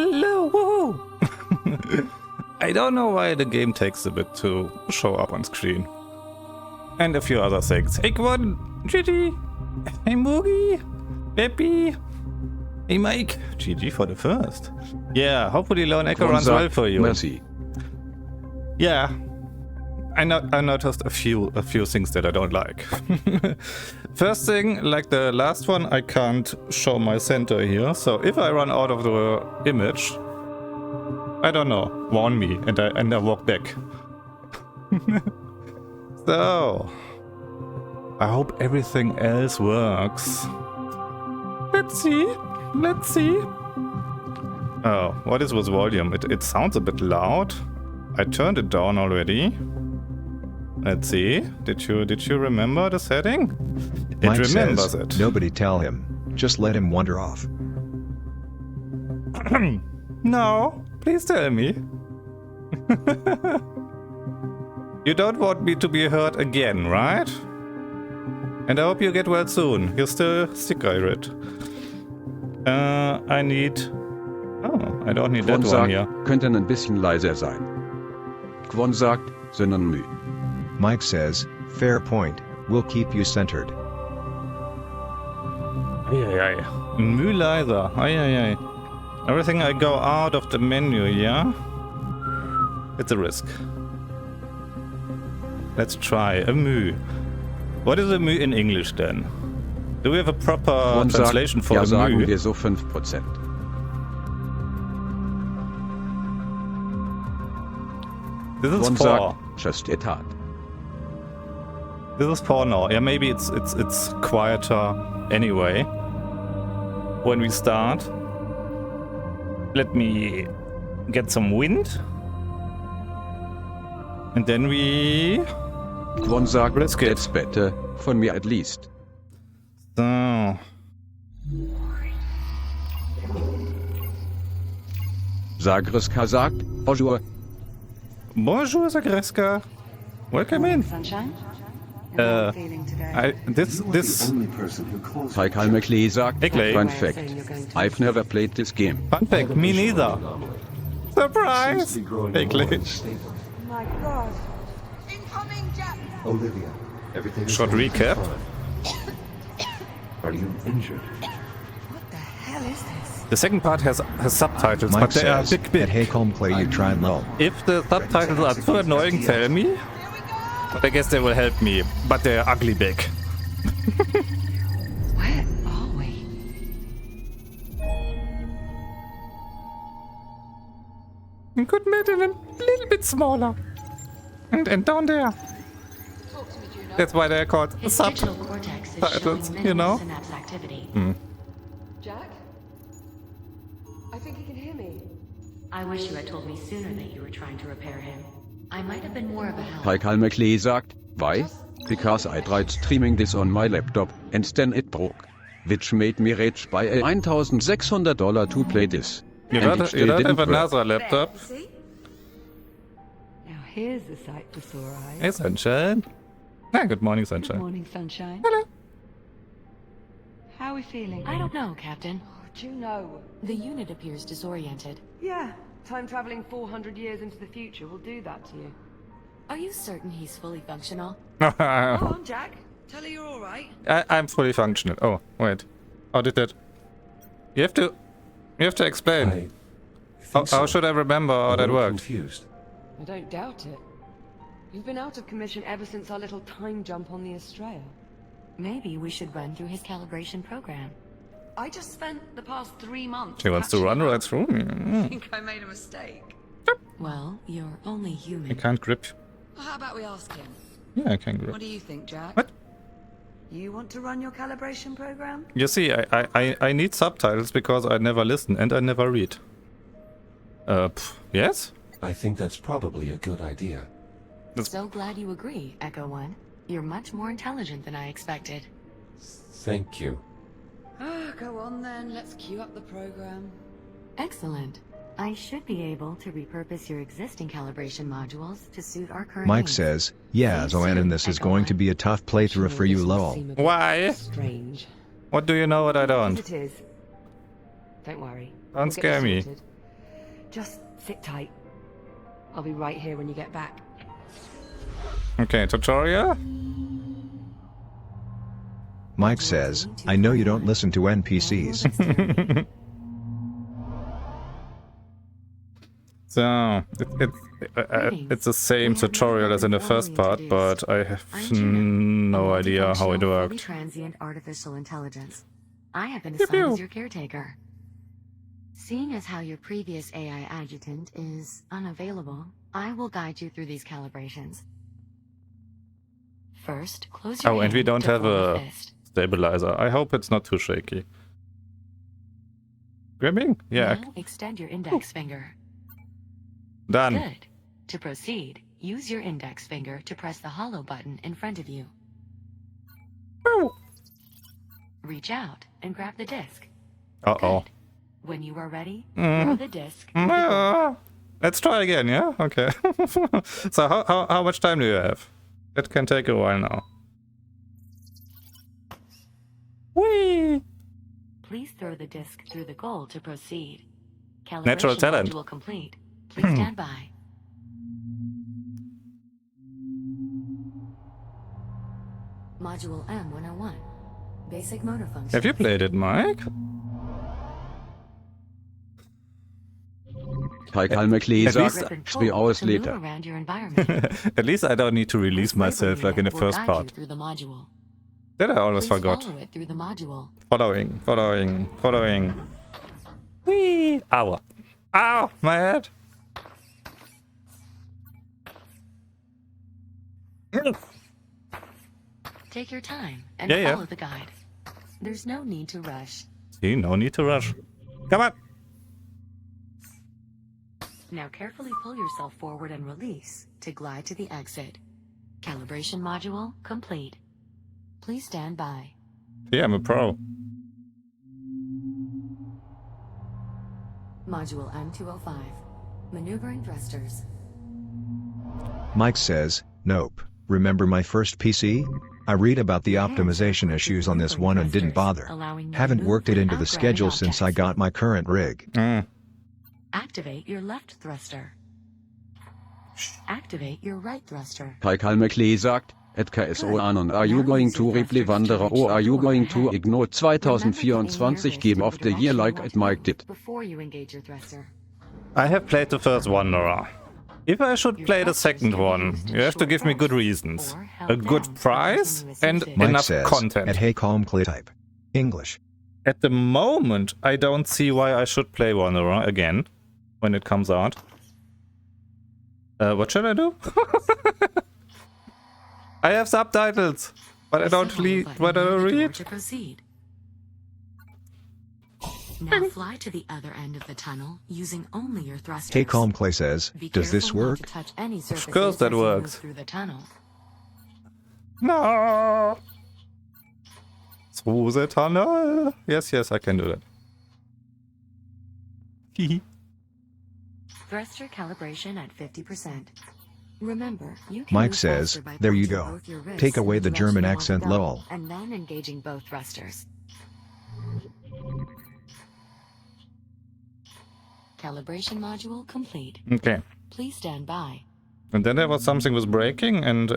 Hello! Woohoo! I don't know why the game takes a bit to show up on screen. And a few other things. Hey Quad! GG! Hey Moogie! Peppy! Hey Mike! GG for the first. Yeah, hopefully Lone Echo runs well for you. Merci. Yeah. I noticed a few things that I don't like. First thing, like the last one, I can't show my center here. So if I run out of the image, I don't know, warn me, and I walk back. So I hope everything else works. Let's see. Let's see. Oh, what is with volume? It sounds a bit loud. I turned it down already. Let's see. Did you remember the setting? Mike It remembers says, it. nobody tell him. Just let him wander off. No, please tell me. You don't want me to be hurt again, right? And I hope you get well soon. You're still sick, I read. I need... Oh, I don't need Quon that one sagt, here. könnten ein bisschen leiser sein. Quon sagt, sondern Mühe. Mike says, fair point. We'll keep you centered. Ay. Müh leiser. Ay. Everything I go out of the menu, yeah? It's a risk. Let's try a Müh. What is a Müh in English then? Do we have a proper Quon translation sagt, for ja, a sagen Müh? wir so 5%. This is Quon 4. sagt, just etat. This is 4 now. Yeah, maybe it's quieter anyway. When we start, let me get some wind. And then we... Quon sagt, Let's get- that's better, von mir at least. So. Zagreska sagt, bonjour. Bonjour, Zagreska. Welcome in. Sunshine? How are you feeling today? This Paikal McLee sagt, Hey, Clay. fun fact, I've never played this game. fun fact, me neither. Surprise! Hey, Clay. Oh my god. Incoming, Jack! Olivia, everything is Short going to be recap. fine. Are you injured? What the hell is this? The second part has subtitles, Mike but they are says, big. at Haycomb Play you tried low. If the subtitles are too annoying, tell me. But I guess they will help me. But they're ugly big. Where are we? Could make it a little bit smaller. And down there. That's why they're called His digital cortex is subtitles, showing you know? minimal synapse activity. Jack? I think he can hear me. I wish you had told me sooner that you were trying to repair him. I might have been more of a help. Paikal McLee sagt, why? Because I tried streaming this on my laptop, and then it broke. Which made me rage by $1,600 to play this. You And don't, it still you don't didn't have a work. NASA laptop. See? Now here's the sight for sore eyes. Hey, Sunshine. Ah, good morning, Good Sunshine. morning, sunshine. Hello. How are we feeling? I don't know, Captain. Oh, do you know? The unit appears disoriented. Yeah, time traveling 400 years into the future will do that to you. Are you certain he's fully functional? Go on, Jack. Tell her you're alright. I'm fully functional. Oh, wait. How did that... You have to explain. I think How so. should I remember how I'm a that little worked? confused. I don't doubt it. You've been out of commission ever since our little time jump on the Estrella. Maybe we should run through his calibration program. I just spent the past 3 months. She wants to run right through me. I think I made a mistake. Well, you're only I human. can't grip. Well, how about we ask him? Yeah, I can grip. What do you think, Jack? What? You want to run your calibration program? You see, I need subtitles because I never listen and I never read. Yes? I think that's probably a good idea. So glad you agree, Echo One. You're much more intelligent than I expected. Thank you. Go on then, let's queue up the program. Excellent. I should be able to repurpose your existing calibration modules to suit our current Mike needs. says, yeah, Zoannon, this is going to be a tough playthrough for you, lol. Why? Strange. What do you know what I As don't? it is. Don't worry. Don't We'll get scare this me. sorted. Just sit tight. I'll be right here when you get back. Okay, tutorial. Mike says, I know you don't listen to NPCs. So, it's the same tutorial as in the first part, but I have no idea how it worked. Transient artificial intelligence. I have been Pew, assigned pew. as your caretaker. Seeing as how your previous AI adjutant is unavailable, I will guide you through these calibrations. First, close your Oh, and we hand don't to have form a fist. stabilizer. I hope it's not too shaky. Grabbing? Yeah. Now extend your index finger. Done. Good. To proceed, use your index finger to press the hollow button in front of you. Reach out and grab the disc. Uh-oh. Good. When you are ready, throw the disc. Let's try again, yeah? Okay. So how much time do you have? That can take a while now. Whee! Please throw the disc through the goal to proceed. Natural Calibration talent. module complete. Please stand by. Module M101. Basic motor function. Have you played it, Mike? Kai Kalmekli At least- sagt, spiel aus To move later. around your environment. At least I don't need to release This myself labeling like in the will first guide you part. through the module. That I always Please forgot. follow it through the module. Following. Whee! Ow. Ow! My head! Take your time and Yeah, yeah. follow the guide. There's no need to rush. See, no need to rush. Come on! Now carefully pull yourself forward and release to glide to the exit. Calibration module complete. Please stand by. Yeah, I'm a pro. Module M205. Maneuvering thrusters. Mike says, nope. Remember my first PC? I read about the optimization issues on this one and didn't bother. Haven't worked it into the schedule since I got my current rig. Activate your left thruster. Activate your right thruster. Kai Kalmekli sagt, at KSO Anon, are you going to replay Wanderer or are you going to ignore 2024 Game of the Year like it Mike did? Before you engage your thruster. I have played the first Wanderer. If I should play the second one, you have to give me good reasons. A good price and Mike enough says, content. at Hey Calm Clay type. English. At the moment, I don't see why I should play Wanderer again when it comes out. What should I do? I have subtitles, but I don't read. What I read? To proceed. Now fly to the other end of the tunnel using only your thrusters. Hey Calm Clay says, Be does this careful not work? to touch any surfaces course that as you move works. through the tunnel. No. Through the tunnel. Yes, I can do that. Hehe. Thruster calibration at 50%. Remember, you can Mike move says, faster by there you pointing go. both your wrists Take away in the direction German you want accent, to go, lol. and then engaging both thrusters. Calibration module complete. Okay. Please stand by. And then there was something with braking and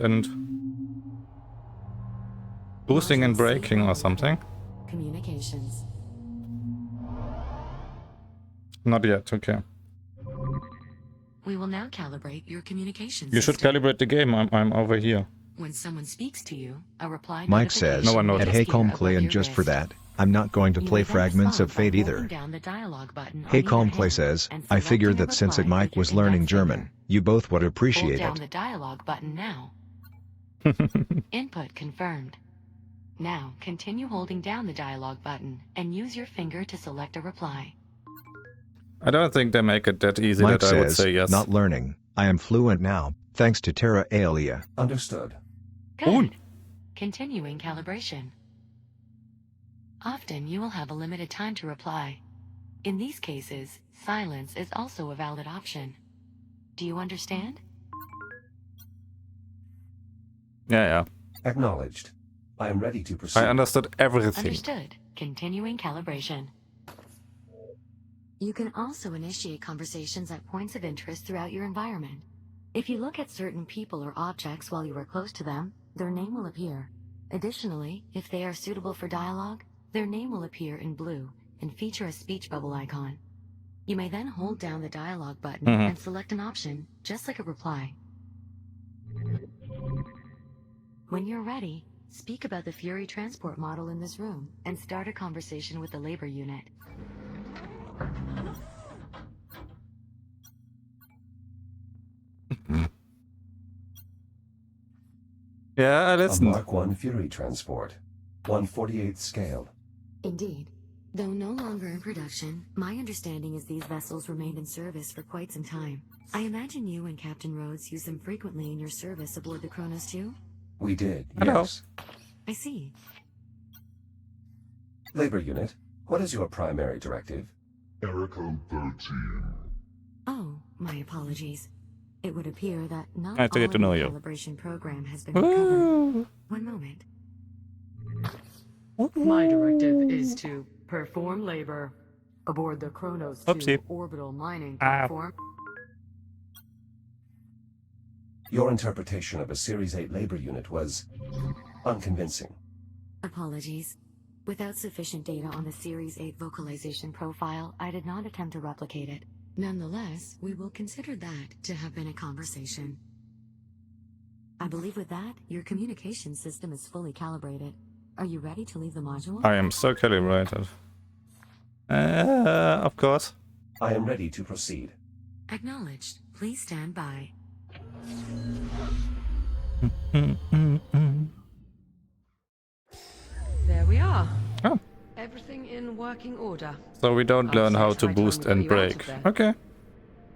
boosting and braking or something. Communications. Not yet. Okay. We will now calibrate your communication You should system. calibrate the game. I'm over here. When someone speaks to you, a reply Mike says, No one knows. at Hey Calm Clay, and just for that, I'm not going to play Fragments of Fate either. Hey Calm Clay says, I figured that since Mike was learning German, you both would appreciate Hold down it. the dialogue button now. Input confirmed. Now, continue holding down the dialogue button and use your finger to select a reply. I don't think they make it that easy Mike that I would says, say yes. not learning. I am fluent now, thanks to Terra Aelia. Understood. Good. Continuing calibration. Often you will have a limited time to reply. In these cases, silence is also a valid option. Do you understand? Yeah. Acknowledged. I am ready to proceed. I understood everything. Understood. Continuing calibration. You can also initiate conversations at points of interest throughout your environment. If you look at certain people or objects while you are close to them, their name will appear. Additionally, if they are suitable for dialogue, their name will appear in blue and feature a speech bubble icon. You may then hold down the dialogue button and select an option, just like a reply. When you're ready, speak about the Fury transport model in this room and start a conversation with the labor unit. Yeah, A listen. Mark I Fury transport. 1/48th scale. Indeed. Though no longer in production, my understanding is these vessels remained in service for quite some time. I imagine you and Captain Rhodes use them frequently in your service aboard the Kronos too? We did, Hello. yes. I see. Labor unit, what is your primary directive? Error code 13. Oh, my apologies. It would appear that not Nice to all get to of know the you. calibration program has been recovered. Woo. One moment. My directive is to perform labor aboard the Kronos 2 Oopsie. orbital mining Ah. platform. Your interpretation of a Series 8 labor unit was unconvincing. Apologies. Without sufficient data on the Series 8 vocalization profile, I did not attempt to replicate it. Nonetheless, we will consider that to have been a conversation. I believe with that, your communication system is fully calibrated. Are you ready to leave the module? I am so calibrated. Of course. I am ready to proceed. Acknowledged. Please stand by. There we are. Oh, Everything in working order. so we don't learn how to boost and break. Okay.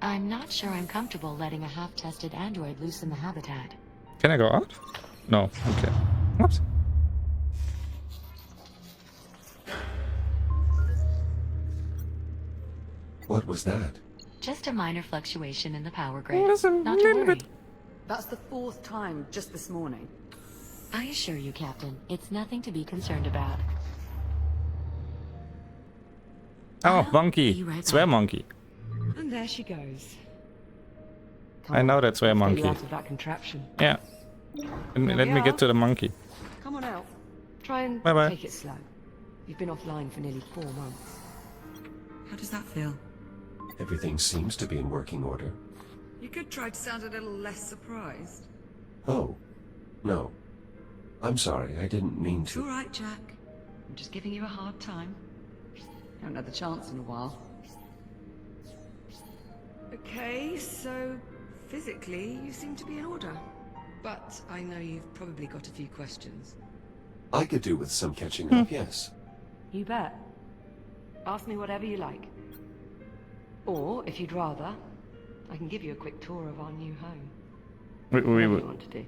I'm not sure I'm comfortable letting a half-tested android loose in the habitat. Can I go out? No. Okay. Whoops. What was that? Just a minor fluctuation in the power grid. Just a Not to little worry. bit. That's the 4th time just this morning. I assure you, Captain, it's nothing to be concerned about. Oh, Be monkey. right Swear back. monkey. And there she goes. I know that's swear Get you monkey. out of that contraption. Yeah. Let me get to the monkey. Come on out. Try and Bye-bye. take it slow. You've been offline for nearly 4 months. How does that feel? Everything seems to be in working order. You could try to sound a little less surprised. Oh, no. I'm sorry, I didn't mean It's all to. right, Jack. I'm just giving you a hard time. Haven't had the chance in a while. Okay, so physically you seem to be in order. But I know you've probably got a few questions. I could do with some catching up, yes. You bet. Ask me whatever you like. Or, if you'd rather, I can give you a quick tour of our new home. Whatever you want to do.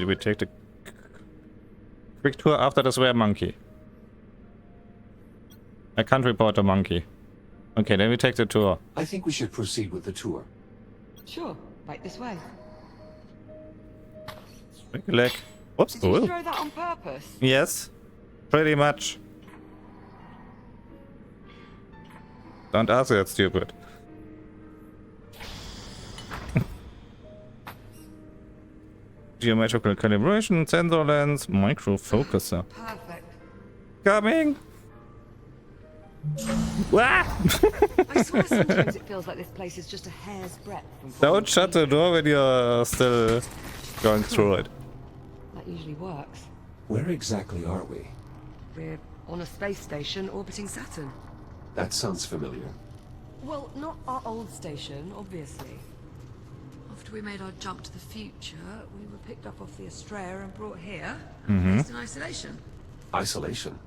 We take the quick tour after the swear monkey. I can't report the monkey. Okay, then we take the tour. I think we should proceed with the tour. Sure, right this way. Break a leg. Whoops. Did you Oh. throw that on purpose? Yes. Pretty much. Don't ask that stupid. Geometrical calibration, sensor lens, micro focuser. Perfect. Coming! Wah! I swear sometimes it feels like this place is just a hair's breadth from Don't shut the door when you're still going through it. That usually works. Where exactly are we? We're on a space station orbiting Saturn. That sounds familiar. Well, not our old station, obviously. After we made our jump to the future, we were picked up off the Astrea and brought here, and placed in isolation. Isolation.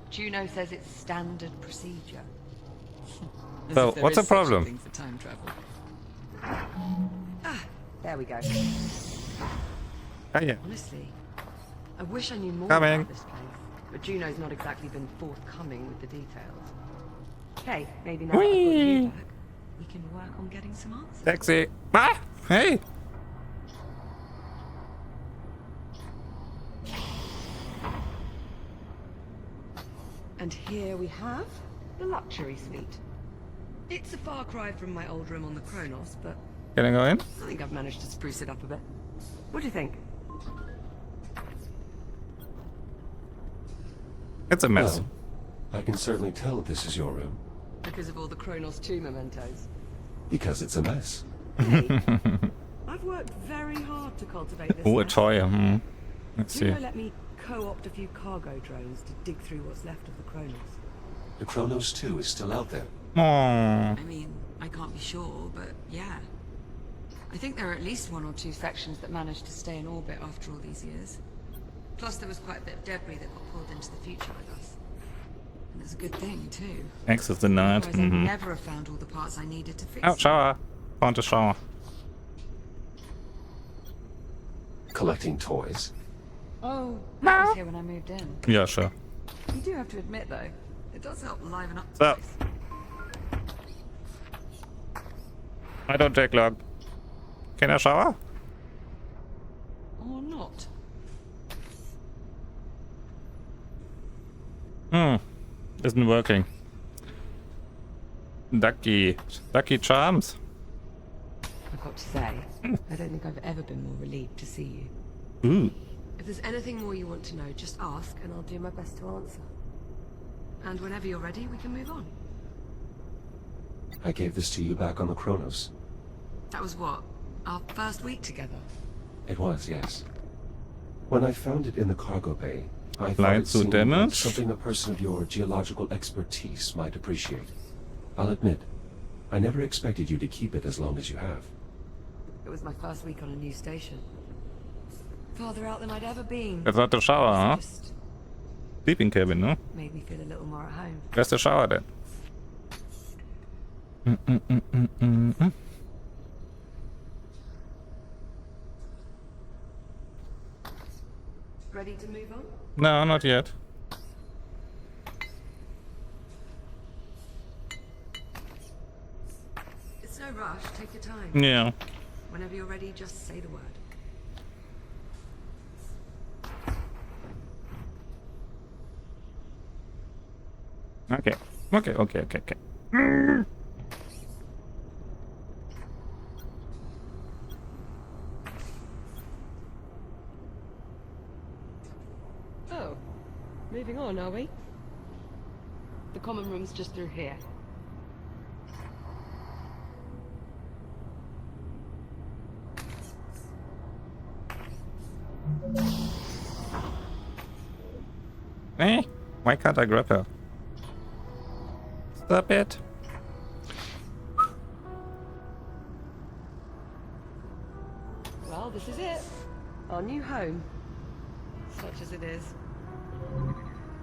Juno says it's standard procedure. So, what's the problem? For time travel. Ah, there we go. Ah, yeah. Honestly, I wish I knew more Coming. about this place, but Juno's not exactly been forthcoming with the details. Hey, maybe now that I've got you back, we can work on getting some answers. Taxi. Ah! Hey! And here we have the luxury suite. It's a far cry from my old room on the Kronos, but Can I go in? I think I've managed to spruce it up a bit. What do you think? It's a mess. Well, I can certainly tell this is your room. Because of all the Kronos 2 mementos. Because it's a mess. I've worked very hard to cultivate this. Oh, a mess. toy. Let's see. Juno let me co-opt a few cargo drones to dig through what's left of the Kronos. The Kronos 2 is still out there. Aww. I mean, I can't be sure, but yeah. I think there are at least 1 or 2 sections that managed to stay in orbit after all these years. Plus there was quite a bit of debris that got pulled into the future with us. And it's a good thing, too. Access denied. Otherwise I'd never have found all the parts I needed to fix Oh, it. shower. Found a shower. Collecting toys. Oh, that was here when I moved in. Yeah, sure. You do have to admit, though, it does help liven up the So. place. I don't take long. Can I shower? Or not. Isn't working. Ducky charms. I've got to say, I don't think I've ever been more relieved to see you. Ooh. If there's anything more you want to know, just ask and I'll do my best to answer. And whenever you're ready, we can move on. I gave this to you back on the Kronos. That was what? Our first week together? It was, yes. When I found it in the cargo bay, I thought Light it suit seemed damage? like something a person of your geological expertise might appreciate. I'll admit, I never expected you to keep it as long as you have. It was my first week on a new station. Farther out than I'd ever been. That's not the shower, huh? Just Sleeping cabin, no? made me feel a little more at home. Where's the shower then? Ready to move on? No, not yet. It's no rush, take your time. Yeah. Whenever you're ready, just say the word. Okay. Okay. Oh, moving on, are we? The common room's just through here. Why can't I grab her? Stop it. Well, this is it. Our new home. Such as it is.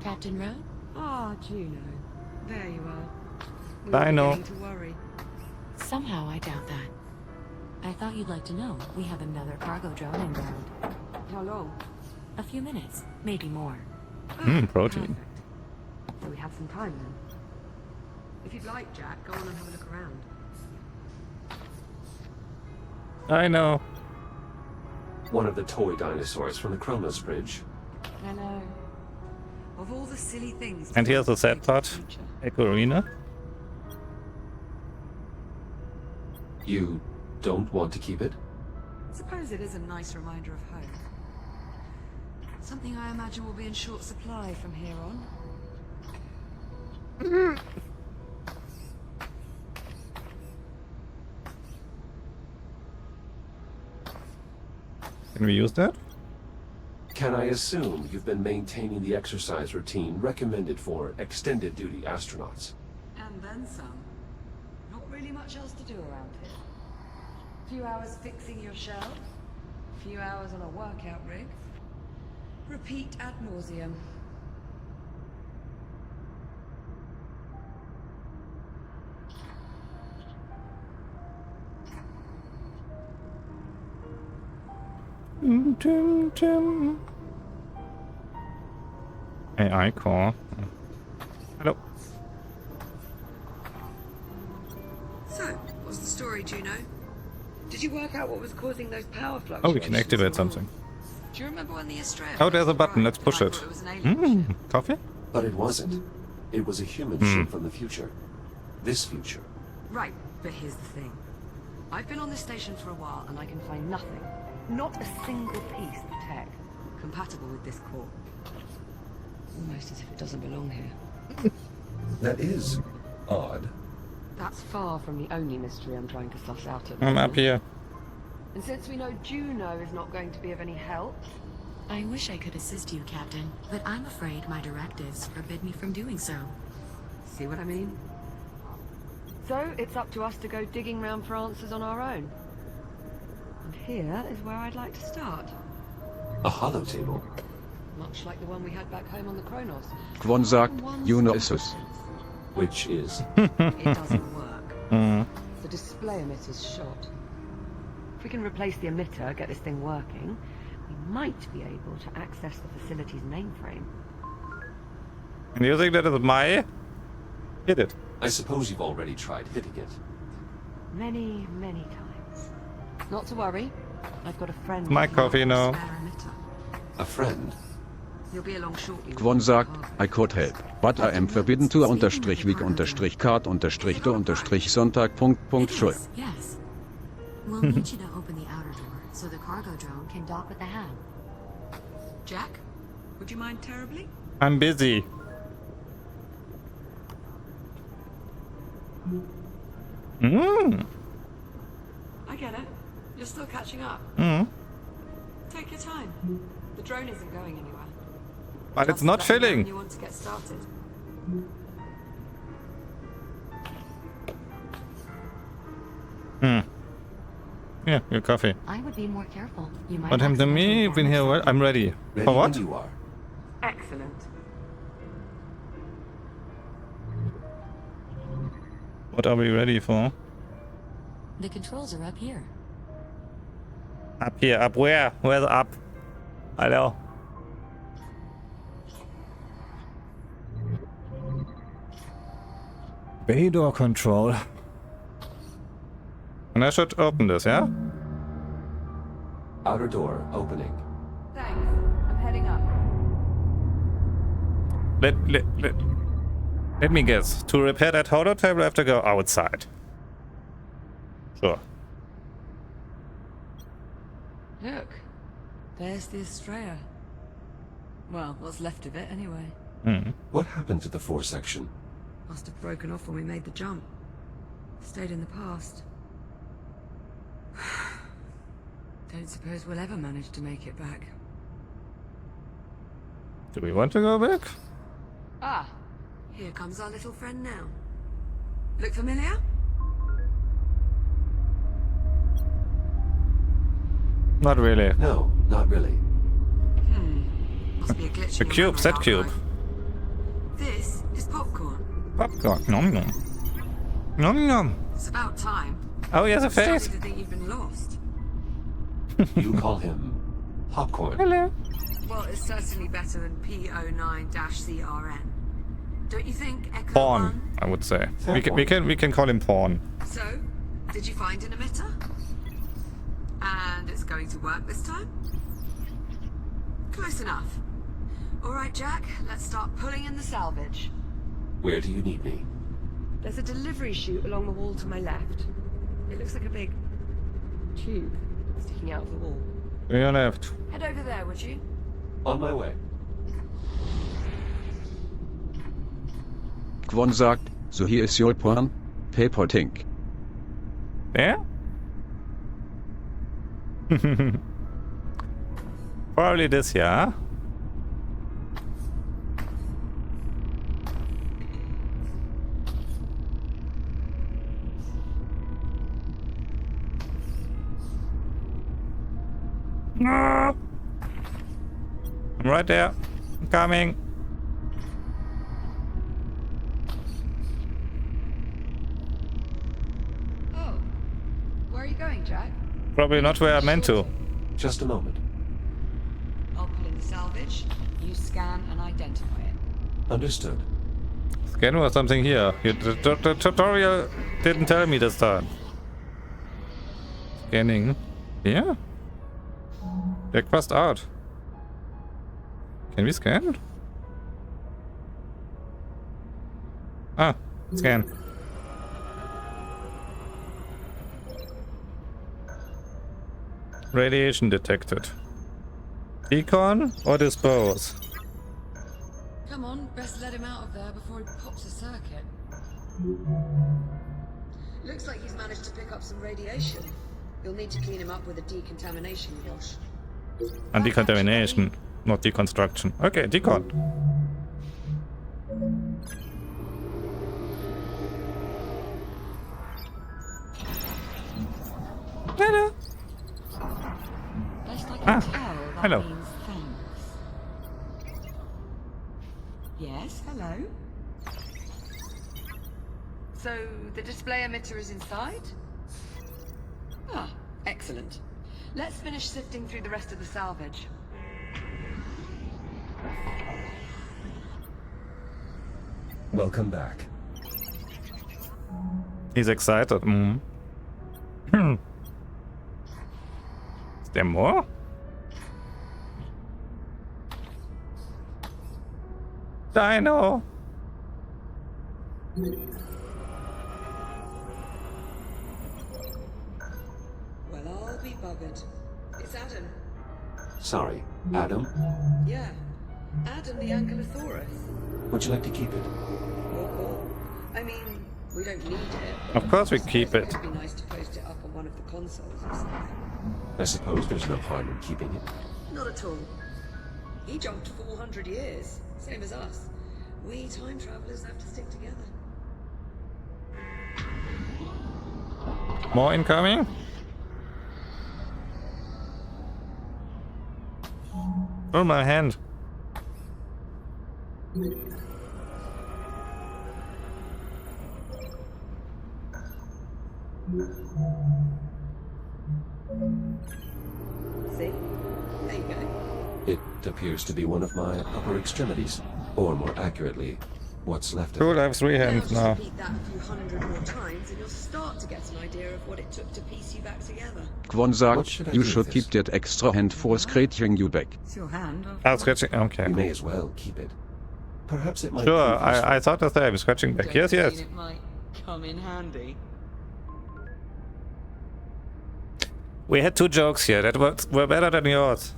Captain Rhodes? Ah, Juno. There you are. We I were know. beginning to worry. Somehow I doubt that. I thought you'd like to know. We have another cargo drone inbound. How long? A few minutes, maybe more. Protein. Perfect. So we have some time then. If you'd like, Jack, go on and have a look around. I know. One of the toy dinosaurs from the Kronos Bridge. I know. Of all the silly things. And here's the sad part. Ecorina. You don't want to keep it? Suppose it is a nice reminder of home. Something I imagine will be in short supply from here on. Can we use that? Can I assume you've been maintaining the exercise routine recommended for extended duty astronauts? And then some. Not really much else to do around here. A few hours fixing your shell. A few hours on a workout rig. Repeat ad nauseum. AI core. Hello. So, what's the story, Juno? Did you work out what was causing those power fluctuations? Oh, we can activate something. Do you remember when the Australian... Oh, there's a button. Let's push it. It was an alien ship? Coffee? But it wasn't. It was a human ship from the future. This future. Right, but here's the thing. I've been on this station for a while and I can find nothing, not a single piece of tech, compatible with this core. Almost as if it doesn't belong here. That is odd. That's far from the only mystery I'm trying to suss out at the I'm moment. up here. And since we know Juno is not going to be of any help... I wish I could assist you, Captain, but I'm afraid my directives forbid me from doing so. See what I mean? So, it's up to us to go digging round for answers on our own. And here is where I'd like to start. A hollow table. Much like the one we had back home on the Kronos. Quon sagt, Juno ist es. Which is... It doesn't work. The display emitter's shot. If we can replace the emitter, get this thing working, we might be able to access the facility's mainframe. And you think that is my... Hit it. I suppose you've already tried hitting it. Many, many times. Not to worry. I've got a friend... My coffee now. Spare emitter. A friend? He'll be along shortly. Quon sagt, I could help, but I am forbidden to _week_card_Sonntag. Yes. We'll need you to open the outer door so the cargo drone can dock with the hab. Jack, would you mind terribly? I'm busy. I get it. You're still catching up. Take your time. The drone isn't going anywhere. But it's Just not let me know when filling. you want to get started. Yeah, your coffee. I would be more careful. You might What happened to me? Been here well? I'm ready. Ready For what? when you are. Excellent. What are we ready for? The controls are up here. Up here. Up where? Where's up? Hello. Bay door control. And I should open this, yeah? Outer door opening. Thanks. I'm heading up. Let me guess. To repair that holotable, I have to go outside. Sure. Look, there's the Estrella. Well, what's left of it anyway. What happened to the 4 section? Must have broken off when we made the jump. Stayed in the past. Don't suppose we'll ever manage to make it back. Do we want to go back? Ah, here comes our little friend now. Look familiar? Not really. No, not really. Must be a glitch. The in cube, memory set cube. archive. This is popcorn. Popcorn. Nom nom. Nom nom. It's about time. Oh, he has a face. Sorry to think you've been lost. You call him popcorn. Hello. Well, it's certainly better than P09-CRN. Don't you think, Echo Pawn, 1? I would say. We can call him Pawn. So, did you find an emitter? And it's going to work this time? Close enough. Alright, Jack, let's start pulling in the salvage. Where do you need me? There's a delivery chute along the wall to my left. It looks like a big tube sticking out of the wall. To your left. Head over there, would you? On my way. Quon sagt, so here is your porn, paper tink. There? Probably this, yeah? No! I'm right there. I'm coming. Oh. Where are you going, Jack? Probably not where I meant to. Just a moment. I'll pull in the salvage. You scan and identify it. Understood. Scan or something here. The tutorial didn't tell me this time. Scanning. Yeah? They're crossed out. Can we scan? Ah, scan. Radiation detected. Beacon or dispose? Come on, best let him out of there before he pops a circuit. Looks like he's managed to pick up some radiation. You'll need to clean him up with a decontamination wash. And decontamination, not deconstruction. Okay, decon. Hello. Best I can tell, that hello. means thanks. Yes, hello? So, the display emitter is inside? Ah, excellent. Let's finish sifting through the rest of the salvage. Welcome back. He's excited. Mm. Is there more? Dino! Well, I'll be buggered. It's Adam. Sorry, Adam? Yeah, Adam the Ankylosaurus. Would you like to keep it? Or, I mean, we don't need it. Of course we I keep suppose it. It'd be nice to post it up on one of the consoles or something. I suppose there's no harm in keeping it. Not at all. He jumped 400 years, same as us. We time travelers have to stick together. More incoming? Oh, my hand. See? There you go. It appears to be one of my upper extremities. Or more accurately, what's left of Cool, it. I have 3 hands Now now. just repeat that a few hundred more times and you'll start to get an idea of what it took to piece you back together. Kwon What sagt, should I you do should with keep this? that extra hand for scratching you back. It's your hand. Oh, scratching. Okay. You may as well keep it. Perhaps it might Sure, prove useful. I thought the same. Scratching back. Yes, yes. It might come in handy. We had 2 jokes here that were better than yours.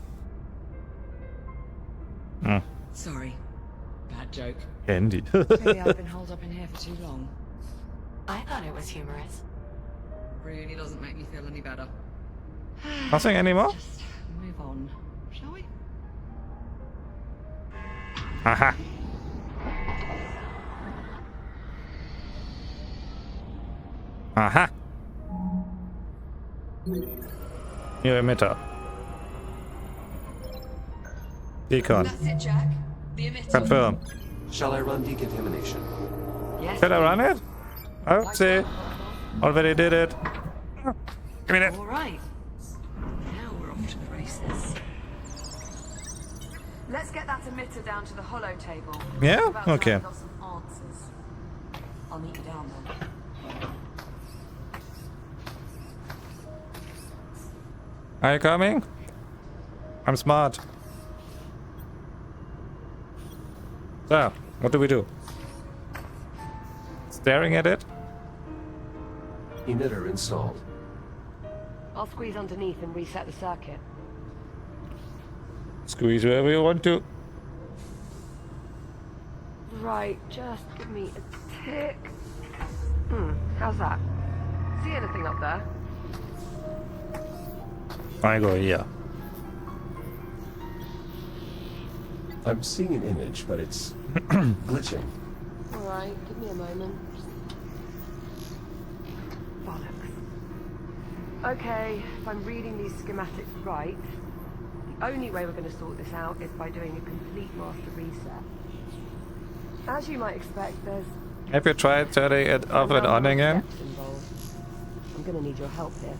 Hmm. Sorry. Bad joke. Handy. Maybe I've been holed up in here for too long. I thought it was humorous. Really doesn't make me feel any better. Nothing anymore? Just move on, shall we? Aha. Aha. New emitter. Beacon. That's it, Jack. The emitter. Confirm. Shall I run decontamination? Yes. Should I run it? Oh, see. Already did it. Oh, give me that. All right. Now we're off to the races. Let's get that emitter down to the hollow table. Yeah? We're about to Okay. have some answers. I'll meet you down there. Are you coming? I'm smart. So, what do we do? Staring at it? Emitter installed. I'll squeeze underneath and reset the circuit. Squeeze wherever you want to. Right, just give me a tick. How's that? See anything up there? I go here. I'm seeing an image, but it's glitching. Alright, give me a moment. Bollocks. Okay, if I'm reading these schematics right, the only way we're going to sort this out is by doing a complete master reset. As you might expect, there's Have you tried turning it off and on again? steps involved. I'm going to need your help here.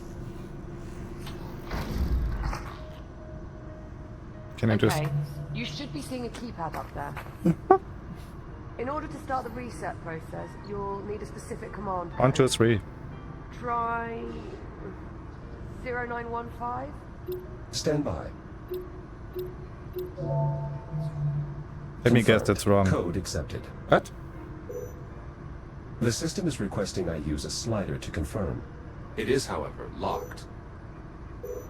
Can you just... Okay, you should be seeing a keypad up there. In order to start the reset process, you'll need a specific command. 1, 2, 3. Try 0915. Stand by. Let me guess Confirmed. that's wrong. Code accepted. What? The system is requesting I use a slider to confirm. It is, however, locked.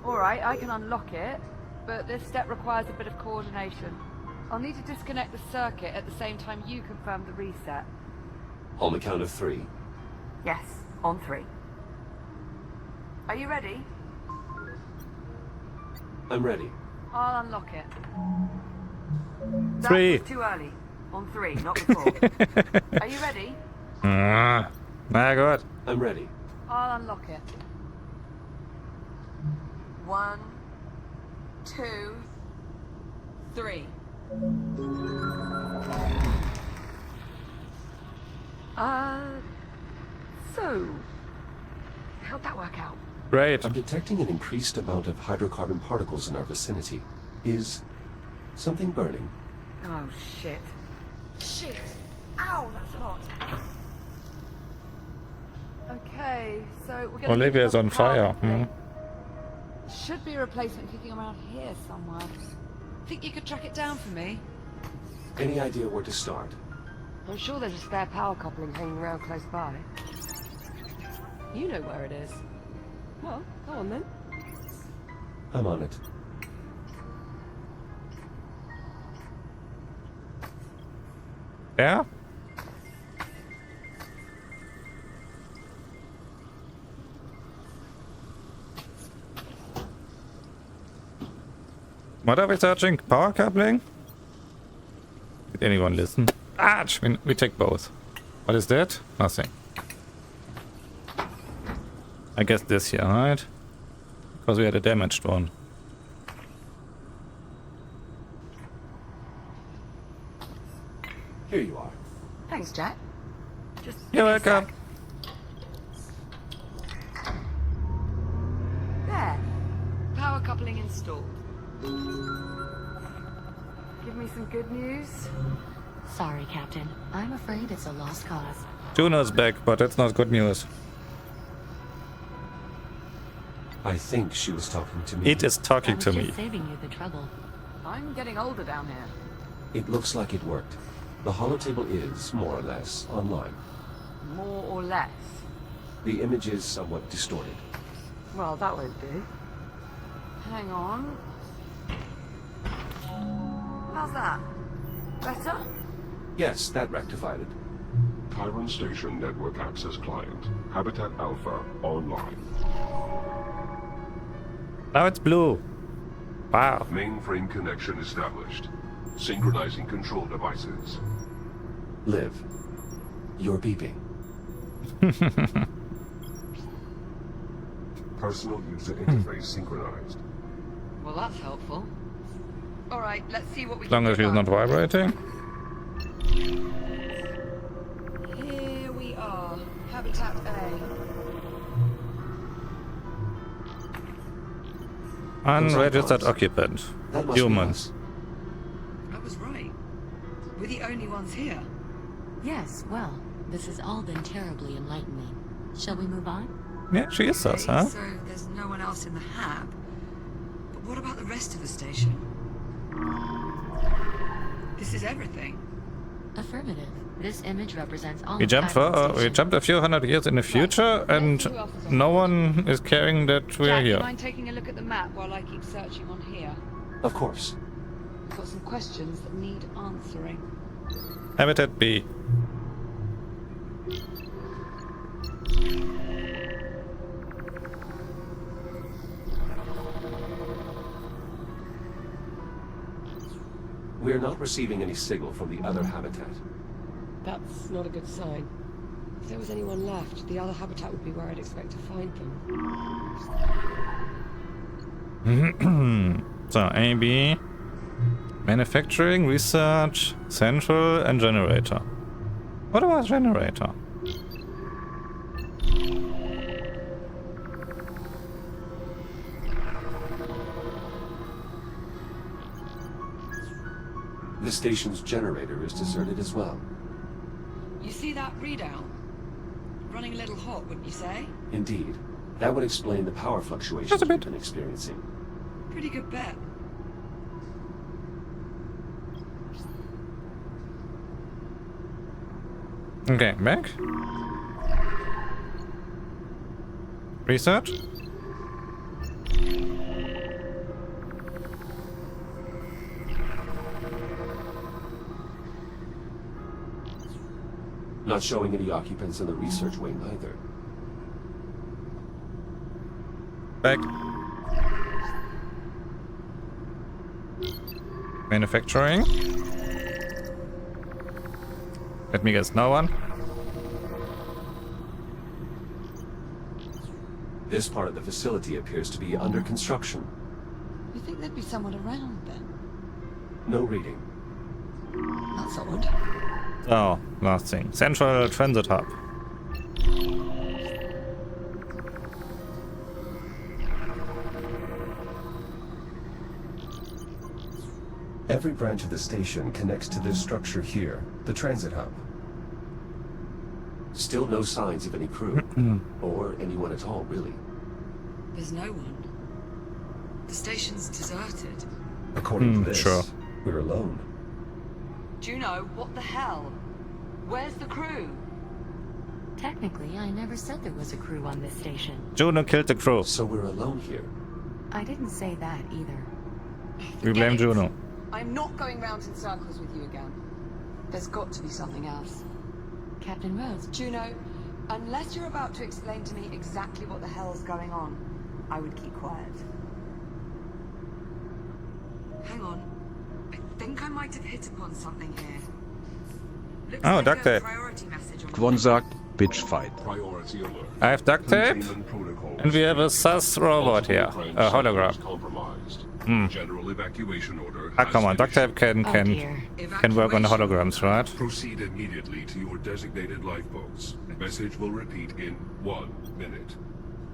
Alright, I can unlock it, but this step requires a bit of coordination. I'll need to disconnect the circuit at the same time you confirm the reset. On the count of 3. Yes, on 3. Are you ready? I'm ready. I'll unlock it. That 3. was too early. On 3, not before. Are you ready? Na gut. I'm ready. I'll unlock it. 1, 2, 3. So, how'd that work out? Great. I'm detecting an increased amount of hydrocarbon particles in our vicinity. Is something burning? Oh, shit. Shit! Ow, that's hot. Okay, so we're gonna... Olivia is on fire. Should be a replacement kicking around here somewhere. Think you could track it down for me? Any idea where to start? I'm sure there's a spare power coupling hanging around close by. You know where it is. Well, go on then. I'm on it. Ja? What are we searching? Power coupling? Did anyone listen? Ah, we take both. What is that? Nothing. I guess this here, right? Because we had a damaged one. Here you are. Thanks, Jack. Just You're welcome. there. Power coupling installed. Give me some good news. Sorry, Captain. I'm afraid it's a lost cause. Juno's back, but that's not good news. I think she was talking to me. It is talking I was to just me. saving you the trouble. I'm getting older down here. It looks like it worked. The holotable is, more or less, online. More or less. The image is somewhat distorted. Well, that won't do. Hang on. How's that? Better? Yes, that rectified it. Chiron Station Network Access Client. Habitat Alpha online. Now it's blue. Wow. Mainframe connection established. Synchronizing control devices. Liv, you're beeping. Personal user interface synchronized. Well, that's helpful. All right, let's see what we As long can as get she's not done. vibrating. Here we are. Habitat A. Unregistered occupant. That must be Human. us. I was right. We're the only ones here. Yes, well, this has all been terribly enlightening. Shall we move on? Yeah, she is us, Okay, huh? so there's no one else in the hab. But what about the rest of the station? This is everything. Affirmative. This image represents all We of jumped Chiron we Station. jumped a few hundred years in the future, and no one is caring that we're Jack, you here. mind taking a look at the map while I keep searching on here? Of course. I've got some questions that need answering. Habitat B. We're not receiving any signal from the other habitat. That's not a good sign. If there was anyone left, the other habitat would be where I'd expect to find them. So, A, B. Manufacturing, research, central, and generator. What about generator? The station's generator is deserted as well. You see that readout? Running a little hot, wouldn't you say? Indeed. That would explain the power fluctuations Just a we've bit. been experiencing. Pretty good bet. Okay, back. Not showing any occupants in the research wing either. Back. Manufacturing. Let me guess, no one? This part of the facility appears to be under construction. You think there'd be someone around then? No reading. That's odd. Oh, last thing. Central Transit Hub. Every branch of the station connects to this structure here, the transit hub. Still no signs of any crew, or anyone at all, really. There's no one. The station's deserted. According to this, sure. we're alone. Juno, what the hell? Where's the crew? Technically, I never said there was a crew on this station. Juno killed the crew. So we're alone here. I didn't say that either. We blame Juno. I'm not going round in circles with you again. There's got to be something else. Captain Rhodes, Juno, unless you're about to explain to me exactly what the hell's going on, I would keep quiet. Hang on. I think I might have hit upon something here. Looks Oh, like duct a tape. priority message on Kwon sagt, Bitch fight. Priority alert. I have duct tape, Containment protocols. and we have a sus robot here. A hologram. Compromised. Hmm. General evacuation order. Ah, has come on, been duct tape can work on the holograms, right? Proceed immediately to your designated lifeboats. Message will repeat in 1 minute.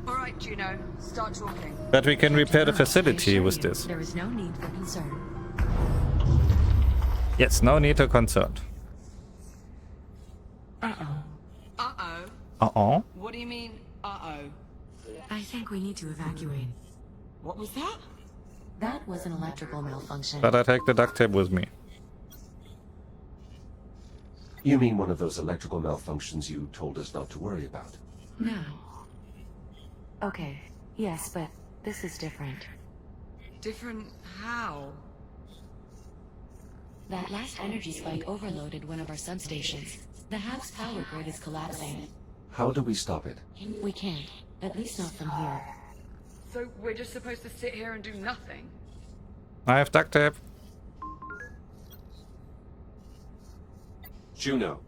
All right, Juno, start talking. But we can repair the Rhodes, I facility assure with you, this. There is no need for concern. Yes, no need to concern. Uh-oh. Uh-oh. Uh-oh. What do you mean, uh-oh? I think we need to evacuate. What was that? That was an electrical malfunction. But I take the duct tape with me. You mean one of those electrical malfunctions you told us not to worry about? No. Okay, yes, but this is different. Different how? That last energy spike overloaded one of our substations. The hub's power grid is collapsing. How do we stop it? We can't. At least not from here. So we're just supposed to sit here and do nothing? I have duct tape. Juno.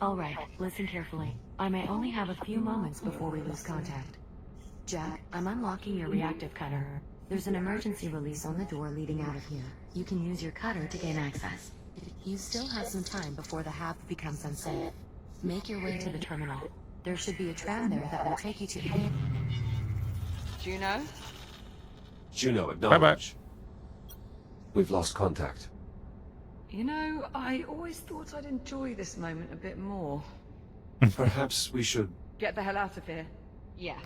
All right, listen carefully. I may only have a few moments before we lose contact. Jack, I'm unlocking your reactive cutter. There's an emergency release on the door leading out of here. You can use your cutter to gain access. You still have some time before the hab becomes unsafe. Make your way to the terminal. There should be a tram there that will take you to... Juno? Juno, acknowledge. Bye-bye. We've lost contact. You know, I always thought I'd enjoy this moment a bit more. Perhaps we should... Get the hell out of here. Yeah.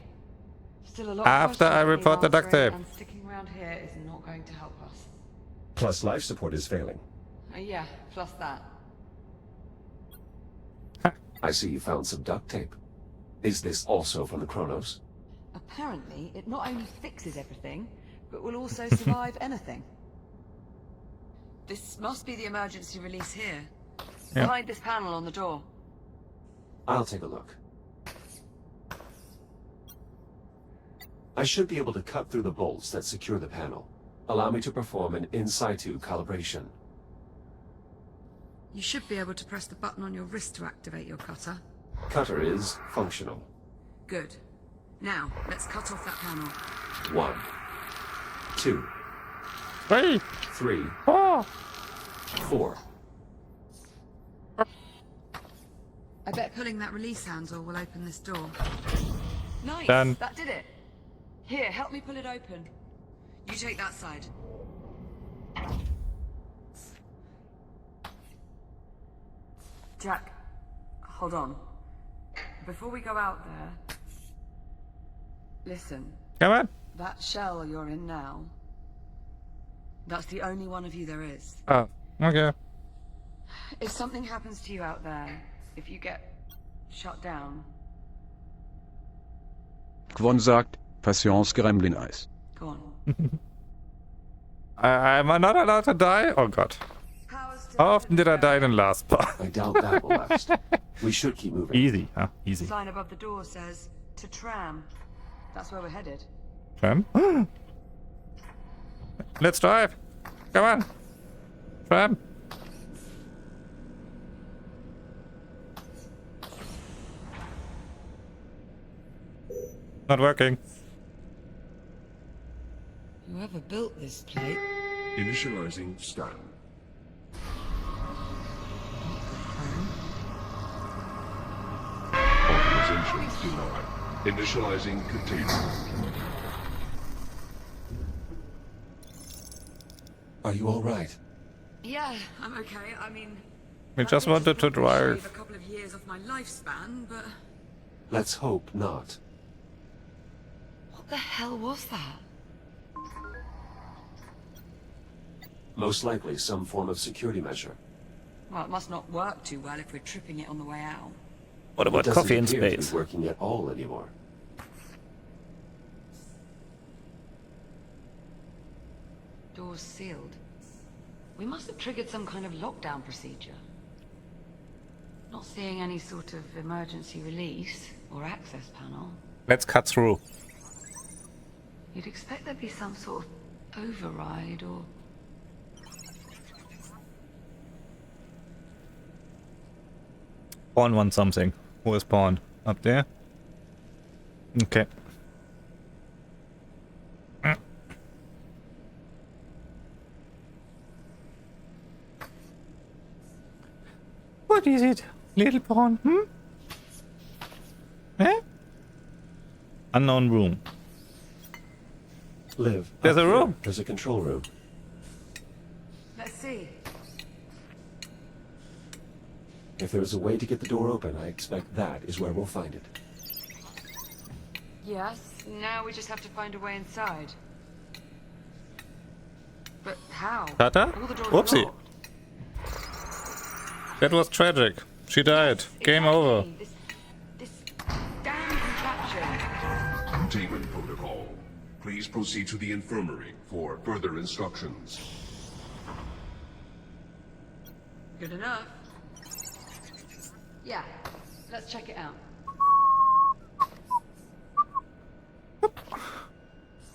Still a lot After of I questions report the to duct answer, tape. and sticking around here is not going to help us. Plus life support is failing. Yeah, plus that. I see you found some duct tape. Is this also from the Chronos? Apparently, it not only fixes everything, but will also survive anything. This must be the emergency release here. Yeah. Behind this panel on the door. I'll take a look. I should be able to cut through the bolts that secure the panel. Allow me to perform an in-situ calibration. You should be able to press the button on your wrist to activate your cutter. Cutter is functional. Good. Now, let's cut off that panel. 1, 2, 3, 3, 4. 4. I bet pulling that release handle will open this door. Nice, Done. that did it. Here, help me pull it open. You take that side. Jack, hold on. Before we go out there... Listen, Come on. that shell you're in now, That's the only one of you there is. Oh, okay. if something happens to you out there, if you get shut down, Kwon sagt, Patience Gremlin Eis. go on. Am I not allowed to die? Oh god. Powers to How often did I die in the last part? I doubt that will last. We should keep moving. Easy, huh? Easy. Sign above the door says, to tram. That's where we're headed. Tram? Let's drive. Come on. Tram. Not working. Whoever built this plate... Initializing scan. Authorization denied. Initializing container. Are you all right? Yeah, I'm okay. I mean... We just wanted to drive. Shave a couple of years off my lifespan, but... Let's hope not. What the hell was that? Most likely some form of security measure. Well, it must not work too well if we're tripping it on the way out. What about It doesn't coffee in appear to be space? working at all anymore. Door's sealed. We must have triggered some kind of lockdown procedure. Not seeing any sort of emergency release or access panel. Let's cut through. You'd expect there'd be some sort of override or... Pawn wants something. Who is pawn? Up there? Okay. What is it, little pawn? Eh? Unknown room. Liv, There's up a here, room. There's a control room. Let's see. If there's a way to get the door open, I expect that is where we'll find it. Yes, now we just have to find a way inside. But how? Tata? All the doors are Whoopsie. locked. That was tragic. She died. Game over. This damn contraption. Containment protocol. Please proceed to the infirmary for further instructions. Good enough. Yeah, let's check it out.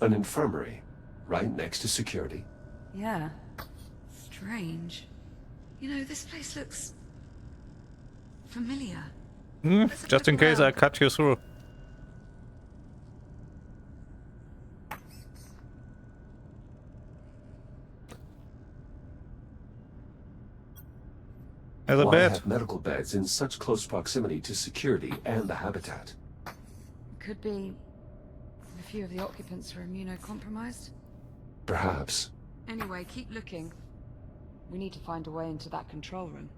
An infirmary, right next to security. Yeah. Strange. You know, this place looks... familiar. Just in case I cut you through. There's a Why bed. have medical beds in such close proximity to security and the habitat? Could be... a few of the occupants are immunocompromised. Perhaps. Anyway, keep looking. We need to find a way into that control room.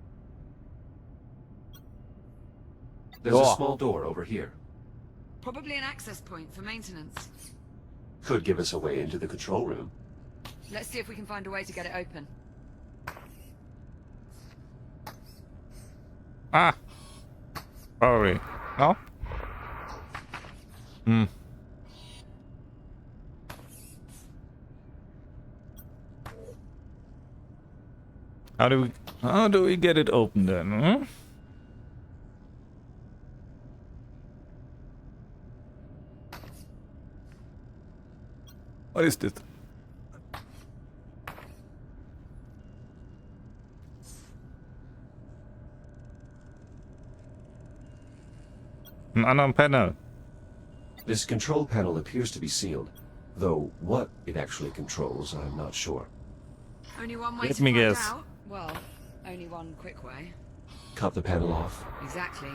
There's a small door over here. Probably an access point for maintenance. Could give us a way into the control room. Let's see if we can find a way to get it open. Ah. Probably. No? How do we get it open then? What is this? An unknown panel. This control panel appears to be sealed, though what it actually controls, I'm not sure. Only one way Let to me find guess. out? Well, only one quick way. Cut the panel off. Exactly.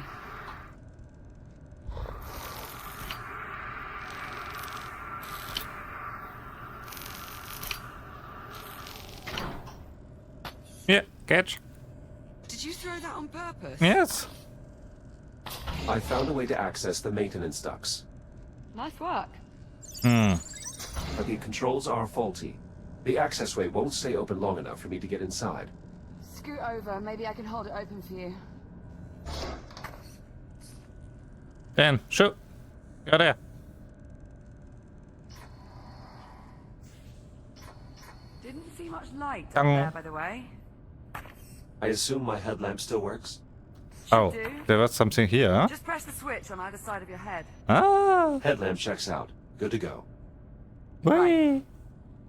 Yeah, catch. Did you throw that on purpose? Yes. I found a way to access the maintenance ducts, Nice work. but the controls are faulty. The access way won't stay open long enough for me to get inside. Scoot over, maybe I can hold it open for you. Dan, shoot. Go there. Didn't see much light up Dang. there, by the way. I assume my headlamp still works? Oh, do. there was something here. Huh? Just press the switch on either side of your head. Ah. Headlamp checks out. Good to go. Whee.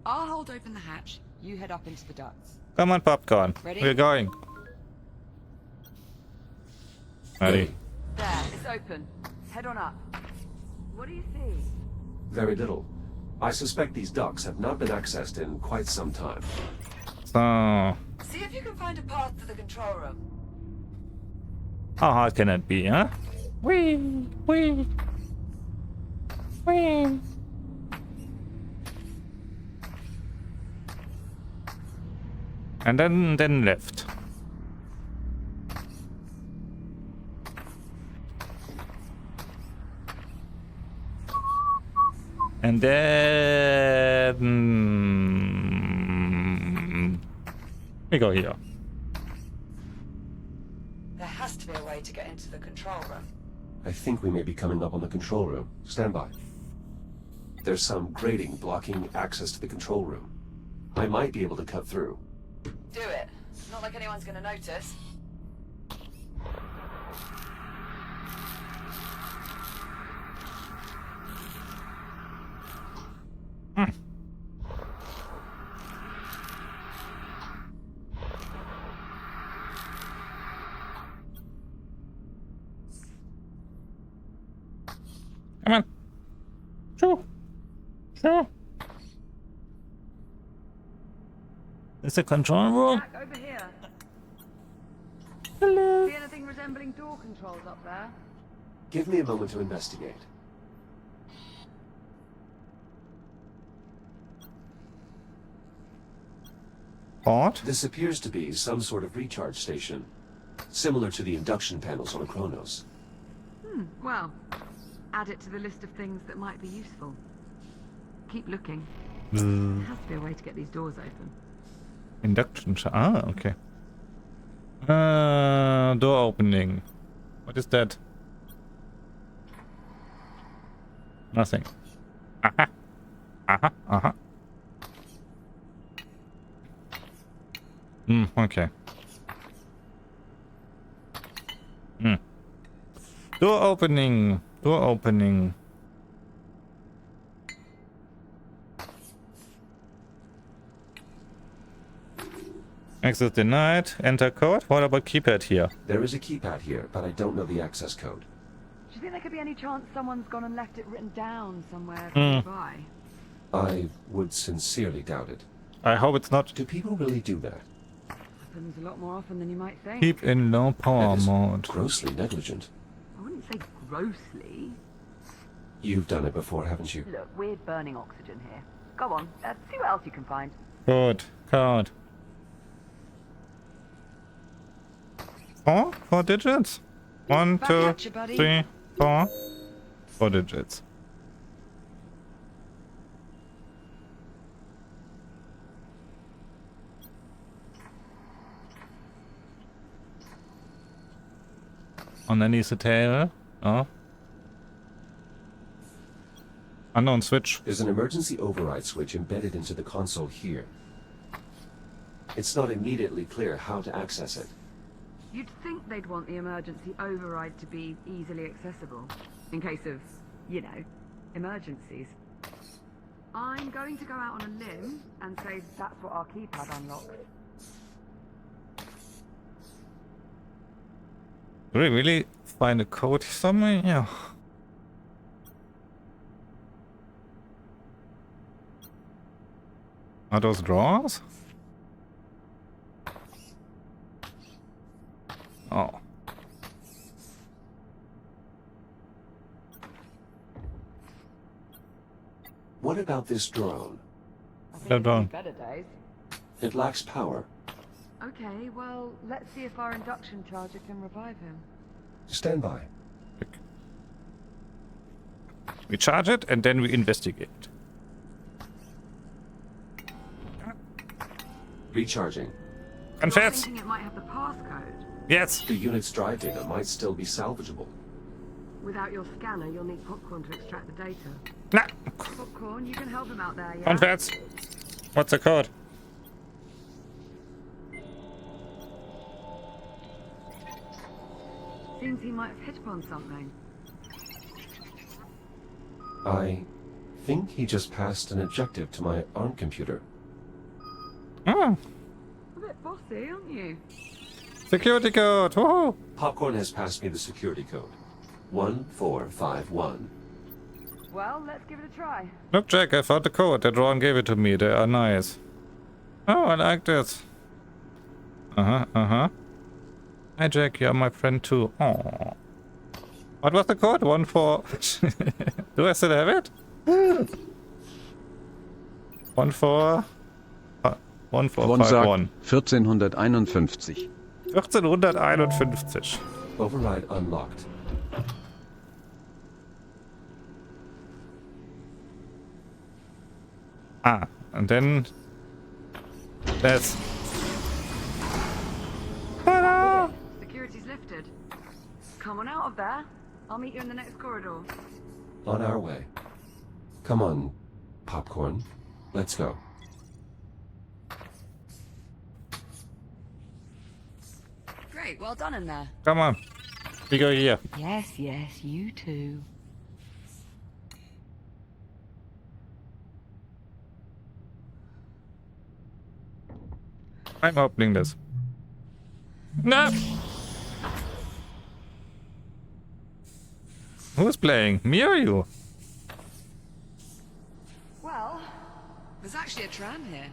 I'll hold open the hatch. You head up into the ducts. Come on, popcorn. Ready? We're going. Ready. There, it's open. Head on up. What do you see? Very little. I suspect these ducts have not been accessed in quite some time. So, See if you can find a path to the control room. how hard can it be, huh? Whee, whee, whee. And then left. And then we go here. There has to be a way to get into the control room. I think we may be coming up on the control room. Stand by. There's some grating blocking access to the control room. I might be able to cut through. Do it. Not like anyone's gonna notice. Come on. Shoo. Shoo. Is the control room? Back over here. Hello. See anything resembling door controls up there? Give me a moment to investigate. What? This appears to be some sort of recharge station, similar to the induction panels on a Chronos. Well, add it to the list of things that might be useful. Keep looking. There has to be a way to get these doors open. Induction. Okay. Door opening. What is that? Nothing. Aha. Aha. Aha. Okay. Door opening. Door opening. Access denied. Enter code. What about keypad here? There is a keypad here, but I don't know the access code. Do you think there could be any chance someone's gone and left it written down somewhere nearby? I would sincerely doubt it. I hope it's not. Do people really do that? Happens a lot more often than you might think. Keep in low power That is mode. grossly negligent. I wouldn't say grossly. You've done it before, haven't you? Look, we're burning oxygen here. Go on, see what else you can find. Good. Card. 4 digits? 1, Back 2, at you, buddy. 3, 4. 4 digits. Underneath the tail. Oh. Unknown switch. There's an emergency override switch embedded into the console here. It's not immediately clear how to access it. You'd think they'd want the emergency override to be easily accessible, in case of, you know, emergencies. I'm going to go out on a limb and say that's what our keypad unlocks. Do we really find a code somewhere? Yeah. Are those drawers? Oh. What about this drone? I think No, it's don't. better days. It lacks power. Okay, well, let's see if our induction charger can revive him. Stand by. We charge it and then we investigate. Recharging. Confess! You're thinking it might have the passcode. Yes! The unit's drive data might still be salvageable. Without your scanner, you'll need Popcorn to extract the data. Nah! Popcorn, you can help him out there, yeah? Confess! What's the code? Seems he might have hit upon something. I think he just passed an objective to my ARM computer. Oh, A bit bossy, aren't you? security code. Woohoo! Popcorn has passed me the security code. 1451. Well, let's give it a try. Look, Jack, I found the code. That Ron gave it to me. They are nice. Oh, I like this. Hi, Jack. You are my friend too. Oh. What was the code? 14... Do I still have it? 14... 1451. 1451. 1451. Override unlocked. Ah, and then... That's... Ta-da! Security's lifted. Come on out of there. I'll meet you in the next corridor. On our way. Come on, Popcorn. Let's go. Great, well done in there. Come on. We go here. Yes, you too. I'm opening this. No! Who's playing? Me or you? Well, there's actually a tram here.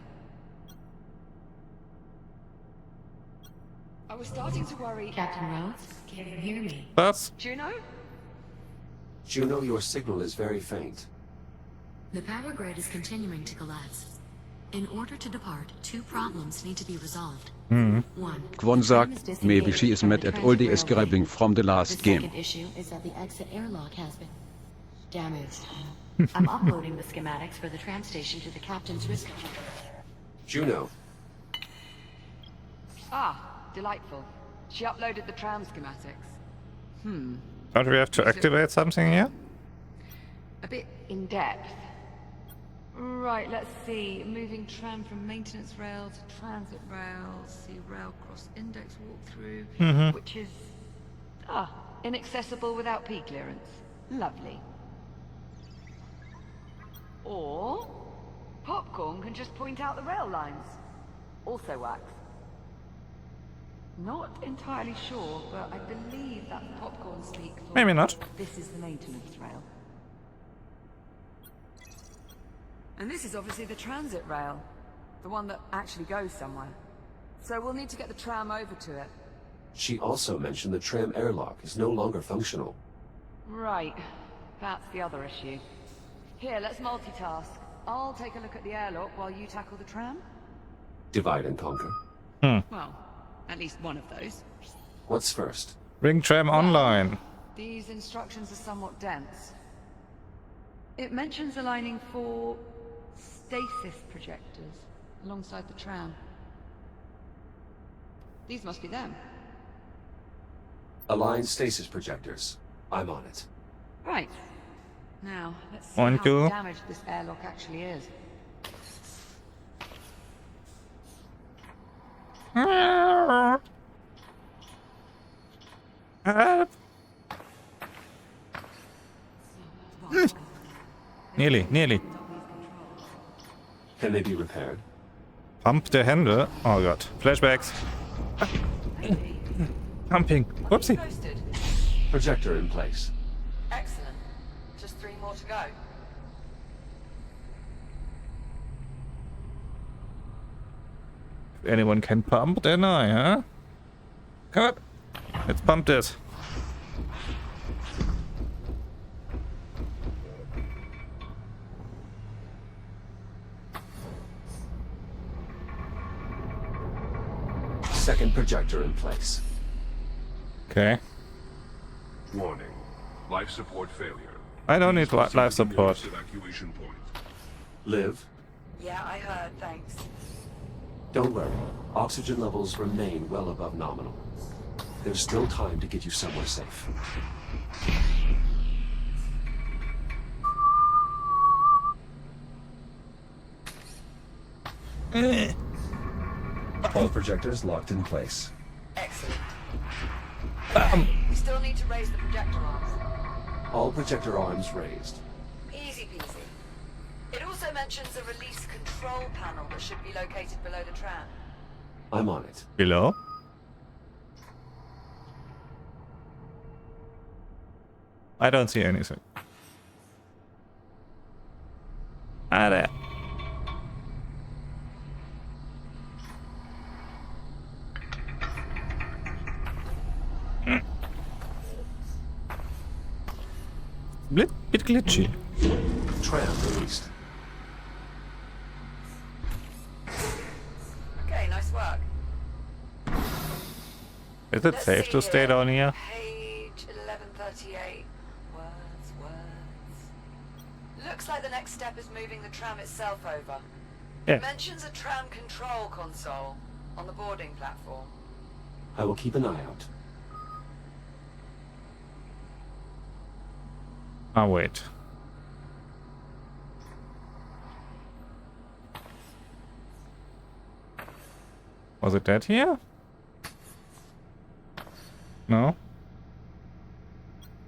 I was starting to worry... Captain Rhodes, can you hear me? That's... Juno? Juno, your signal is very faint. The power grid is continuing to collapse. In order to depart, two problems need to be resolved. One, Kwon sagt, maybe she is mad at all the escaping from the last the game. second issue is that the exit airlock has been damaged. I'm uploading the schematics for the tram station to the captain's wrist computer. Juno, Ah, delightful. She uploaded the tram schematics. Don't we have to activate something here? A bit in depth. Right, let's see. Moving tram from maintenance rail to transit rail. See rail cross index walkthrough, which is inaccessible without P clearance. Lovely. Or Popcorn can just point out the rail lines. Also works. Not entirely sure, but I believe that's Popcorn speak for... Maybe not. This is the maintenance rail. And this is obviously the transit rail. The one that actually goes somewhere. So we'll need to get the tram over to it. she also mentioned the tram airlock is no longer functional. Right. That's the other issue. Here, let's multitask. I'll take a look at the airlock while you tackle the tram. Divide and conquer. Well, at least one of those. What's first? Ring tram online. These instructions are somewhat dense. It mentions aligning 4 stasis projectors alongside the tram. These must be them. Align stasis projectors. I'm on it. Right. Now, let's see One, how two. damaged this airlock actually is. Nearly. Can they be repaired? Pump der Hände. Oh Gott. Flashbacks. Pumping. Whoopsie. Posted. Projector in place. Excellent. Just 3 more to go. If anyone can pump, then I, huh? Come on. Let's pump this. Second projector in place. Okay. Warning. Life support failure. I don't need life Proceed to support. nearest evacuation point. Liv, Yeah, I heard, thanks. don't worry. Oxygen levels remain well above nominal. There's still time to get you somewhere safe. All projectors locked in place. Excellent. Bam. We still need to raise the projector arms. All projector arms raised. Easy peasy. It also mentions a release control panel that should be located below the tram. I'm on it. Below? I don't see anything. Ah, there. Bit glitchy. Tram released. Okay, nice work. Is it safe to stay down here? Page 1138. Words. Looks like the next step is moving the tram itself over. Yeah. It mentions a tram control console on the boarding platform. I will keep an eye out. Ah, wait. Was it that here? No?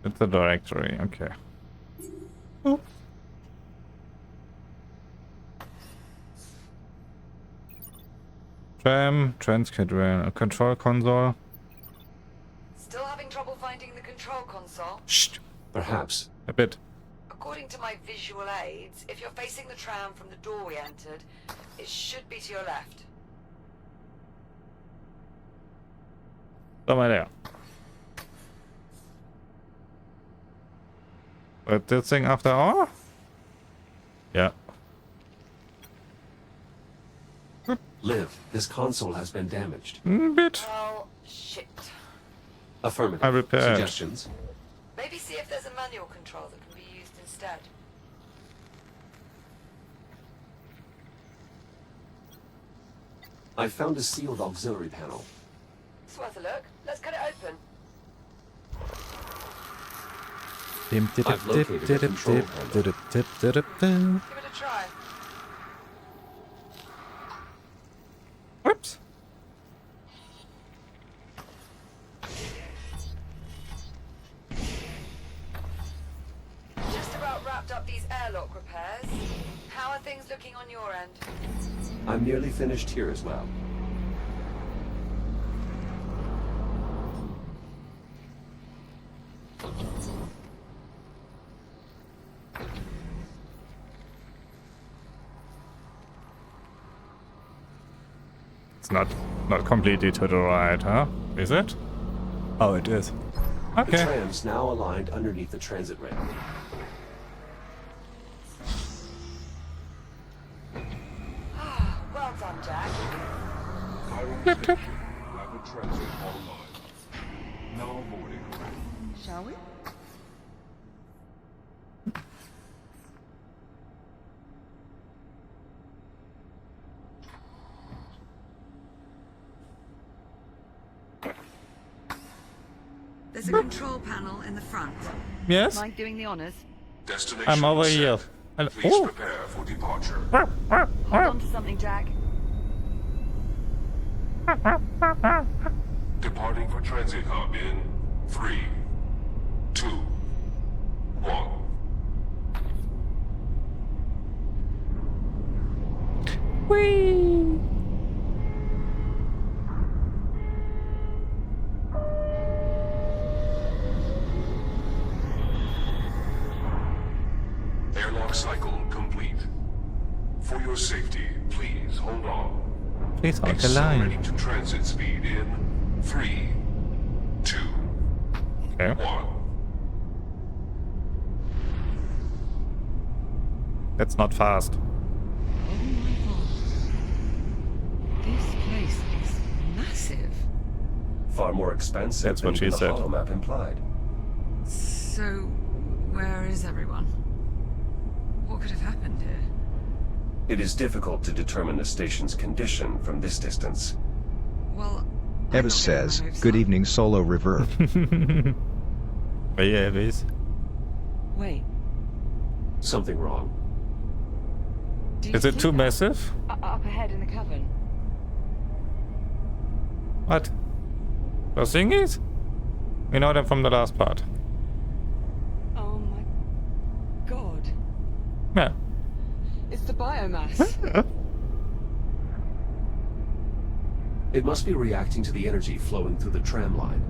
It's the directory, okay. Oh. Tram, transcadrail, a control console. Still having trouble finding the control console? Shh, Perhaps. a bit. According to my visual aids, if you're facing the tram from the door we entered, it should be to your left. Somewhere there. But this thing after all? Yeah. Liv, this console has been damaged. Bit. Oh, shit. Affirmative. I repaired. Suggestions? Maybe see if there's a manual control that can be used instead. I found a sealed auxiliary panel. It's worth a look. Let's cut it open. I've located a control panel. Give it a try. Whoops. Just about wrapped up these airlock repairs. How are things looking on your end? I'm nearly finished here as well. It's not completely to the right, huh? Is it? Oh, it is. The Okay. tram's now aligned underneath the transit rail. Well done, Jack. Hiring station. Rapid transit online. Now boarding. Shall we? There's a control panel in the front. Yes? Mind doing the honors? Destination I'm over set. here. Hello. Please Oh. prepare for departure. Hold on to something, Jack. Departing for transit hub in 3, 2, 1. Whee! Airlock cycle complete. For your safety, please hold on. Please hold the Accelerating line. to transit speed in 3, 2, Okay. 1. That's not fast. Oh my god. This place is massive. Far more expensive That's than what she even the said. holomap implied. So, where is everyone? What could have happened here? It is difficult to determine the station's condition from this distance. Well, I'm Evis not says, getting my hopes good up. evening solo reverb. Yeah, it is. Wait, Something wrong. do you Is it see too that? massive? Up ahead in the cavern. What? Those thingies? We know them from the last part. Oh my god. Yeah. It's the biomass. It must be reacting to the energy flowing through the tram line.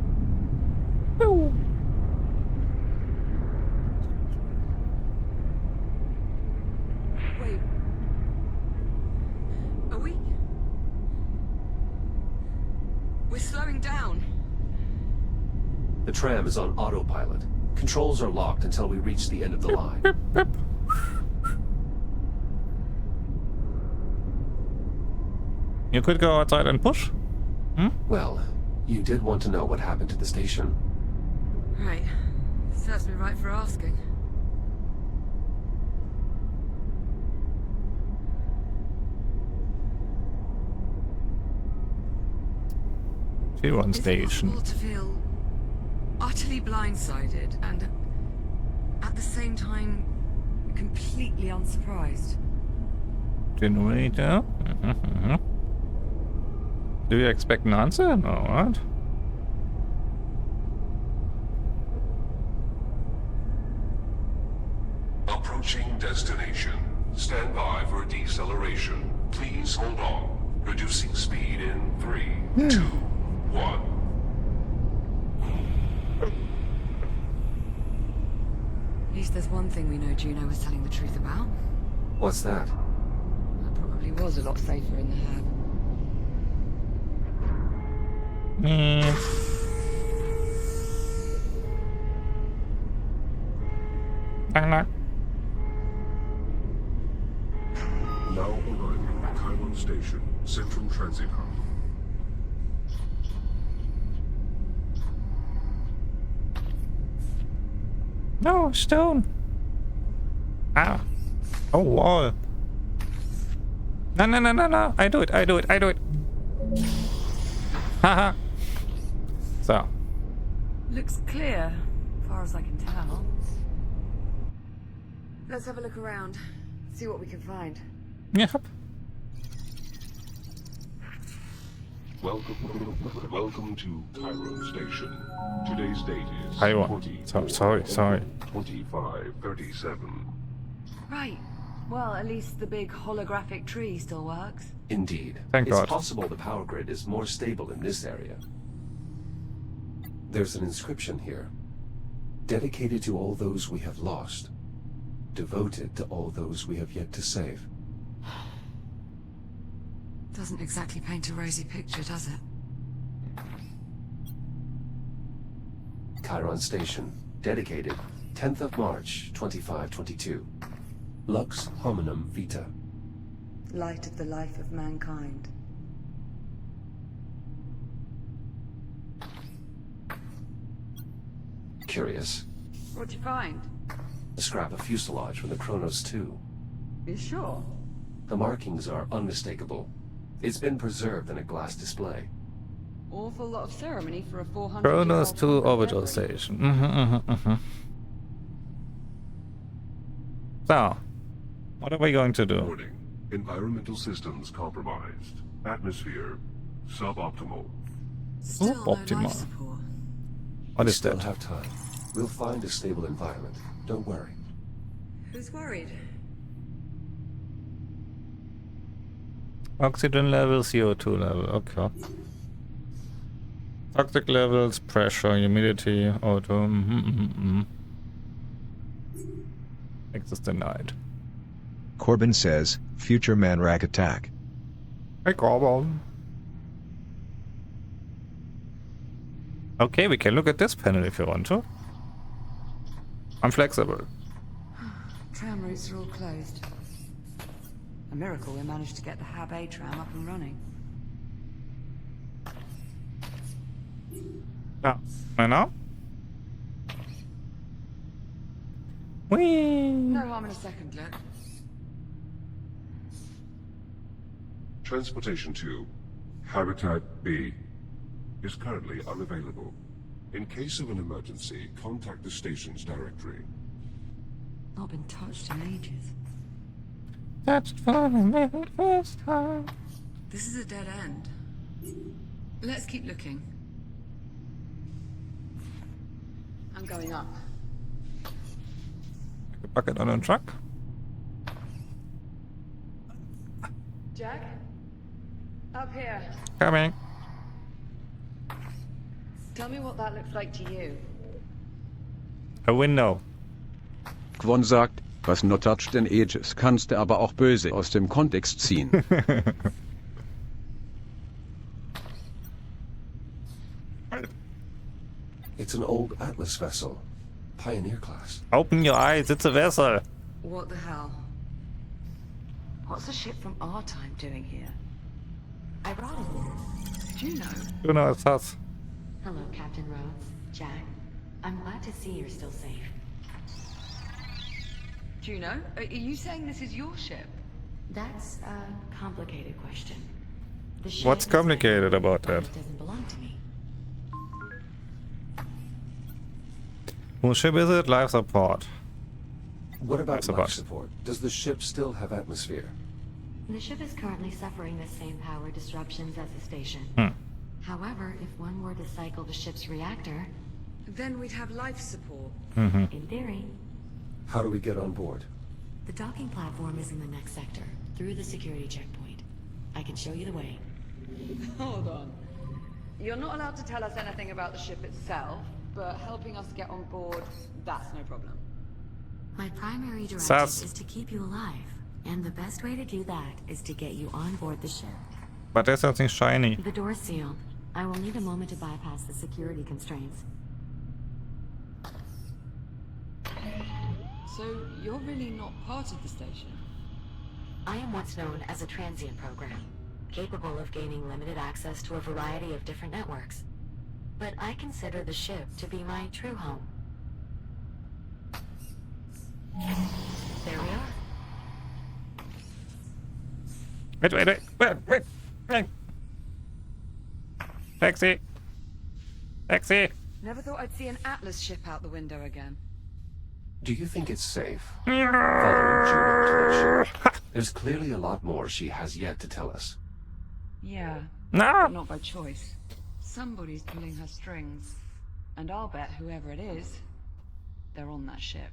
Wait. Are we? We're slowing down. The tram is on autopilot. Controls are locked until we reach the end of the line. You could go outside and push. Well, you did want to know what happened to the station. Right. Serves me right for asking. T1 Is it station. possible to feel utterly blindsided and at the same time completely unsurprised? Generator. Do you expect an answer? No, what? Approaching destination. Stand by for deceleration. Please hold on. Reducing speed in 3, 2, 1. At least there's one thing we know Juno was telling the truth about. What's that? That probably was a lot safer in the hab. Now arriving at Taiwan Station, Central Transit Hub. No, stone. Ah. Oh, wall. No, no, no, no, no. I do it. Haha. So. Looks clear, as far as I can tell. Let's have a look around. See what we can find. Yep. Welcome to Taiwan Station. Today's date is Taiwan. Sorry. 2537. Right. Well, at least the big holographic tree still works. Indeed. Thank It's God. possible the power grid is more stable in this area. There's an inscription here. Dedicated to all those we have lost. Devoted to all those we have yet to save. Doesn't exactly paint a rosy picture, does it? Chiron Station. Dedicated 10th of March, 2522. Lux hominum vita. Light of the life of mankind. Curious. What'd you find? A scrap of fuselage from the Kronos 2. You sure? The markings are unmistakable. It's been preserved in a glass display. Awful lot of ceremony for a 400. Kronos 2 orbital station. So, what are we going to do? Warning. Environmental systems compromised. Atmosphere suboptimal. Still no Optimal. life support. What We is still that? have time. We'll find a stable environment. Don't worry. Who's worried? Oxygen level, CO2 level. Okay. Toxic levels, pressure, humidity, auto. Access denied. Corbin says, future Manrak attack. Hey, Corbin. Okay, we can look at this panel if you want to. I'm flexible. Tram routes are all closed. A miracle we managed to get the Hab A tram up and running. Yeah. And now? Whee! No harm in a second look. Transportation to Habitat B is currently unavailable. In case of an emergency, contact the station's directory. Not been touched in ages. Touched for the very first time. This is a dead end. Let's keep looking. I'm going up. Bucket on a truck. Jack? Up here. Coming. Tell me what that looks like to you. A window. Quon sagt, was not touched in ages kannst du aber auch böse aus dem Kontext ziehen. It's an old Atlas vessel. Pioneer class. Open your eyes, it's a vessel. What the hell? What's a ship from our time doing here? I brought it. Do you know? You know it's us. Hello, Captain Rhodes. Jack. I'm glad to see you're still safe. Do you know? Are you saying this is your ship? That's a complicated question. The ship What's is complicated mine, about but that? It doesn't belong to me. Whose ship is it? Life support. What about Support. life support? Does the ship still have atmosphere? The ship is currently suffering the same power disruptions as the station. However, if one were to cycle the ship's reactor, Then we'd have life support. in theory, How do we get on board? the docking platform is in the next sector, through the security checkpoint. I can show you the way. Hold on. You're not allowed to tell us anything about the ship itself, but helping us get on board, that's no problem. My primary directive Sus. is to keep you alive, and the best way to do that is to get you on board the ship. But there's something shiny. The door's sealed. I will need a moment to bypass the security constraints. So you're really not part of the station? I am what's known as a transient program, capable of gaining limited access to a variety of different networks. But I consider the ship to be my true home. There we are. Wait. Taxi. Taxi. Never thought I'd see an Atlas ship out the window again. Do you think it's safe? Following Juno to that ship. There's clearly a lot more she has yet to tell us. Yeah, No. but not by choice. Somebody's pulling her strings. And I'll bet whoever it is, they're on that ship.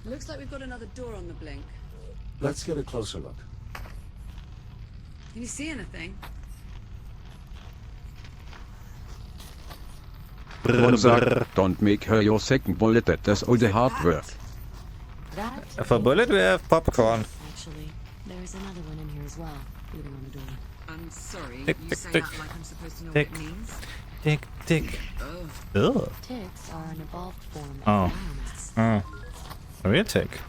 Looks like we've got another door on the blink. Let's get a closer look. Can you see anything? Quon sagt, don't make her your second bullet, that's all the hard work. That For bullet we have popcorn. actually, there's another one in here as well, leading on the door. I'm sorry, Tick, you tick, say tick. that like I'm supposed to know Tick. what it means? Tick. Ugh. Ugh. Ticks are an evolved form Oh. of biomass. A real tick.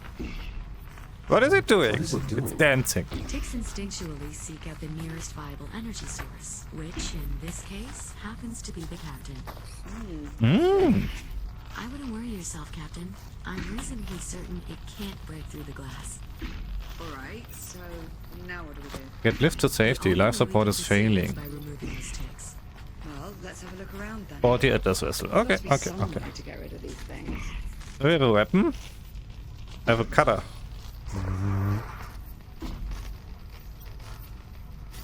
What is it doing? What is it doing? It's dancing. Ticks instinctually seek out the nearest viable energy source, which, in this case, happens to be the captain. I wouldn't worry yourself, Captain. I'm reasonably certain it can't break through the glass. Alright, so now what do we do? Get lift to safety. The only Life support way is to save failing. by removing these ticks. Well, let's have a look around then. 40 Atlas vessel. Okay, Must be okay. some way to get rid of these things. Do we have a weapon? I have a cutter.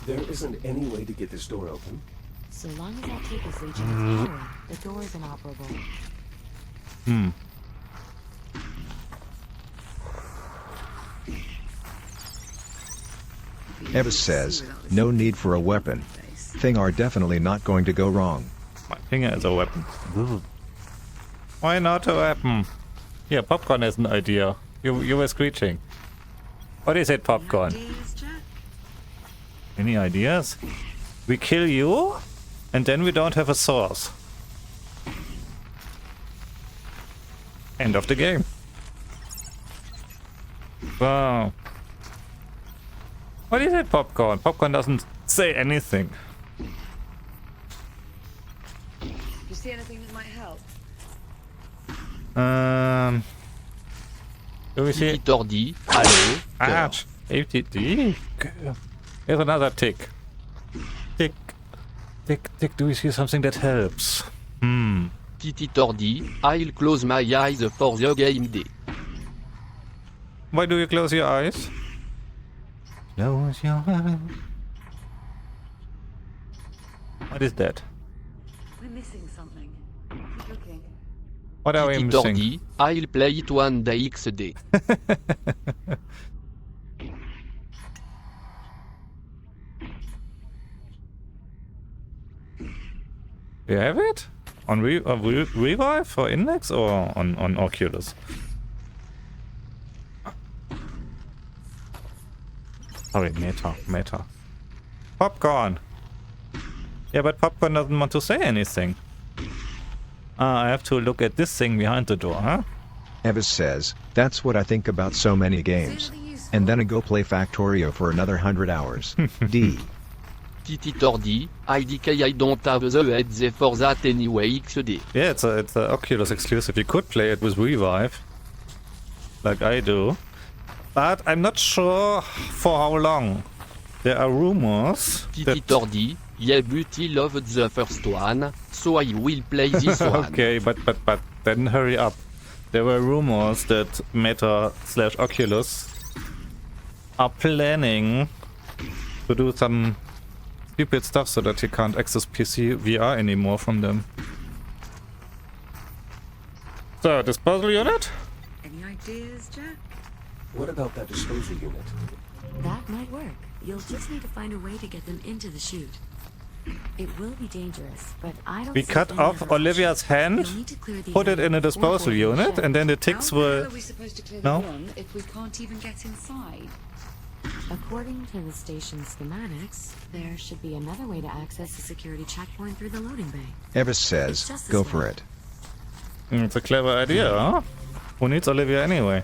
There isn't any way to get this door open. So long as that tick is reaching its power, the door is inoperable. Eva says, no need for a weapon. Thing are definitely not going to go wrong. My finger is a weapon. Why not a weapon? Here, popcorn has an idea. You were screeching. What is it, popcorn? Ideas, Jack? Any ideas? We kill you, and then we don't have a source. End of the game. Wow. What is it, popcorn? Popcorn doesn't say anything. Do you see anything that might help? Do we see? Tordi, allô, Ouch. ATD. Here's another tick. Tick. Tick. Do we see something that helps? Titi Tordi, I'll close my eyes for the game day. Why do you close your eyes? Close your eyes. What is that? We're missing something. Keep looking. What are we Titi missing? Tordi, I'll play it one day XD. You have it? On Revive or Index or on Oculus? Sorry, meta. Popcorn! Yeah, but Popcorn doesn't want to say anything. I have to look at this thing behind the door, huh? Evis says, that's what I think about so many games. And then I go play Factorio for another 100 hours. D. Titi Tordi, IDK I don't have the heads for that anyway XD. Yeah, it's a Oculus exclusive. You could play it with Revive, like I do, but I'm not sure for how long. There are rumors Titi that... Tordi, yeah, but I loved the first one, so I will play this one. Okay, but then hurry up. There were rumors that Meta/Oculus are planning to do some stupid stuff so that you can't access PC VR anymore from them. So, disposal unit? Any ideas, Jack? What about that disposal unit? That might work. You'll just need to find a way to get them into the chute. It will be dangerous, but I don't We see cut any off other Olivia's option. hand, You'll need to clear the put it area in a before disposal boarding the unit, ship. and then the ticks How the hell will... are we supposed to clear No? the run if we can't even get inside? According to the station schematics, there should be another way to access the security checkpoint through the loading bay. Evis says, go for it. It's a clever idea, huh? Who needs Olivia anyway?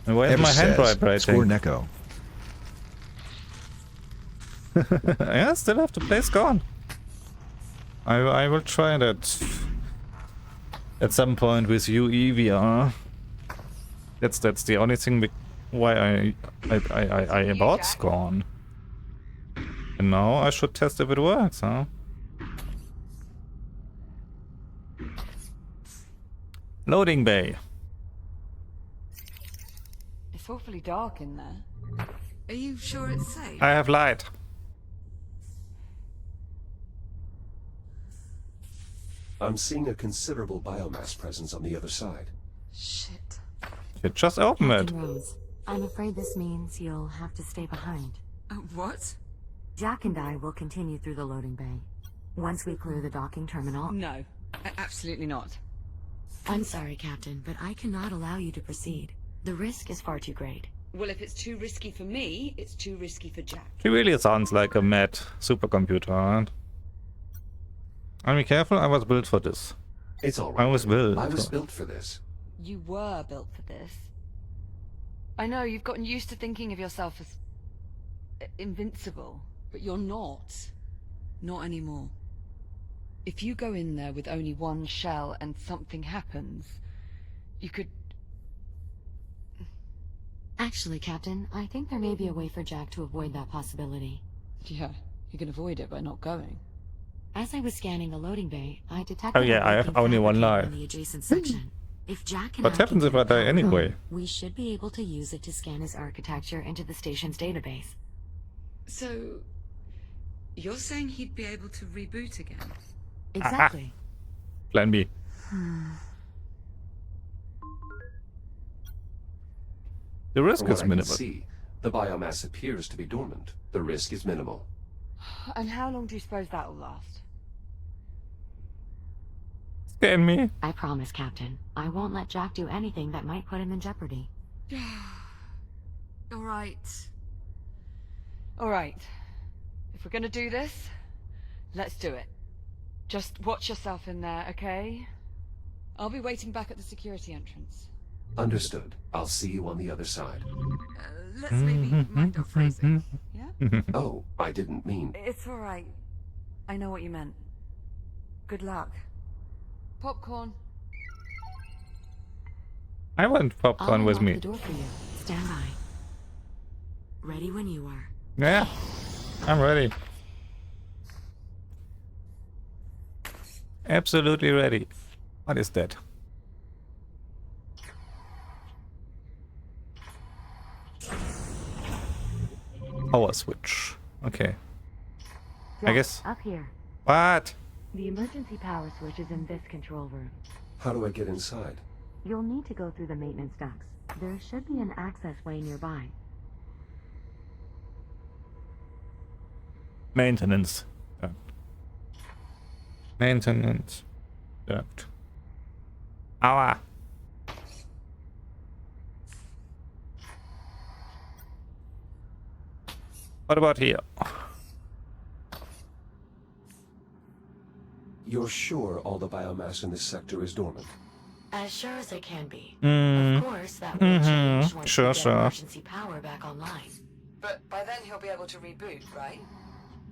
And why is my Evis hand says, vibrating? score Neko. Yeah, I still have to play Scorn. I will try that at some point with UE VR. That's the only thing why I bought Scorn. And now I should test if it works, huh? Loading bay. It's awfully dark in there. Are you sure it's safe? I have light. I'm seeing a considerable biomass presence on the other side. Shit. You just open it. Captain Rhodes, I'm afraid this means you'll have to stay behind. What? Jack and I will continue through the loading bay. Once we clear the docking terminal... No, absolutely not. I'm sorry, Captain, but I cannot allow you to proceed. The risk is far too great. Well, if it's too risky for me, it's too risky for Jack. He really sounds like a mad supercomputer, huh? And be careful, I was built for this. It's all right. I was built. I was built for this. You were built for this. I know, you've gotten used to thinking of yourself as... invincible. But you're not. Not anymore. If you go in there with only one shell and something happens, you could... Actually, Captain, I think there may be a way for Jack to avoid that possibility. Yeah, you can avoid it by not going. As I was scanning the loading bay, I detected... Oh yeah, I have only one life. ...in the adjacent section. If Jack can What happens if I die anyway? We should be able to use it to scan his architecture into the station's database. So... you're saying he'd be able to reboot again? Exactly. Plan B. The risk From what is I can minimal. see, the biomass appears to be dormant. The risk is minimal. And how long do you suppose that'll last? Scan me. I promise, Captain. I won't let Jack do anything that might put him in jeopardy. Alright. Alright. If we're gonna do this, let's do it. Just watch yourself in there, okay? I'll be waiting back at the security entrance. Understood. I'll see you on the other side. Let's maybe mind our phrasing, yeah? Oh, I didn't mean... It's alright. I know what you meant. Good luck. Popcorn. I want popcorn I'll with unlock me. the door for you. Stand by. Ready when you are. Yeah, I'm ready. Absolutely ready. What is that? Power switch. Okay. Jack, guess. up here. What? The emergency power switch is in this control room. How do I get inside? You'll need to go through the maintenance ducts. There should be an access way nearby. Maintenance. Maintenance. Duct. Aua. What about here? You're sure all the biomass in this sector is dormant? As sure as it can be. Mm. Of course, that will change once Sure, we get sure. emergency power back online. But by then he'll be able to reboot, right?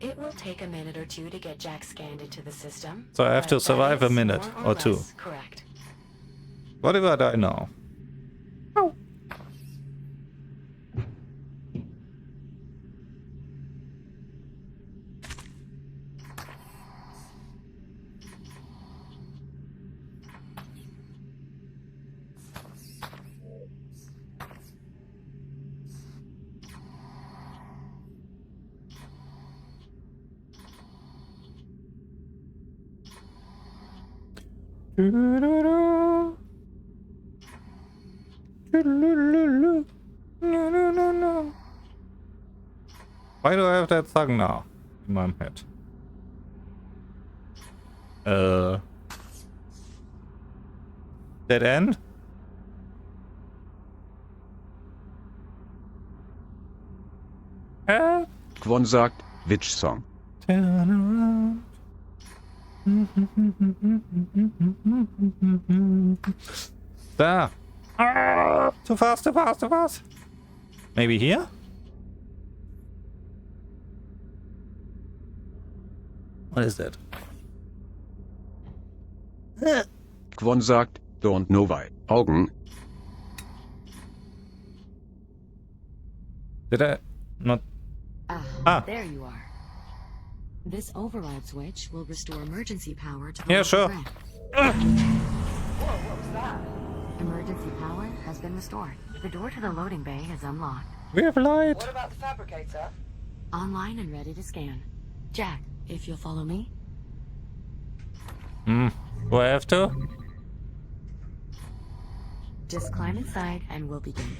It will take a minute or two to get Jack scanned into the system. So I have to but that survive a is minute more or two. less correct. What if I die now? Oh. Why do I have that song now in my head? Dead end? Quon sagt, which song? Turn around. Da. Ah, too fast, too fast, too fast. Maybe here? What is that? Quon sagt, don't know why. Augen. Did I not? Ah. There you are. This override switch will restore emergency power to the Yeah, local sure. grid. Whoa, what was that? Emergency power has been restored. The door to the loading bay is unlocked. We have light. What about the fabricator? Online and ready to scan. Jack, if you'll follow me. Do I have to? Just climb inside and we'll begin.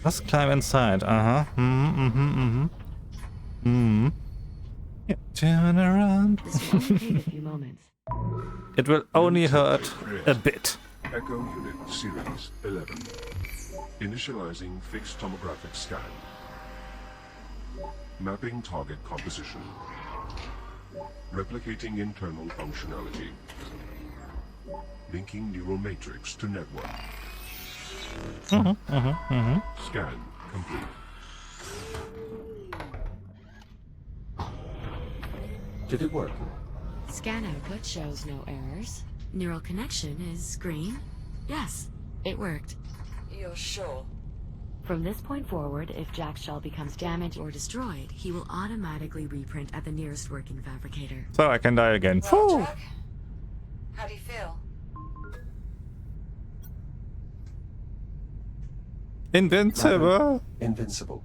Let's climb inside. Uh-huh. Yeah. Turn around. This will only take a few moments. It will only hurt a bit. Echo Unit Series 11. Initializing fixed tomographic scan. Mapping target composition. Replicating internal functionality. Linking neural matrix to network. Scan complete. Did it work? Scan output shows no errors. Neural connection is green. Yes, it worked. You're sure? From this point forward, if Jack's shell becomes damaged or destroyed, he will automatically reprint at the nearest working fabricator. So I can die again. Well, Phew. Jack, how do you feel? Invincible. Invincible.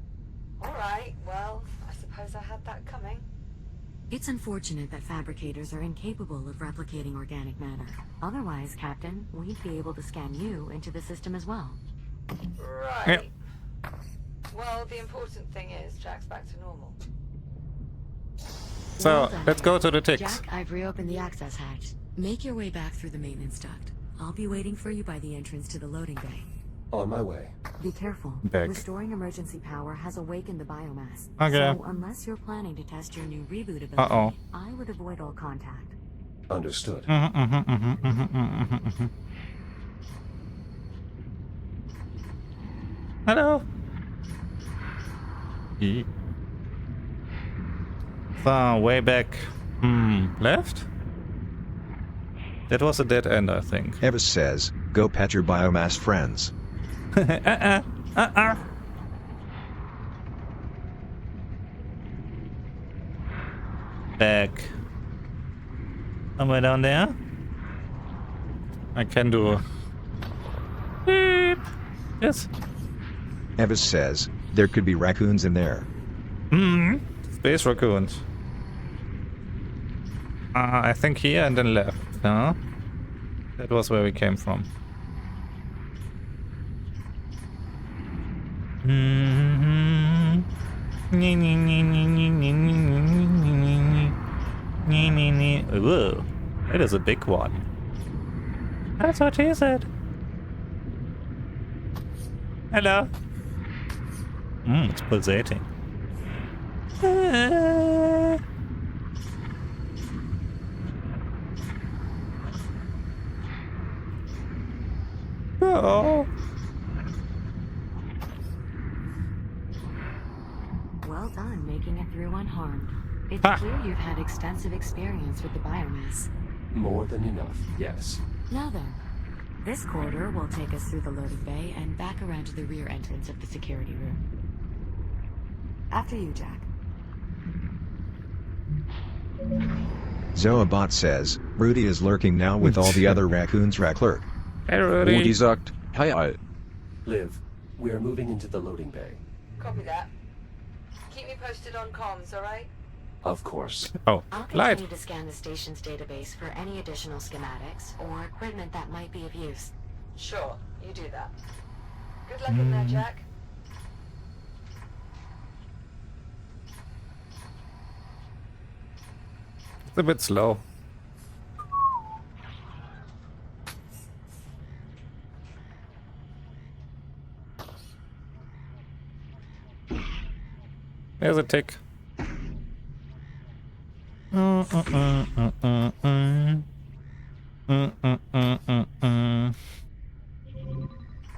All right, well, I suppose I had that coming. It's unfortunate that fabricators are incapable of replicating organic matter. Otherwise, Captain, we'd be able to scan you into the system as well. Right. Yep. Well, the important thing is Jack's back to normal. So Well done. let's go to the ticks. Jack, I've reopened the access hatch. Make your way back through the maintenance duct. I'll be waiting for you by the entrance to the loading bay. On my way. Be careful. Back. Restoring emergency power has awakened the biomass. Okay. So unless you're planning to test your new reboot ability, Uh-oh. I would avoid all contact. Understood. Hello. So way back. Left? That was a dead end, I think. Evis says, go pet your biomass friends. Back. Somewhere down there? I can do... Beep. Yes. Evis says, there could be raccoons in there. Space raccoons. I think here and then left, huh? That was where we came from. Whoa, it is a big one. That's what he said. Hello. It's pulsating. Oh. Well done making it through unharmed. It's clear you've had extensive experience with the biomass. More than enough, yes. Now then, this corridor will take us through the loading bay and back around to the rear entrance of the security room. After you, Jack. Zoabot says, Rudy is lurking now with all the other raccoons lurk. Hey, Rudy. Rudi sagt, hi all. Liv, we are moving into the loading bay. Copy that. Keep me posted on comms, alright? Of course. Oh, I'll light. continue to scan the station's database for any additional schematics or equipment that might be of use. Sure, you do that. Good luck in there, Jack. It's a bit slow. There's a tick.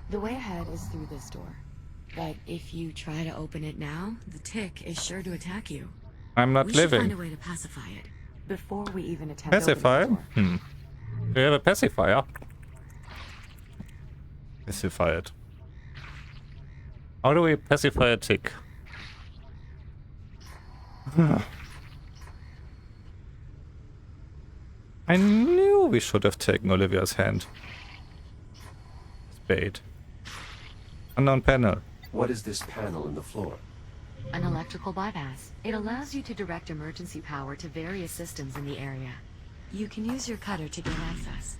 The way ahead is through this door. But if you try to open it now, the tick is sure to attack you. I'm not We should find a living. way to pacify it before we even attempt Pacify? opening the door. We have a pacifier. Pacify it. How do we pacify a tick? I knew we should have taken Olivia's hand. Spade. Unknown panel. What is this panel in the floor? An electrical bypass. It allows you to direct emergency power to various systems in the area. You can use your cutter to gain access.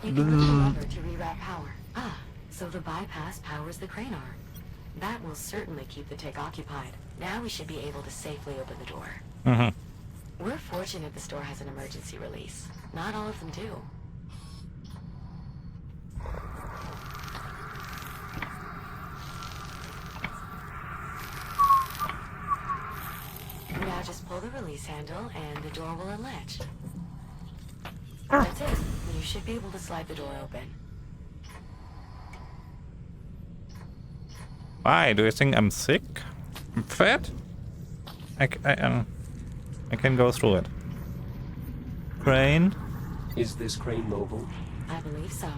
You can push the lever to reroute power. Ah, so the bypass powers the crane arm. That will certainly keep the tick occupied. Now we should be able to safely open the door. We're fortunate the store has an emergency release. Not all of them do. Now just pull the release handle and the door will unlatch. That's it. You should be able to slide the door open. Why? Do you think I'm sick? I'm fat? I can go through it. Crane? Is this crane mobile? I believe so.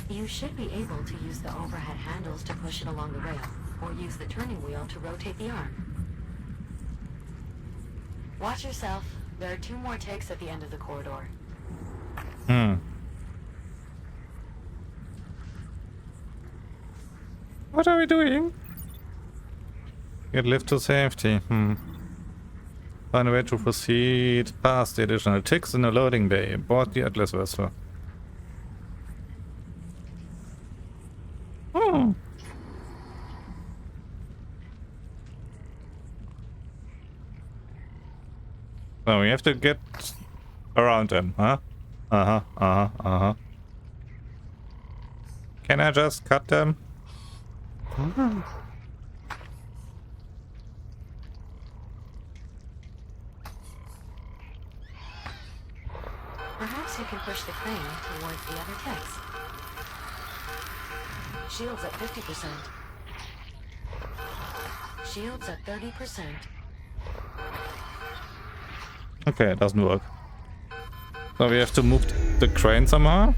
You should be able to use the overhead handles to push it along the rail, or use the turning wheel to rotate the arm. Watch yourself. There are 2 more ticks at the end of the corridor. What are we doing? Get lift to safety. Find a way to proceed past the additional ticks in the loading bay. Board the Atlas vessel. So we have to get around them, huh? Can I just cut them? Perhaps you can push the crane towards the other ticks. Shields at 50%. Shields at 30%. Okay, it doesn't work. So we have to move the crane somehow?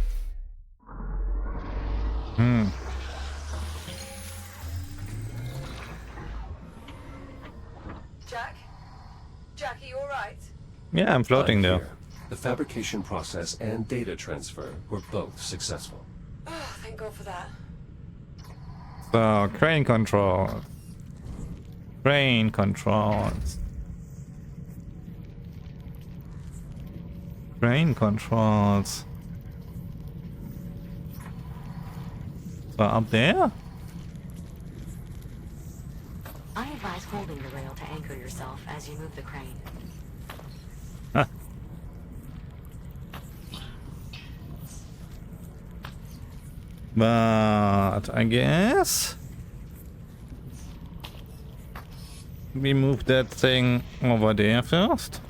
Jack, are you alright? Yeah, I'm floating there. Here. The fabrication process and data transfer were both successful. Oh, thank God for that. So, crane control. Crane controls. Crane controls. So, up there? I advise holding the rail to anchor yourself as you move the crane. Huh. But I guess we move that thing over there first.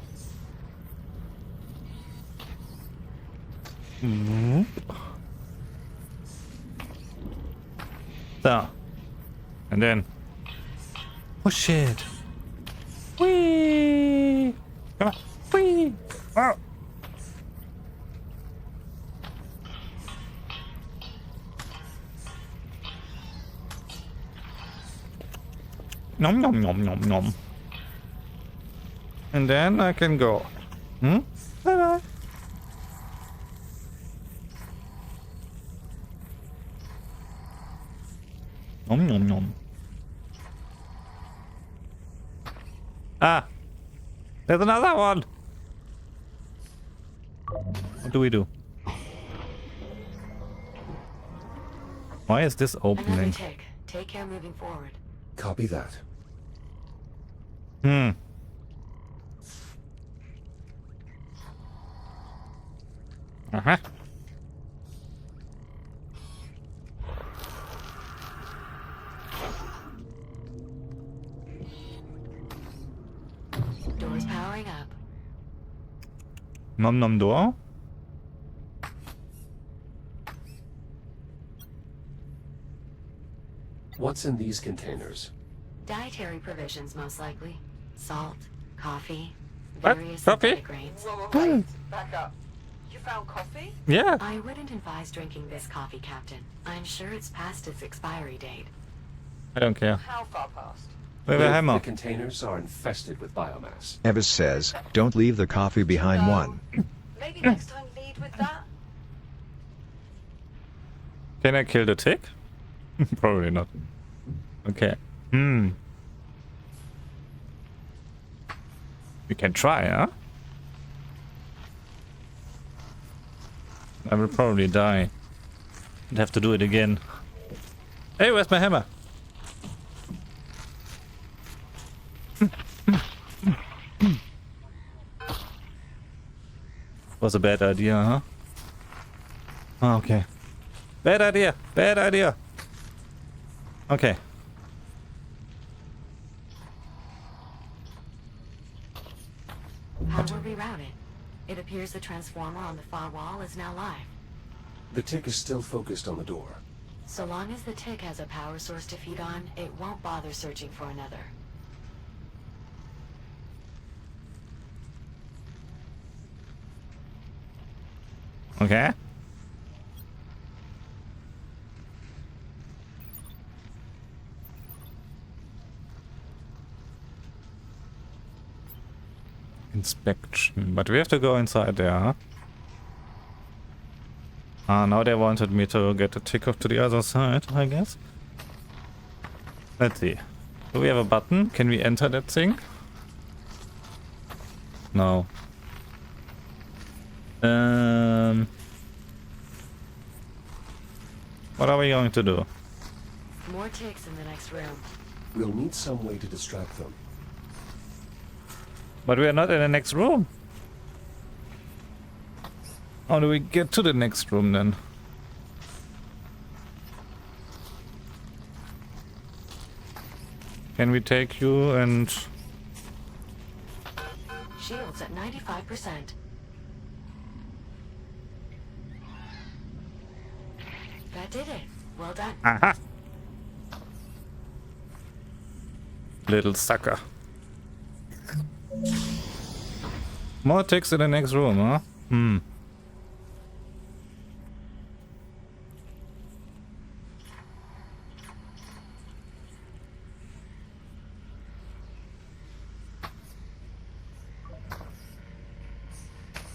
So, and then push it. Whee! Come on, whee! Oh. Nom nom nom nom nom. And then I can go. Bye bye. Nom nom nom. Ah! There's another one! What do we do? Why is this opening? Another tick. Take care moving forward. Copy that. Uh-huh. Doors powering up. Nom nom door. What's in these containers? Dietary provisions, most likely. Salt, coffee, What? various Coffee? synthetic grains. Whoa, wait. Back up. You found coffee? Yeah. I wouldn't advise drinking this coffee, Captain. I'm sure it's past its expiry date. I don't care. How far past? We have a The hammer. containers are infested with biomass. Evis says, don't leave the coffee behind one. Maybe next time lead with that? Can I kill the tick? Probably not. Okay. We can try, huh? I will probably die. I'd have to do it again. Hey, where's my hammer? Was a bad idea, huh? Oh, okay. Bad idea. Bad idea. Okay. How were we routed? It appears the transformer on the far wall is now live. The tick is still focused on the door. So long as the tick has a power source to feed on, it won't bother searching for another. Okay. Inspection. But we have to go inside there, huh? Ah, now they wanted me to get a tick off to the other side, I guess. Let's see. Do we have a button? Can we enter that thing? No. What are we going to do? More ticks in the next room. We'll need some way to distract them. But we are not in the next room. How do we get to the next room then? Can we take you and... Shields at 95%. That did it. Well done. Aha! Little sucker. More ticks in the next room, huh?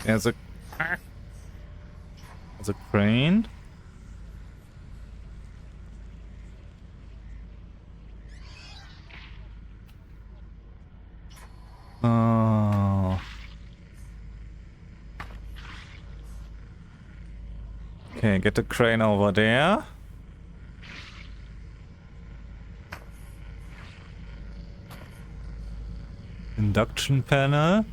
There's a crane. Oh. Okay, get the crane over there. Induction panel.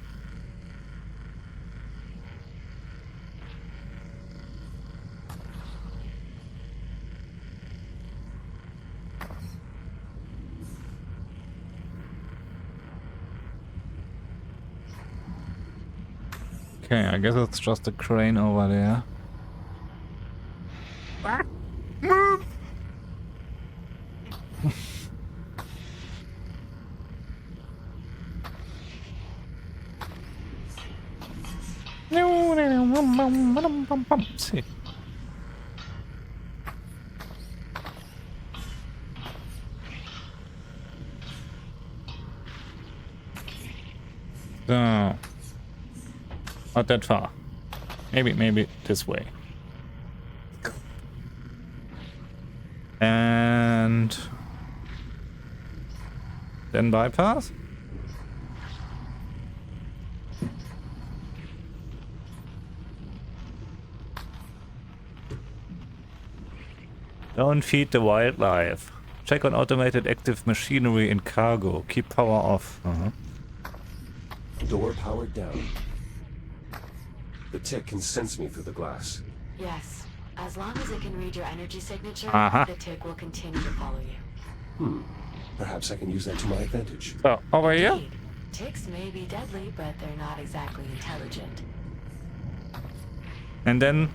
Okay, I guess it's just a crane over there. See. So, not that far. Maybe this way. And then bypass. Don't feed the wildlife. Check on automated active machinery in cargo. Keep power off. Door powered down. The tick can sense me through the glass. Yes. As long as it can read your energy signature, the tick will continue to follow you. Perhaps I can use that to my advantage. So, over here? Indeed. Ticks may be deadly, but they're not exactly intelligent. And then...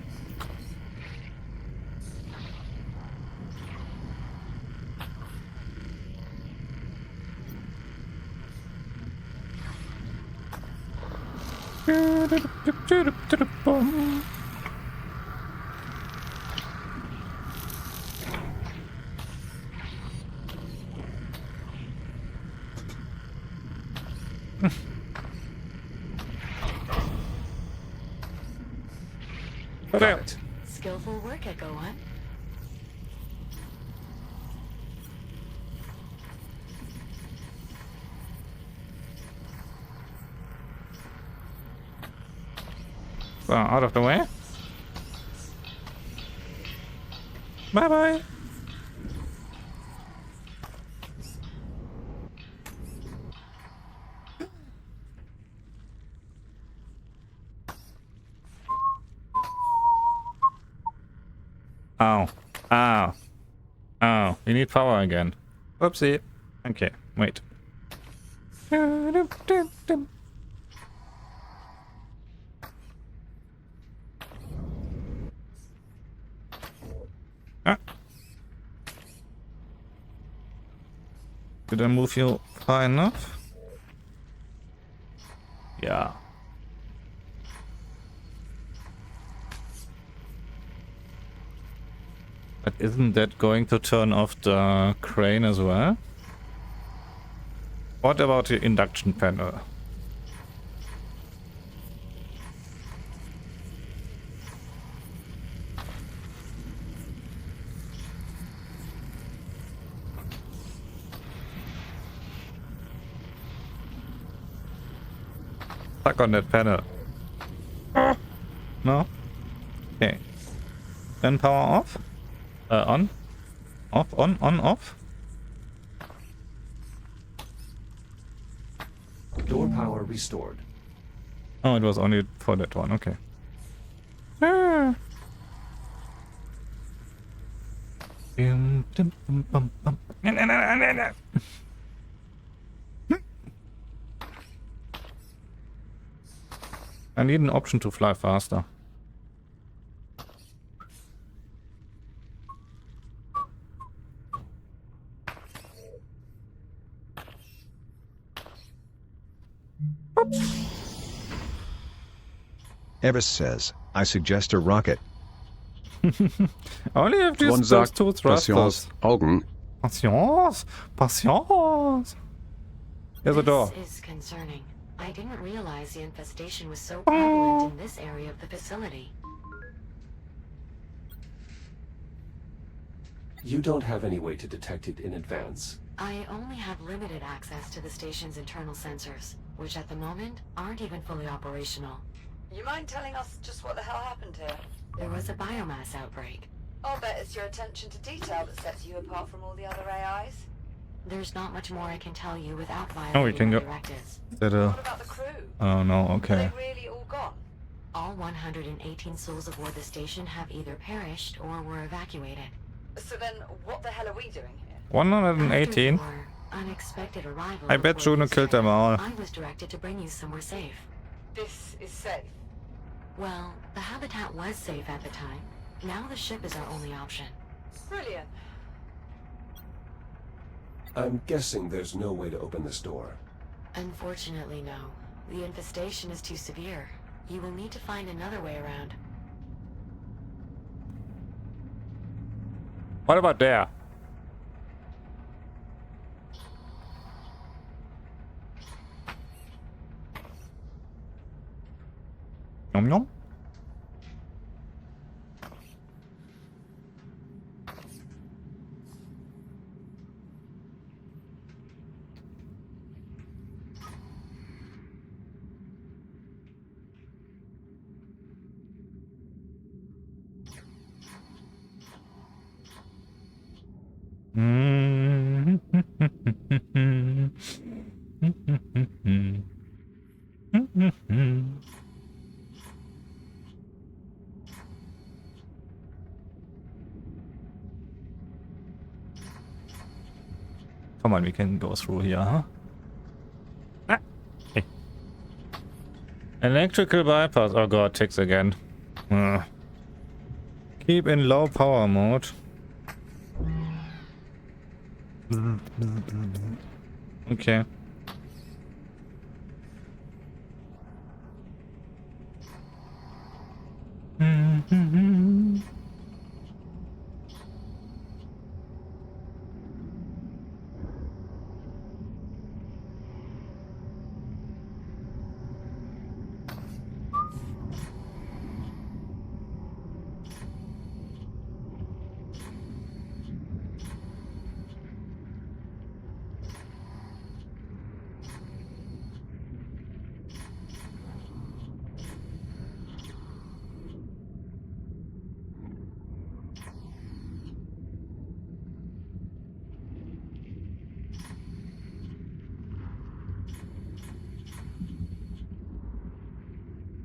Got it. Skillful work, Echo One. So, out of the way. Bye-bye. Oh. Oh. Oh. We need power again. Whoopsie. Okay. Wait. Ah. Did I move you far enough? Yeah. But isn't that going to turn off the crane as well? What about the induction panel? Stuck on that panel. No? Okay. Then power off. On. Off, on, off. Door power restored. Oh, it was only for that one, okay. Ah. I need an option to fly faster. Evis says, I suggest a rocket. Only if One those sagt, two thrusters. Patience, Augen. Patience. Patience. Here's a door. This is concerning. I didn't realize the infestation was so prevalent in this area of the facility. You don't have any way to detect it in advance. I only have limited access to the station's internal sensors. which at the moment aren't even fully operational. You mind telling us just what the hell happened here? There was a biomass outbreak. I'll bet it's your attention to detail that sets you apart from all the other AIs. There's not much more I can tell you without Oh, we violating can my go. directives. Is that What about the crew? Oh no, Are okay. they really all gone? All 118 souls aboard the station have either perished or were evacuated. So then, what the hell are we doing here? 118. After your unexpected arrival I bet before Juno this killed them trip, all. I was directed to bring you somewhere safe. This is safe. Well, the habitat was safe at the time. Now the ship is our only option. Brilliant. I'm guessing there's no way to open this door. Unfortunately, no. The infestation is too severe. You will need to find another way around. What about there? Yum yum. Come on, we can go through here, huh? Ah, hey. Electrical bypass. Oh god, ticks again. Keep in low power mode. Okay.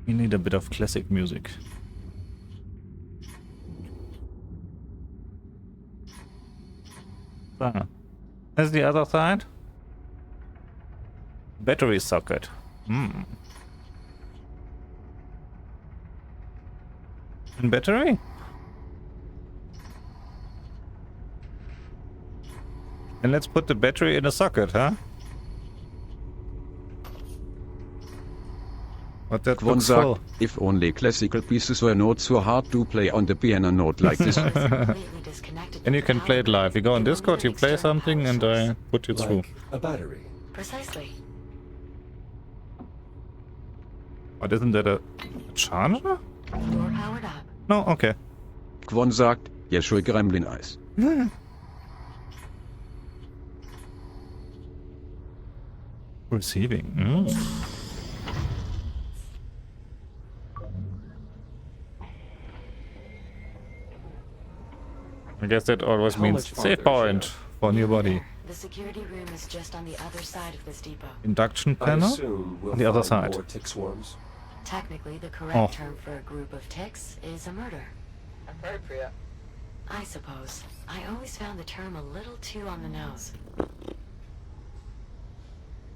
We need a bit of classic music. So, that's the other side. Battery socket. And battery? And let's put the battery in a socket, huh? But that Kwon looks full. sagt, if only classical pieces were not so hard to play on the piano note like this. And you can play it live. You go on Discord, you play something, and I put you through. Like a battery. Precisely. But isn't that a charger? Door powered up. No, okay. Kwon sagt, Yeshua Gremlin Eis. Receiving. I guess that always How means much save farther, point for new body. The security room is just on the other side of this depot. Induction I panel assume we'll on the other find side. more tick swarms. Technically, the correct Oh. term for a group of ticks is a murder. Appropriate. I suppose. I always found the term a little too on the nose.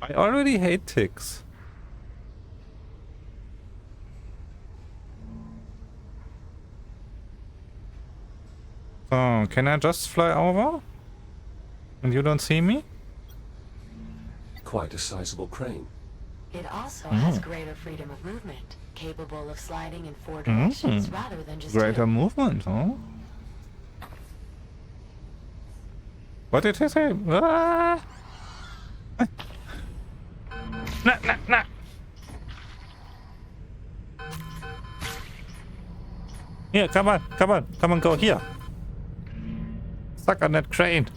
I already hate ticks. Oh, can I just fly over? And you don't see me? Quite a sizable crane. It also has greater freedom of movement, capable of sliding in 4 directions rather than just Greater 2. movement, huh? What did he say? Ah! Nah, nah, nah. Here, come on, come on, come on, go here. Stuck on that crane.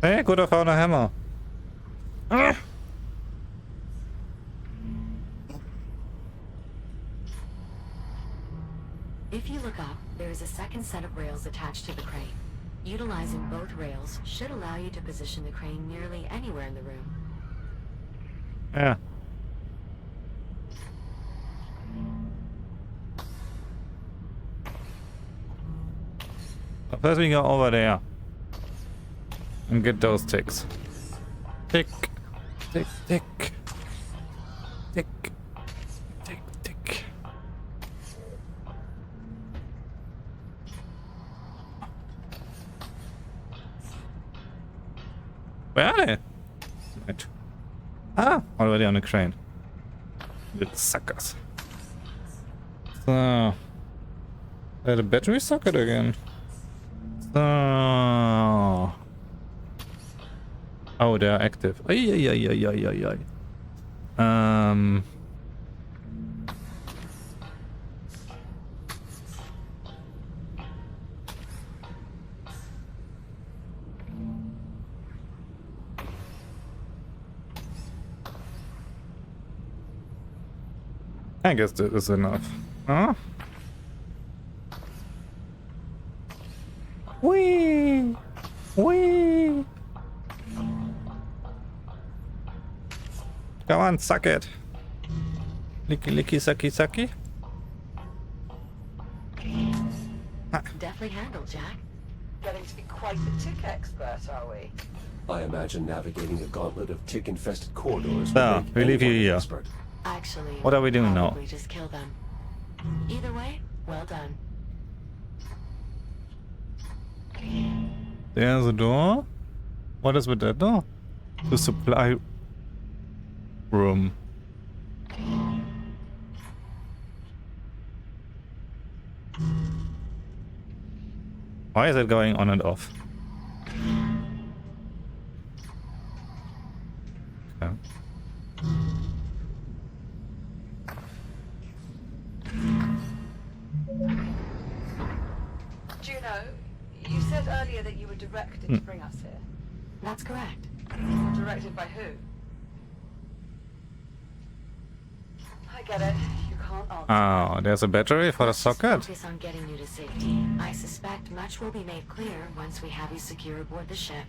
Hey, could have found a hammer. Ah! If you look up, there is a second set of rails attached to the crane. Utilizing both rails should allow you to position the crane nearly anywhere in the room. Yeah. First we go over there and get those ticks. Tick, tick, tick, tick, tick, tick. Where are they? Right. Ah, already on the crane. Little suckers. So, the battery socket again. So, oh, they are active. Ay, ay, ay, ay, ay, ay, ay. I guess that is enough. Huh? Whee! Whee! Come on, suck it. Licky, licky, sucky, sucky. Deftly handled, Jack. Getting to be quite the tick expert, are we? I imagine navigating a gauntlet of tick-infested corridors So, will make we leave you anyone an here. expert. Actually, What are we doing now? we just kill them. Either way, well done. There's a door. What is with that door? The supply room. Why is it going on and off? Okay. Juno, you said earlier that you were directed to bring us here. That's correct. Directed by who? I get it. You can't answer. Oh, there's a battery for the Let's just socket. focus on getting you to safety. I suspect much will be made clear once we have you secure aboard the ship.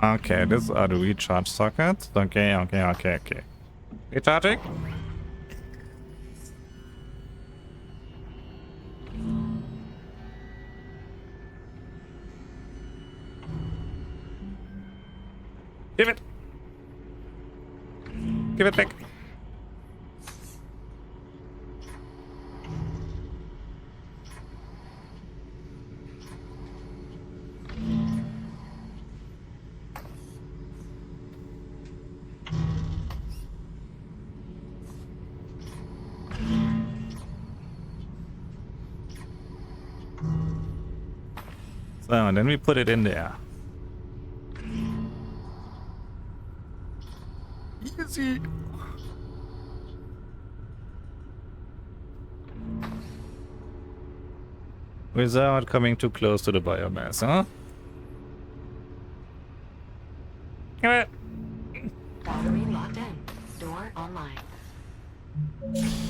Okay, these are the recharge sockets. Okay, okay, okay, okay. Recharging. Give it. Give it back. So, and then we put it in there. Easy. Without coming too close to the biomass, huh? Come on. Battery locked in. Door online.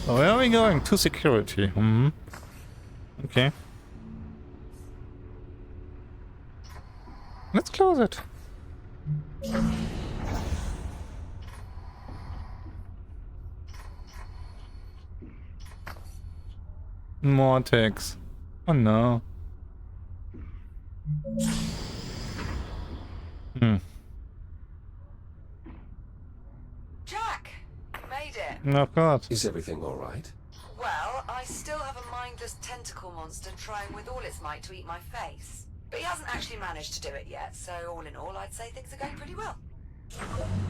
Oh, where are we going? To security. Okay. Let's close it. More ticks. Oh no. Jack! Made it. Of course. Is everything all right? Well, I still have a mindless tentacle monster trying with all its might to eat my face. But he hasn't actually managed to do it yet, so all in all, I'd say things are going pretty well.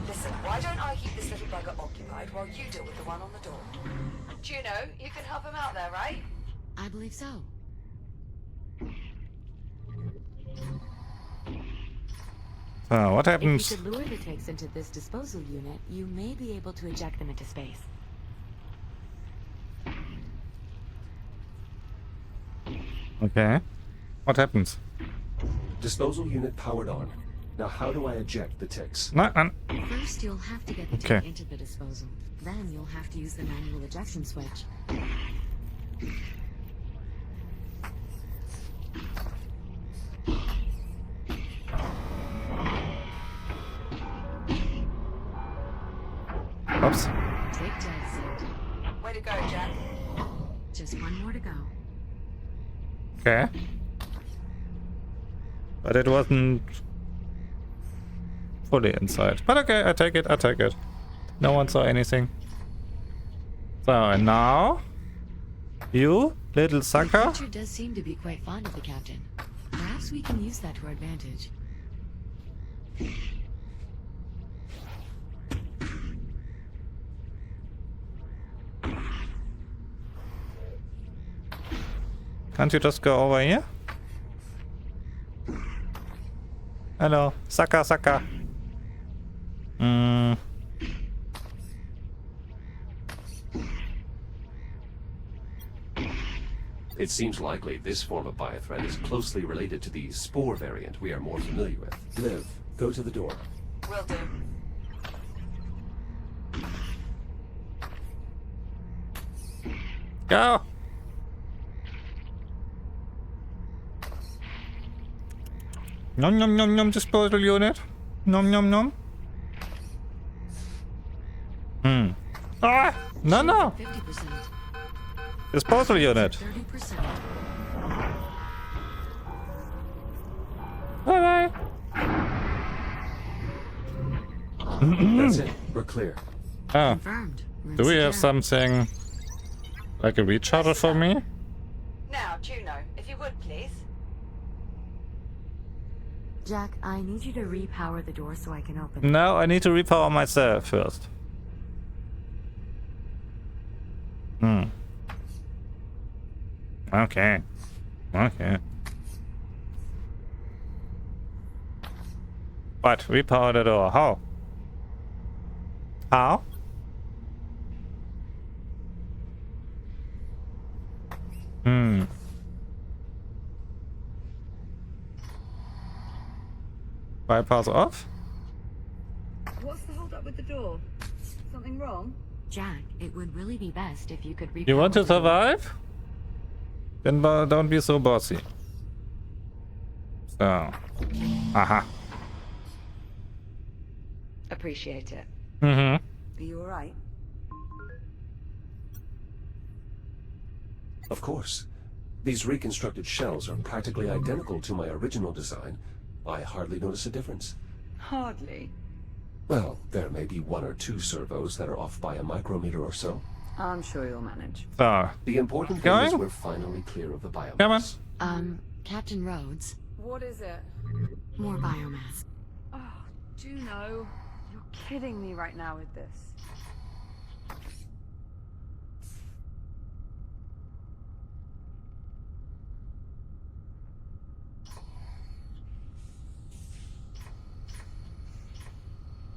Listen, why don't I keep this little bugger occupied while you deal with the one on the door? Juno, you can help him out there, right? I believe so. So, what If happens? you could lure the ticks into this disposal unit, you may be able to eject them into space. Okay. What happens? Disposal unit powered on. Now, how do I eject the ticks? No, First, you'll have to get the Okay. tick into the disposal. Then you'll have to use the manual ejection switch. Oops. Tick dead set. Way to go, Jack. Just one more to go. Okay. But it wasn't fully inside. But okay, I take it. No one saw anything. So, and now... You, little The sucker. creature does seem to be quite fond of the captain. Perhaps we can use that to our advantage. Can't you just go over here? Hello, sucker. It seems likely this form of biothreat is closely related to the spore variant we are more familiar with. Liv, go to the door. Will do. Go! Nom nom nom nom disposal unit. Nom nom nom. Ah! No! 50%. Disposal unit. 30%. Bye That's it. We're clear. Ah, Confirmed. Room do we have secure. something like a recharger for me? Now, Juno, if you would, please. Jack, I need you to repower the door so I can open it. No, I need to repower myself first. Okay. But repower the door. How? Bypass off? What's the hold up with the door? Something wrong? Jack, it would really be best if you could repower You want to the door. survive? Then don't be so bossy. So. Aha. Appreciate it. Mm-hmm. Are you alright? Of course. These reconstructed shells are practically identical to my original design. I hardly notice a difference. Hardly. Well, there may be one or two servos that are off by a micrometer or so. I'm sure you'll manage. So. The important thing is Going? we're finally clear of the biomass. Come on. Captain Rhodes, What is it? more biomass. Oh, Juno. You're kidding me right now with this.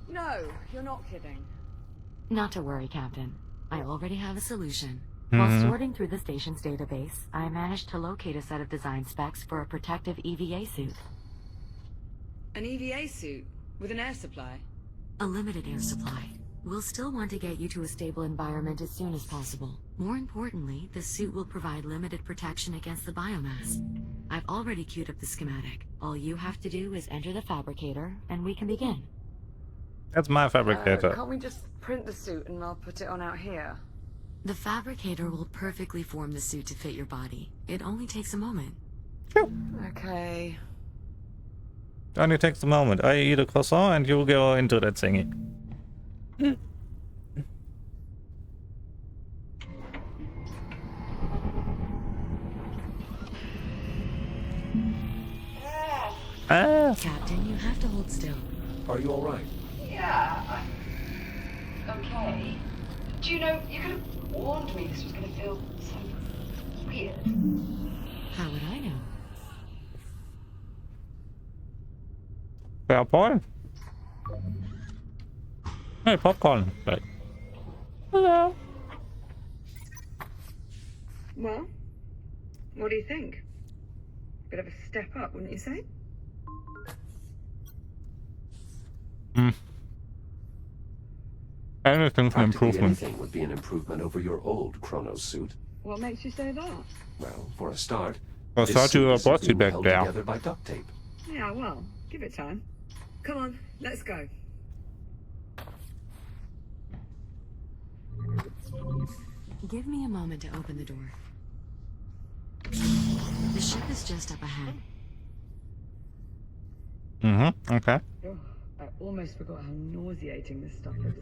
No, you're not kidding. Not to worry, Captain. I already have a solution. While sorting through the station's database, I managed to locate a set of design specs for a protective EVA suit. An EVA suit? With an air supply? A limited air supply. We'll still want to get you to a stable environment as soon as possible. More importantly, the suit will provide limited protection against the biomass. I've already queued up the schematic. All you have to do is enter the fabricator, and we can begin. That's my fabricator. Can't we just print the suit and I'll put it on out here? The fabricator will perfectly form the suit to fit your body. It only takes a moment. Okay. Only takes a moment. I eat a croissant and you go into that thingy. Captain, you have to hold still. Are you alright? Yeah, I'm okay. Juno, you could have warned me this was going to feel so weird. How would I know? Fair point. Hey, popcorn. Like, hello. Well, what do you think? Bit of a step up, wouldn't you say? Anything's an Practically improvement. anything would be an improvement over your old Chronos suit. What makes you say that? Well, for a start, I this thought you suit were isn't bossy being back held there. together by duct tape. Yeah, well, give it time. Come on, let's go. Give me a moment to open the door. The ship is just up ahead. Okay. Oh, I almost forgot how nauseating this stuff is.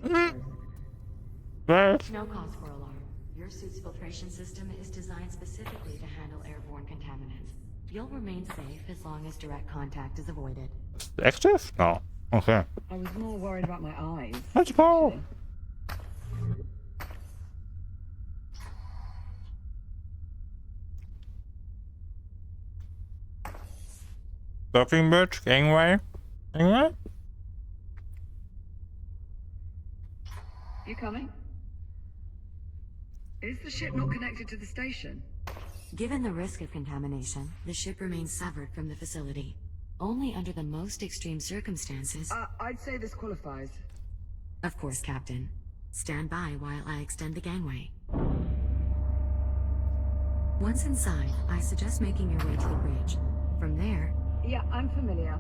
No cause for alarm. Your suit's filtration system is designed specifically to handle airborne contaminants. You'll remain safe as long as direct contact is avoided. Active? No. Okay. I was more worried about my eyes. Let's go. actually. Docking bridge, gangway. Gangway? You coming? Is the ship not connected to the station? Given the risk of contamination, the ship remains severed from the facility. Only under the most extreme circumstances. I'd say this qualifies. Of course, Captain. Stand by while I extend the gangway. Once inside, I suggest making your way to the bridge. From there... Yeah, I'm familiar.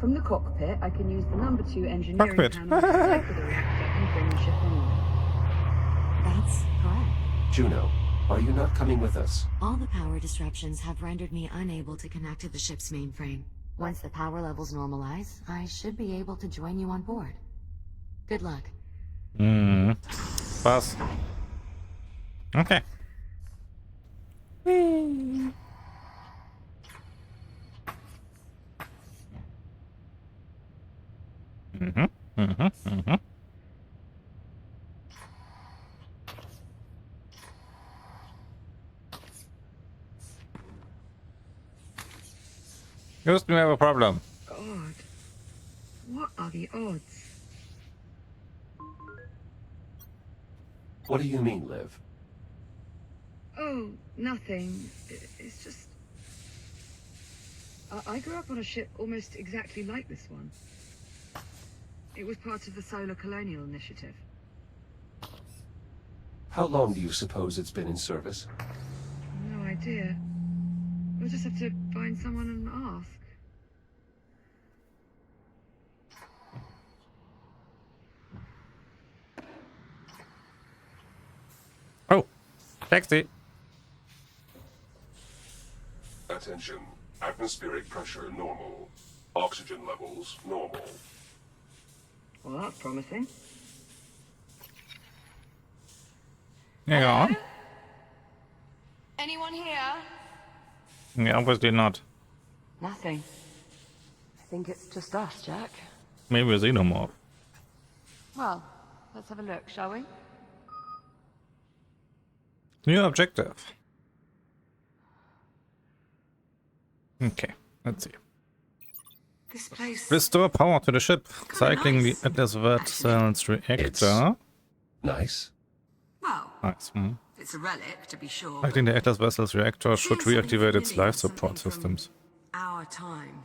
From the cockpit, I can use the number 2 engineering Cockpit. panel to decipher the reactor and bring the ship online. That's correct. Juno, are you not coming with us? All the power disruptions have rendered me unable to connect to the ship's mainframe. Once the power levels normalize, I should be able to join you on board. Good luck. Pass. Okay. Houston, we have a problem. God. What are the odds? What do you mean, Liv? Oh, nothing. It's just... I grew up on a ship almost exactly like this one. It was part of the Solar Colonial Initiative. How long do you suppose it's been in service? No idea. We'll just have to find someone and ask. Oh, taxi. Attention. Atmospheric pressure normal. Oxygen levels normal. Well, that's promising. Hang on. Anyone here? Yeah, obviously not. Nothing. I think it's just us, Jack. Maybe a xenomorph. Well, let's have a look, shall we? New objective. Okay, let's see. This place... Restore power to the ship. Cycling the Atlas Vessel's reactor. Nice. Well, Nice. it's a relic, to be sure. Cycling the Atlas Vessel's reactor should Seeing something reactivate its familiar, life support something from systems. Our time.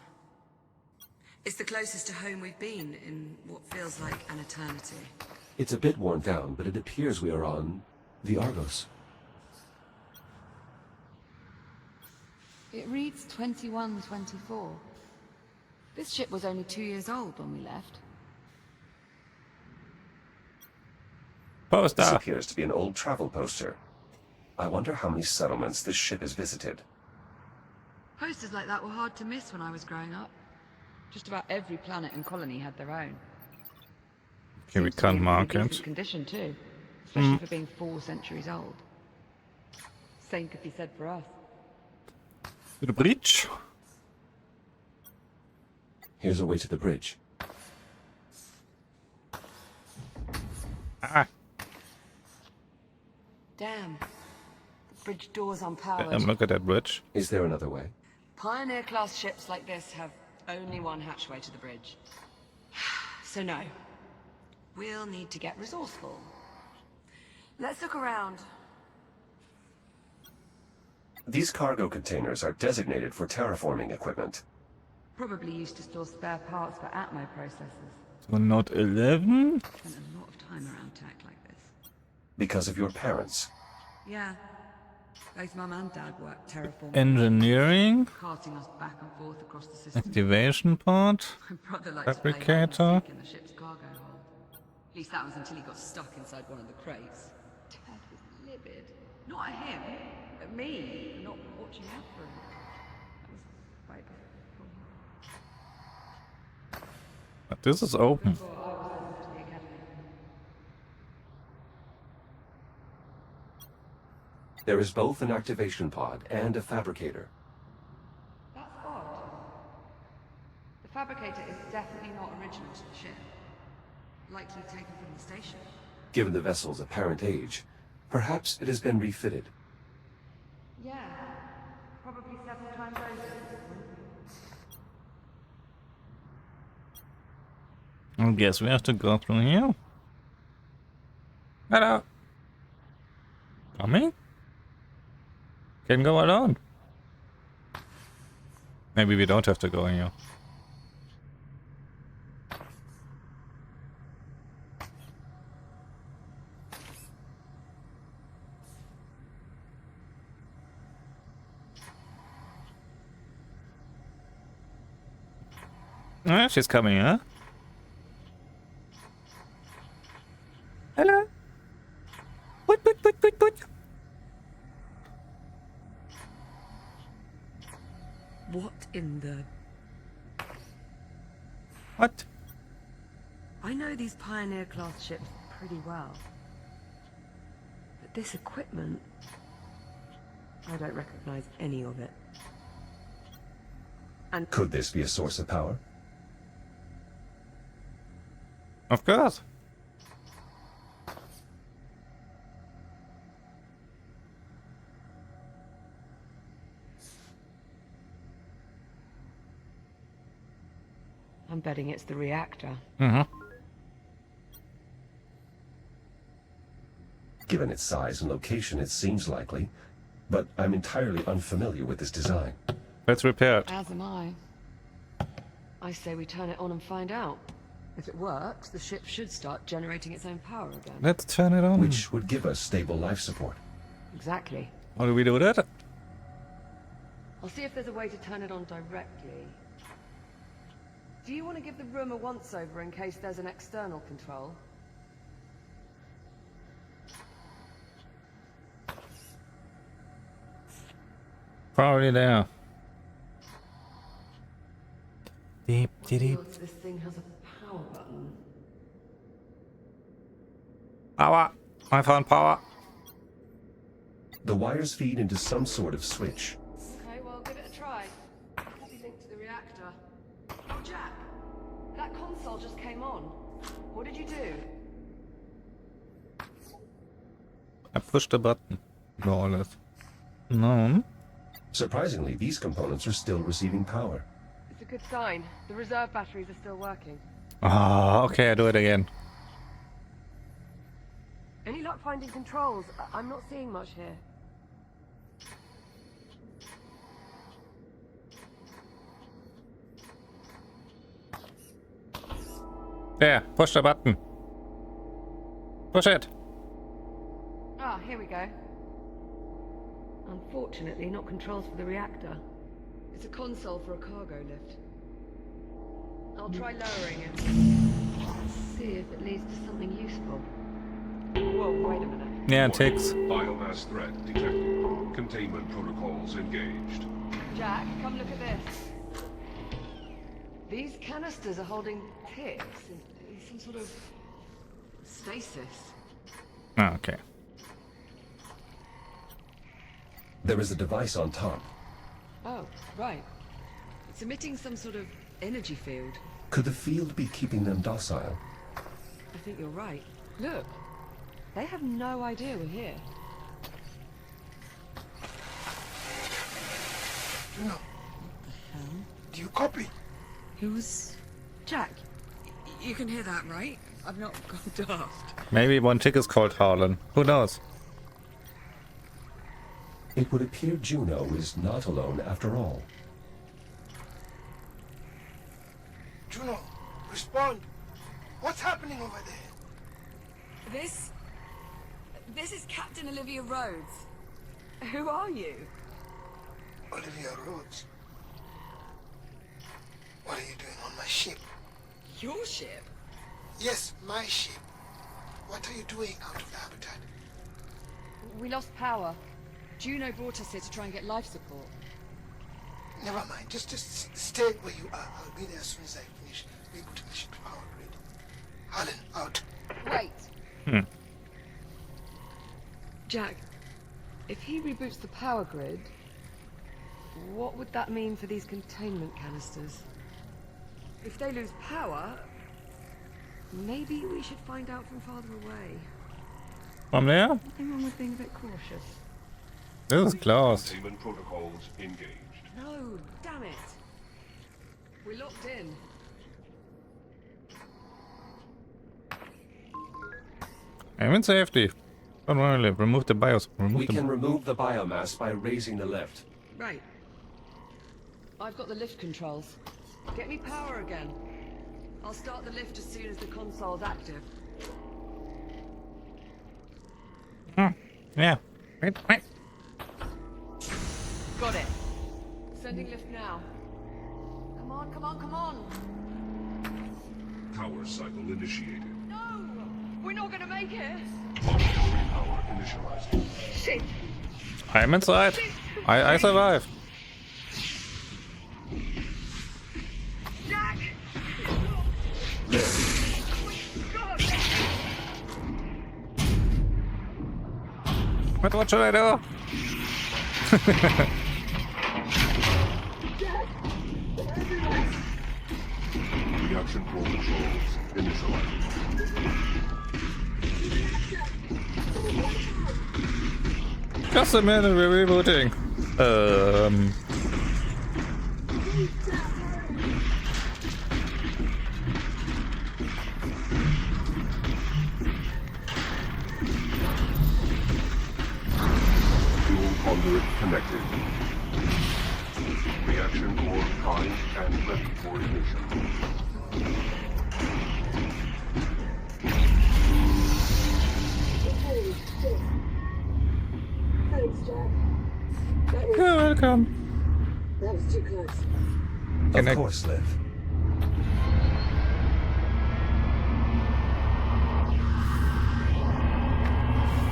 It's the closest to home we've been in what feels like an eternity. It's a bit worn down, but it appears we are on the Argos. It reads 2124. This ship was only 2 years old when we left. This Poster. appears to be an old travel poster. I wonder how many settlements this ship has visited. Posters like that were hard to miss when I was growing up. Just about every planet and colony had their own. Okay, we Seems to be can't in mark pretty it. decent condition too, especially for being 4 centuries old. Same could be said for us. To the breach. Here's a way to the bridge. Ah, Damn. The bridge door's unpowered. look at that bridge. Is there another way? Pioneer-class ships like this have only one hatchway to the bridge. So no. We'll need to get resourceful. Let's look around. These cargo containers are designated for terraforming equipment. Probably used to store spare parts for Atmo processors. So not 11? Spent a lot of time around tech like this. Because of your parents. Yeah. Both Mum and Dad worked terraforming. Engineering? Carting us back and forth across the system. Activation pod? My brother liked to play hide and Fabricator? seek in the ship's cargo hold. At least that was until he got stuck inside one of the crates. Dad was livid. Not at him, at me, for not watching out for him. That was right before. But this is open. Before I was sent to the academy. There is both an activation pod and a fabricator. That's odd. The fabricator is definitely not original to the ship. Likely taken from the station. Given the vessel's apparent age, perhaps it has been refitted. Yeah. Probably several times over. I guess we have to go through here. Hello. Coming? Can go alone. Maybe we don't have to go here. Ah, she's coming, huh? Hello. What? What in the... What? I know these Pioneer-class ships pretty well. But this equipment... I don't recognize any of it. And Could this be a source of power? Of course. I'm betting it's the reactor. Given its size and location, it seems likely, but I'm entirely unfamiliar with this design. Let's repair it. As am I. I say we turn it on and find out. If it works, the ship should start generating its own power again. Let's turn it on. Which would give us stable life support. Exactly. How do we do that? I'll see if there's a way to turn it on directly. Do you want to give the room a once-over in case there's an external control? Probably there. Deep, deep. This thing has a power button. Power. I found power. The wires feed into some sort of switch. Okay, well, give it a try. Could be linked to the reactor. Oh, Jack! That console just came on. What did you do? I pushed the button. More or less. No. Surprisingly, these components are still receiving power. It's a good sign. The reserve batteries are still working. Ah, okay, I do it again. Any luck finding controls? I'm not seeing much here. There, push the button. Push it. Ah, here we go. Unfortunately, not controls for the reactor. It's a console for a cargo lift. I'll try lowering it. See if it leads to something useful. Whoa, wait a minute. Yeah, it takes. Biomass threat detected. Containment protocols engaged. Jack, come look at this. These canisters are holding ticks in some sort of stasis. Ah, okay. There is a device on top. Oh, right. It's emitting some sort of energy field. Could the field be keeping them docile? I think you're right. Look, they have no idea we're here. No. What the hell? Do you copy? Who's... Jack, you can hear that, right? I've not gone daft. Maybe one tick is called Harlan. Who knows? It would appear Juno is not alone after all. Juno, respond. What's happening over there? This is Captain Olivia Rhodes. Who are you? Olivia Rhodes. What are you doing on my ship? Your ship? Yes, my ship. What are you doing out of the habitat? We lost power. Juno brought us here to try and get life support. Never mind. Just stay where you are. I'll be there as soon as I finish rebooting the ship's power grid. Harlan, out. Wait. Jack, if he reboots the power grid, what would that mean for these containment canisters? If they lose power, maybe we should find out from farther away. From there? Nothing wrong with being a bit cautious. This is close. Containment protocols engaged. No, damn it. We're locked in. I'm in safety. Don't worry, remove the BIOS. We can remove the biomass by raising the lift. Right. I've got the lift controls. Get me power again. I'll start the lift as soon as the console's active. Yeah. Wait. Got it. Sending lift now. Come on. Power cycle initiated. No! We're not gonna make it! Auxiliary power initialized. Shit! I'm inside. I survived. Jack! What should I do? Reaction core controls initialized. Just a minute, we're rebooting. Fuel conduit connected. Reaction core primed and ready for ignition. Thanks, Jack. You're welcome. That was too close. Of course, Liv.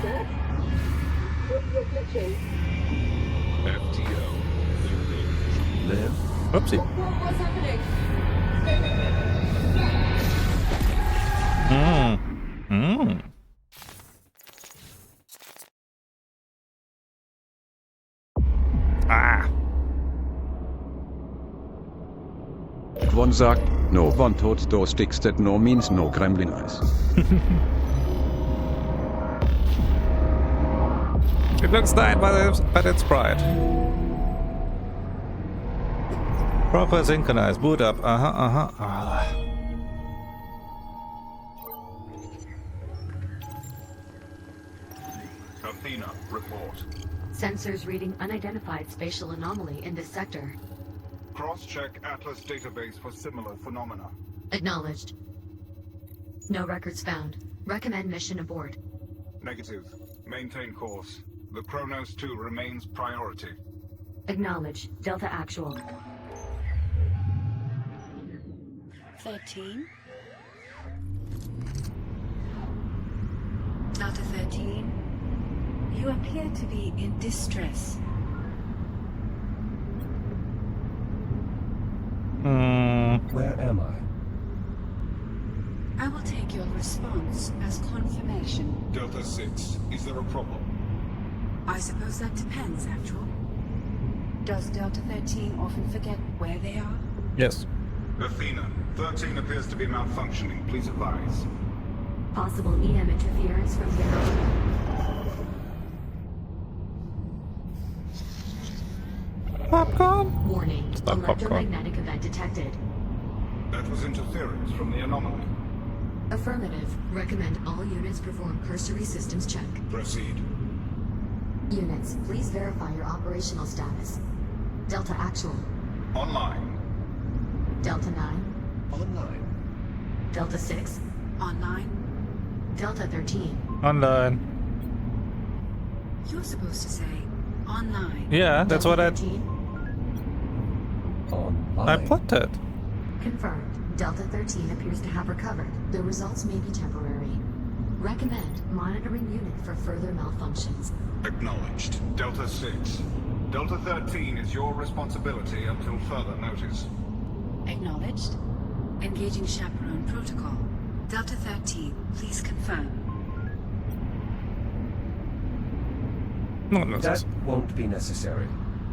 Jack? You're glitching. FTO engaged. Liv? Oopsie. What's happening? One sagt, no one thought those sticks that no means no gremlin eyes. It looks nice, but it's bright. Proper synchronized. Boot up. Athena, report. Sensors reading unidentified spatial anomaly in this sector. Cross-check Atlas database for similar phenomena. Acknowledged. No records found. Recommend mission abort. Negative. Maintain course. The Kronos 2 remains priority. Acknowledge. Delta Actual. 13. Delta 13. You appear to be in distress. Where am I? I will take your response as confirmation. Delta 6, is there a problem? I suppose that depends, Actual. Does Delta 13 often forget where they are? Yes. Athena, 13 appears to be malfunctioning. Please advise. Possible EM interference from ground. Popcorn? Warning. It's not Electromagnetic event detected. That was interference from the anomaly. Affirmative. Recommend all units perform cursory systems check. Proceed. Units, please verify your operational status. Delta Actual. Online. Delta 9. Online. Delta 6. Online? Delta 13. Online. You're supposed to say online. Yeah, that's what I... I put that. Confirmed. Delta 13 appears to have recovered. The results may be temporary. Recommend monitoring unit for further malfunctions. Acknowledged. Delta 6. Delta 13 is your responsibility until further notice. Acknowledged. Engaging chaperone protocol. Delta 13, please confirm. That won't be necessary.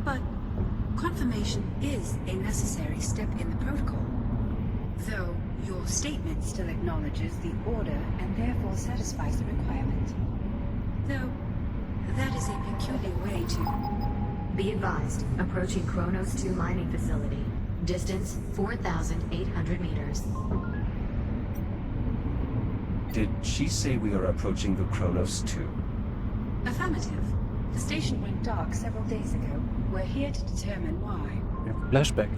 But confirmation is a necessary step in the protocol. Though your statement still acknowledges the order and therefore satisfies the requirement. Though that is a peculiar way to... Be advised, approaching Kronos 2 mining facility. Distance 4,800 meters. Did she say we are approaching the Kronos 2? Affirmative. The station went dark several days ago. We're here to determine why. Flashback.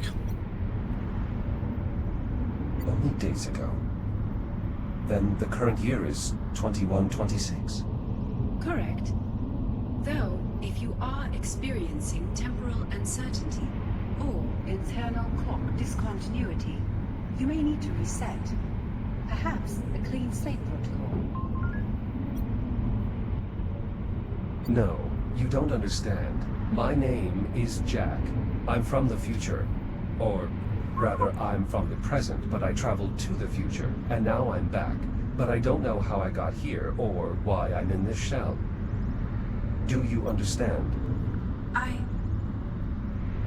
Only days ago. Then the current year is 2126. Correct. Though, if you are experiencing temporal uncertainty or internal clock discontinuity, you may need to reset. Perhaps a clean slate protocol. No, you don't understand. My name is Jack. I'm from the future. Or rather, I'm from the present, but I traveled to the future, and now I'm back. But I don't know how I got here, or why I'm in this shell. Do you understand? I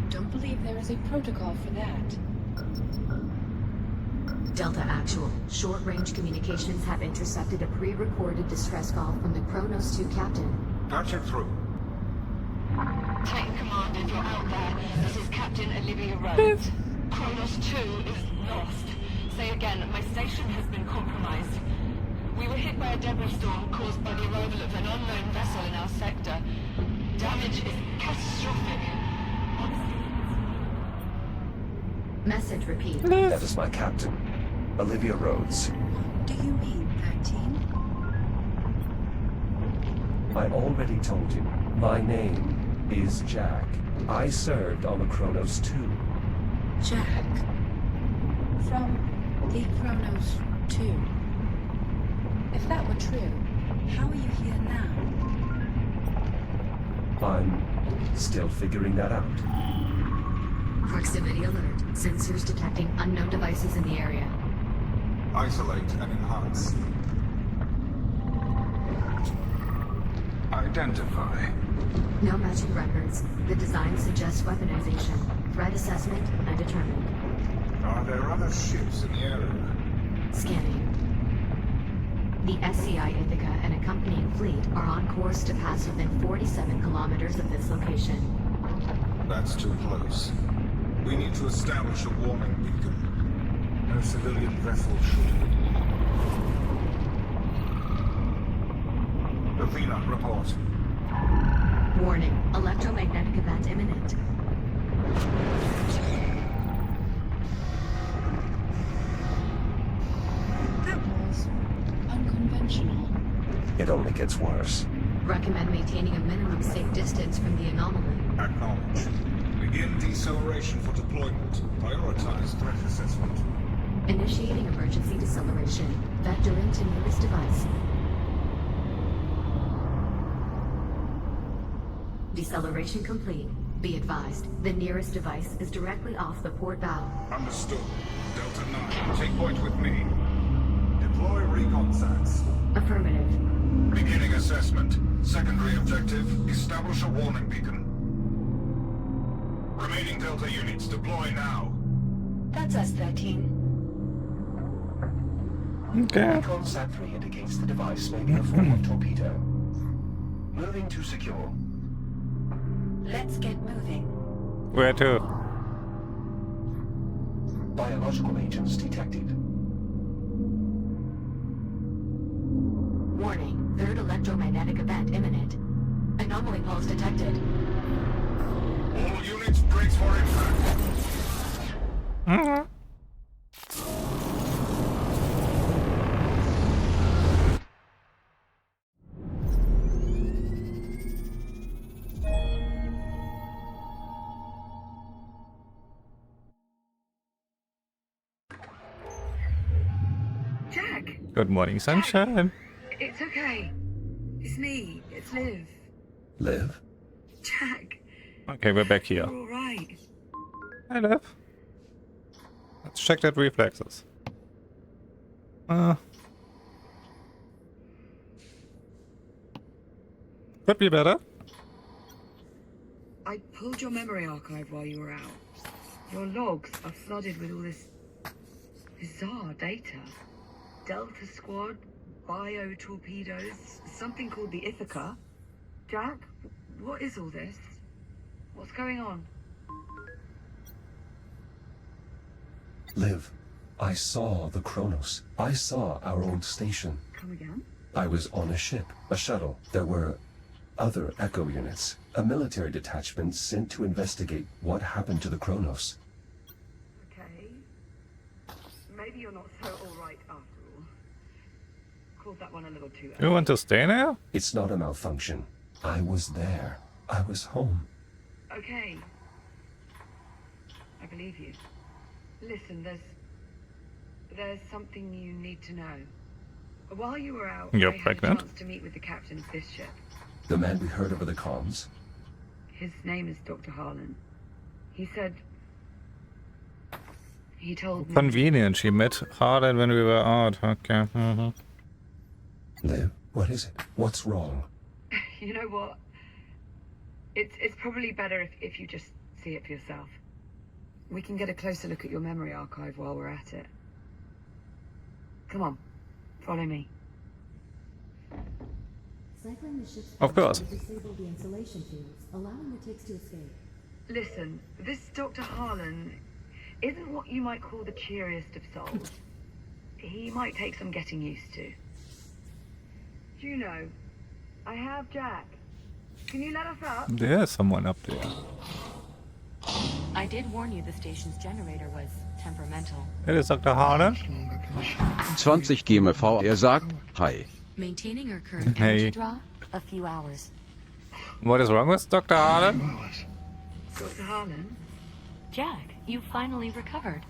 don't believe there is a protocol for that. Delta Actual, short-range communications have intercepted a pre-recorded distress call from the Kronos 2 captain. Patch it through. Titan Command, if you're out there, this is Captain Olivia Rhodes. Kronos 2 is lost. Say again, my station has been compromised. We were hit by a debris storm caused by the arrival of an unknown vessel in our sector. Damage is catastrophic. Message repeat. That is my captain, Olivia Rhodes. Do you mean 13? I already told you. My name is Jack. I served on the Kronos 2. Jack. From the Kronos 2. If that were true, how are you here now? I'm still figuring that out. Proximity alert. Sensors detecting unknown devices in the area. Isolate and enhance. Identify. No matching records. The design suggests weaponization. Threat assessment undetermined. Are there other ships in the area? Scanning. The SCI Ithaca and accompanying fleet are on course to pass within 47 kilometers of this location. That's too close. We need to establish a warning beacon. No civilian vessel should. Athena, report. Warning. Electromagnetic event imminent. That was unconventional. It only gets worse. Recommend maintaining a minimum safe distance from the anomaly. Acknowledge. Begin deceleration for deployment. Prioritize threat assessment. Initiating emergency deceleration. Vector into nearest device. Deceleration complete. Be advised, the nearest device is directly off the port bow. Understood. Delta 9, take point with me. Deploy recon sats. Affirmative. Beginning assessment. Secondary objective, establish a warning beacon. Remaining Delta units, deploy now. That's us, 13. Okay. Recon Sat 3 indicates the device may be a form of torpedo. Moving to secure. Let's get moving. Where to? Biological agents detected. Warning, third electromagnetic event imminent. Anomaly pulse detected. All units, brace for impact. Good morning, sunshine. It's okay. It's me. It's Liv. Liv? Jack. Okay, we're back here. You're all right. Hi, Liv. Let's check that reflexes. Could be better. I pulled your memory archive while you were out. Your logs are flooded with all this bizarre data. Delta Squad, bio-torpedoes, something called the Ithaca. Jack, what is all this? What's going on? Liv, I saw the Kronos. I saw our old station. Come again? I was on a ship, a shuttle. There were other Echo units, a military detachment sent to investigate what happened to the Kronos. Okay. Maybe you're not so alright after all. Called that one a little too early. You want to stay now? It's not a malfunction. I was there. I was home. Okay. I believe you. Listen, there's something you need to know. While you were out, You're I had pregnant? a chance to meet with the captain of this ship. The man we heard over the comms? His name is Dr. Harlan. He said... He told me... Convenient. She met Harlan when we were out. Okay. Liv, what is it? What's wrong? You know what? It's probably better if you just see it for yourself. We can get a closer look at your memory archive while we're at it. Come on, follow me. Cycling the ship's Of course. disable the insulation fields, allowing the ticks to escape. Listen, this Dr. Harlan isn't what you might call the cheeriest of souls. He might take some getting used to. Juno, I have Jack. Can you let us up? There's someone up there. I did warn you the station's generator was temperamental. It is Dr. Harlan. 20 GMV, sagt, hi. Maintaining our current Hey. energy draw, a few hours. What is wrong with Dr. Harlan? Dr. Harlan? Jack, you finally recovered.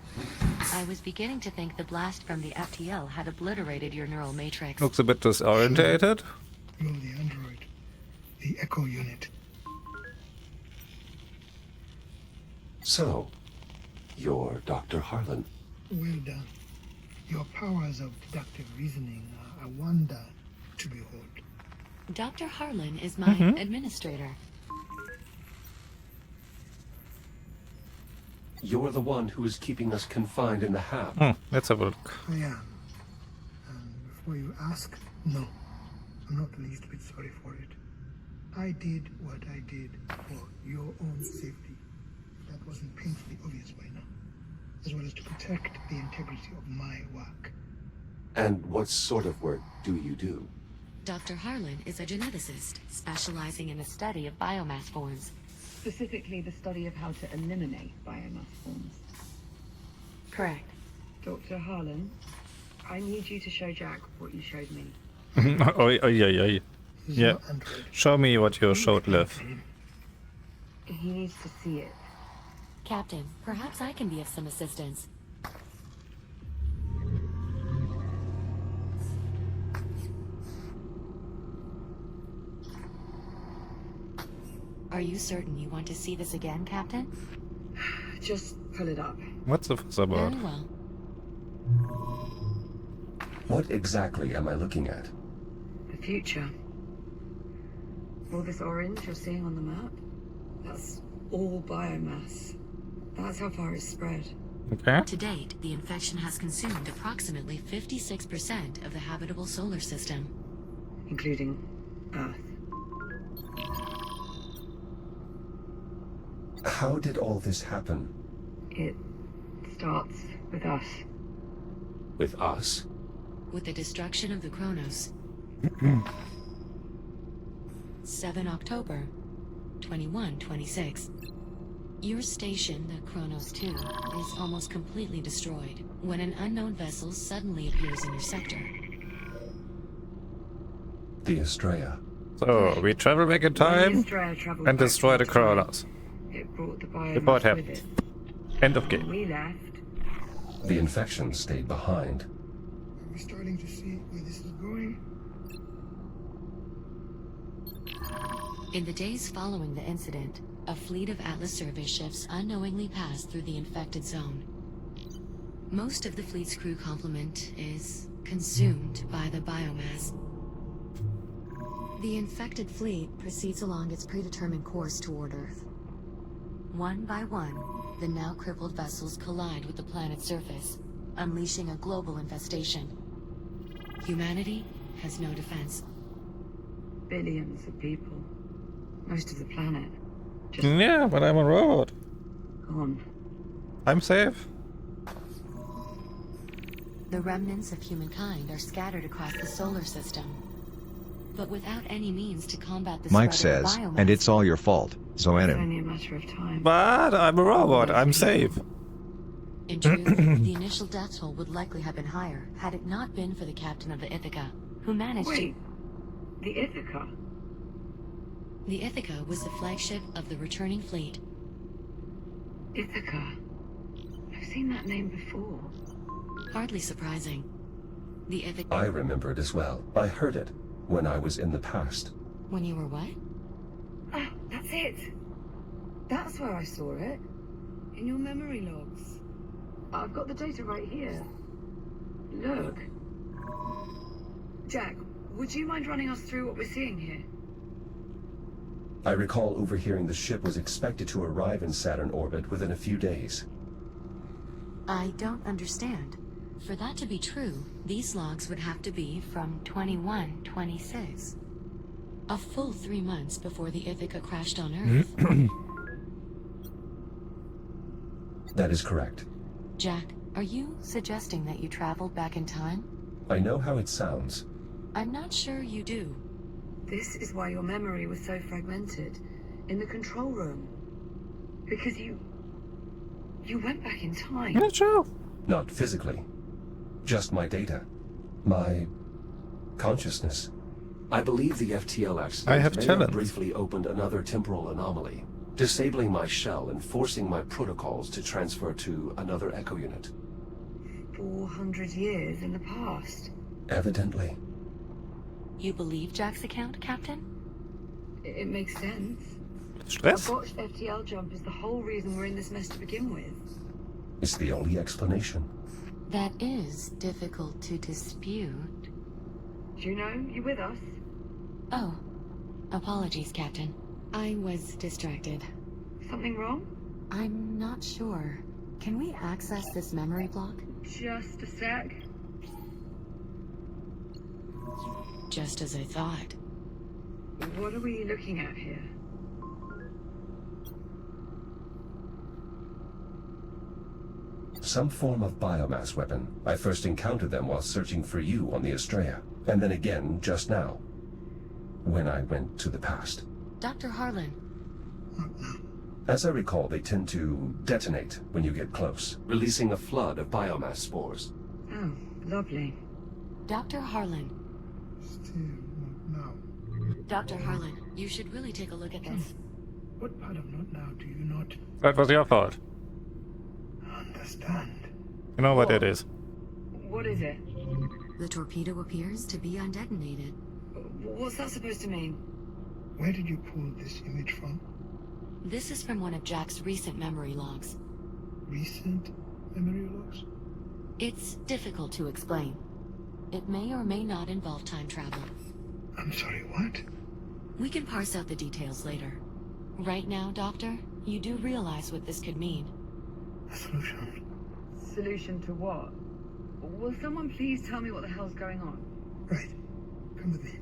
I was beginning to think the blast from the FTL had obliterated your neural matrix. Looks a bit disorientated. You're the android. The Echo unit. So, you're Dr. Harlan. Well done. Your powers of deductive reasoning are a wonder to behold. Dr. Harlan is my administrator. You're the one who is keeping us confined in the hab. Let's have a look. I am. And before you ask, no. I'm not the least bit sorry for it. I did what I did for your own safety. That wasn't painfully obvious by now. As well as to protect the integrity of my work. And what sort of work do you do? Dr. Harlan is a geneticist, specializing in the study of biomass forms. Specifically the study of how to eliminate biomass forms. Correct. Dr. Harlan, I need you to show Jack what you showed me. Yeah. Yeah. Show me what you showed Liv. He needs to see it. Captain, perhaps I can be of some assistance. Are you certain you want to see this again, Captain? Just pull it up. What's the fuss about? Very well. What exactly am I looking at? The future. All this orange you're seeing on the map, that's all biomass. That's how far it's spread. Okay. To date, the infection has consumed approximately 56% of the habitable solar system. Including Earth. How did all this happen? It starts with us. With us? With the destruction of the Kronos. 7 October, 2126. Your station, the Kronos 2, is almost completely destroyed when an unknown vessel suddenly appears in your sector. The Estrella. So, we travel back in time and destroy the Kronos. It brought the biomass Report with happened. it. End of When game. we left, The infection stayed behind. we starting to see where this is going? In the days following the incident, a fleet of Atlas survey ships unknowingly passed through the infected zone. Most of the fleet's crew complement is consumed by the biomass. The infected fleet proceeds along its predetermined course toward Earth. One by one, the now crippled vessels collide with the planet's surface, unleashing a global infestation. Humanity has no defense. Billions of people. Most of the planet. Yeah, but I'm a robot. Gone. I'm safe. The remnants of humankind are scattered across the solar system. But without any means to combat the Mike spread of says, the biomass. and it's all your fault, It's Zoanim. only a matter of time. But I'm a robot. I'm safe. In truth, the initial death toll would likely have been higher had it not been for the captain of the Ithaca, who managed Wait, the Ithaca? The Ithaca was the flagship of the returning fleet. Ithaca. I've seen that name before. Hardly surprising. The Ithaca... I remember it as well. I heard it when I was in the past. When you were what? Ah, that's it. That's where I saw it. In your memory logs. I've got the data right here. Look. Jack, would you mind running us through what we're seeing here? I recall overhearing the ship was expected to arrive in Saturn orbit within a few days. I don't understand. For that to be true, these logs would have to be from 2126. A full 3 months before the Ithaca crashed on Earth. That is correct. Jack, are you suggesting that you traveled back in time? I know how it sounds. I'm not sure you do. This is why your memory was so fragmented. In the control room. Because you went back in time. Yeah, sure. Not physically. Just my data. My consciousness. I believe the FTL accident I have may talent. have briefly opened another temporal anomaly, disabling my shell and forcing my protocols to transfer to another echo unit. 400 years in the past. Evidently. You believe Jack's account, Captain? It makes sense. A Stress? botched FTL jump is the whole reason we're in this mess to begin with. It's the only explanation. That is difficult to dispute. Juno, you with us? Oh, apologies, Captain. I was distracted. Something wrong? I'm not sure. Can we access this memory block? Just a sec. Just as I thought. What are we looking at here? Some form of biomass weapon. I first encountered them while searching for you on the Estrella, and then again just now, when I went to the past. Dr. Harlan. As I recall, they tend to detonate when you get close, releasing a flood of biomass spores. Oh, lovely. Dr. Harlan. Still not now. Dr. Harlan, you should really take a look at this. What part of not now do you not That was your fault. understand? You know what it is. What is it? The torpedo appears to be undetonated. What's that supposed to mean? Where did you pull this image from? This is from one of Jack's recent memory logs. Recent memory logs? It's difficult to explain. It may or may not involve time travel. I'm sorry, what? We can parse out the details later. Right now, Doctor, you do realize what this could mean. A solution. Solution to what? Will someone please tell me what the hell's going on? Right. Come with me.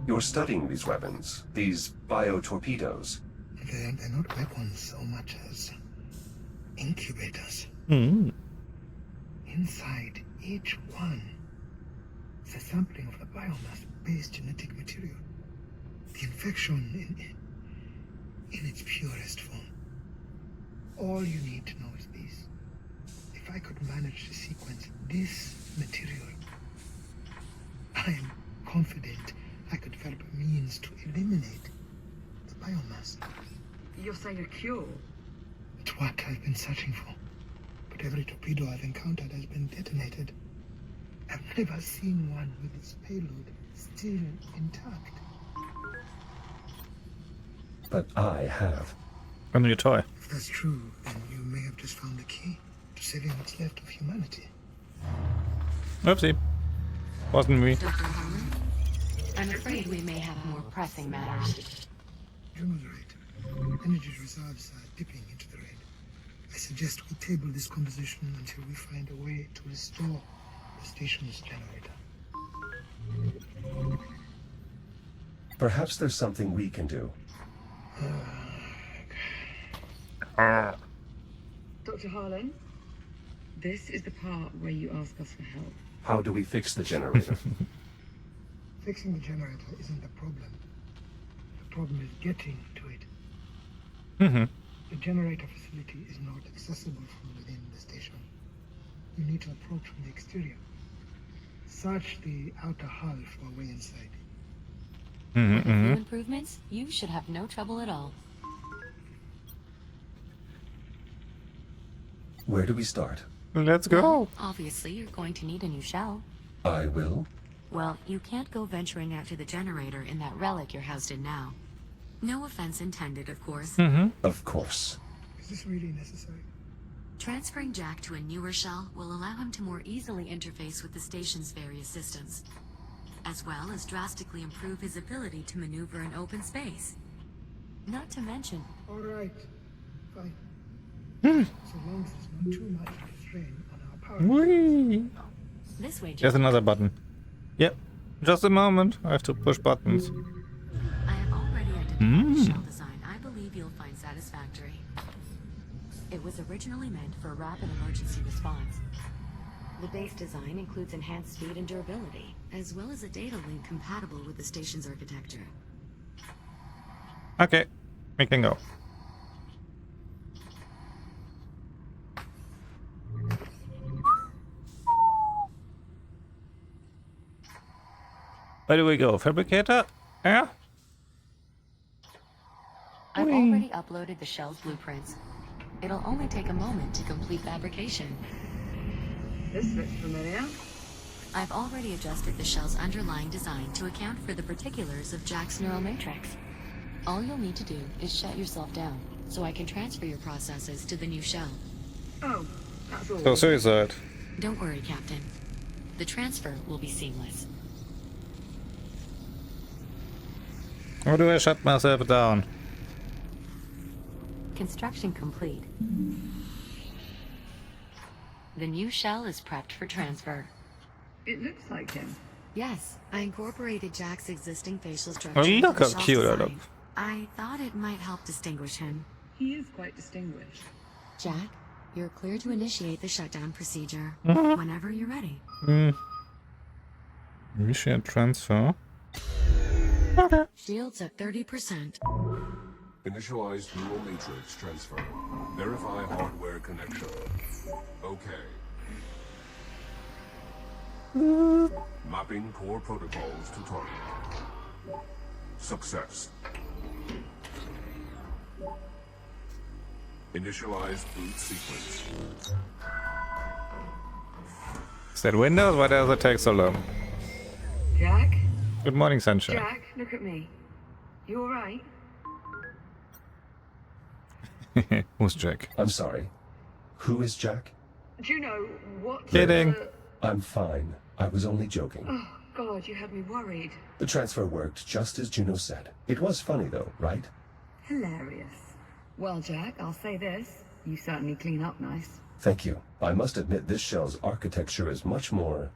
You're studying these weapons, these bio-torpedoes. They're not weapons so much as incubators. Mm. Inside each one is a sampling of the biomass-based genetic material. The infection in its purest form. All you need to know is this. If I could manage to sequence this material, I am confident I could develop a means to eliminate the biomass. You're saying a cure? It's what I've been searching for. But every torpedo I've encountered has been detonated. I've never seen one with its payload still intact. But I have. A new toy. If that's true, then you may have just found the key to saving what's left of humanity. Oopsie. Wasn't me. Dr. Harmon, I'm afraid we may have more pressing matters. Juno's right. Energy reserves are dipping into the red. I suggest we table this conversation until we find a way to restore the station's generator. Perhaps there's something we can do. Dr. Harlan, this is the part where you ask us for help. How do we fix the generator? Fixing the generator isn't the problem. The problem is getting to it. The generator facility is not accessible from within the station. You need to approach from the exterior. Search the outer hull for a way inside. With a few improvements, you should have no trouble at all. Where do we start? Let's go. Well, obviously, you're going to need a new shell. I will. Well, you can't go venturing out to the generator in that relic you're housed in now. No offense intended, of course. Of course. Is this really necessary? Transferring Jack to a newer shell will allow him to more easily interface with the station's various systems, as well as drastically improve his ability to maneuver in open space. Not to mention... All right. Fine. So long as there's not too much strain on our power. Whee! This way, Jack. There's another button. Yep. Just a moment. I have to push buttons. I have already identified the shell design I believe you'll find satisfactory. It was originally meant for rapid emergency response. The base design includes enhanced speed and durability, as well as a data link compatible with the station's architecture. Okay. We can go. Where do we go? Fabricator? Yeah? I've already uploaded the shell's blueprints. It'll only take a moment to complete fabrication. This looks familiar. I've already adjusted the shell's underlying design to account for the particulars of Jack's neural matrix. All you'll need to do is shut yourself down, so I can transfer your processes to the new shell. Oh, that's all. So suicide. Don't worry, Captain. The transfer will be seamless. How do I shut myself down? Construction complete. The new shell is prepped for transfer. It looks like him. Yes, I incorporated Jack's existing facial structure. Oh, into look the how shell's cute I design. look. I thought it might help distinguish him. He is quite distinguished. Jack, you're clear to initiate the shutdown procedure whenever you're ready. Initiate transfer. Shields at 30%. Initialize neural matrix transfer. Verify hardware connection. Okay. Mapping core protocols to target. Success. Initialize boot sequence. Is that Windows? Why does it take so long? Jack? Good morning, sunshine. Jack, look at me. You alright? Who's Jack? I'm sorry. Who is Jack? Do you know what... Kidding. I'm fine. I was only joking. Oh, God, you had me worried. The transfer worked just as Juno said. It was funny though, right? Hilarious. Well, Jack, I'll say this. You certainly clean up nice. Thank you. I must admit this shell's architecture is much more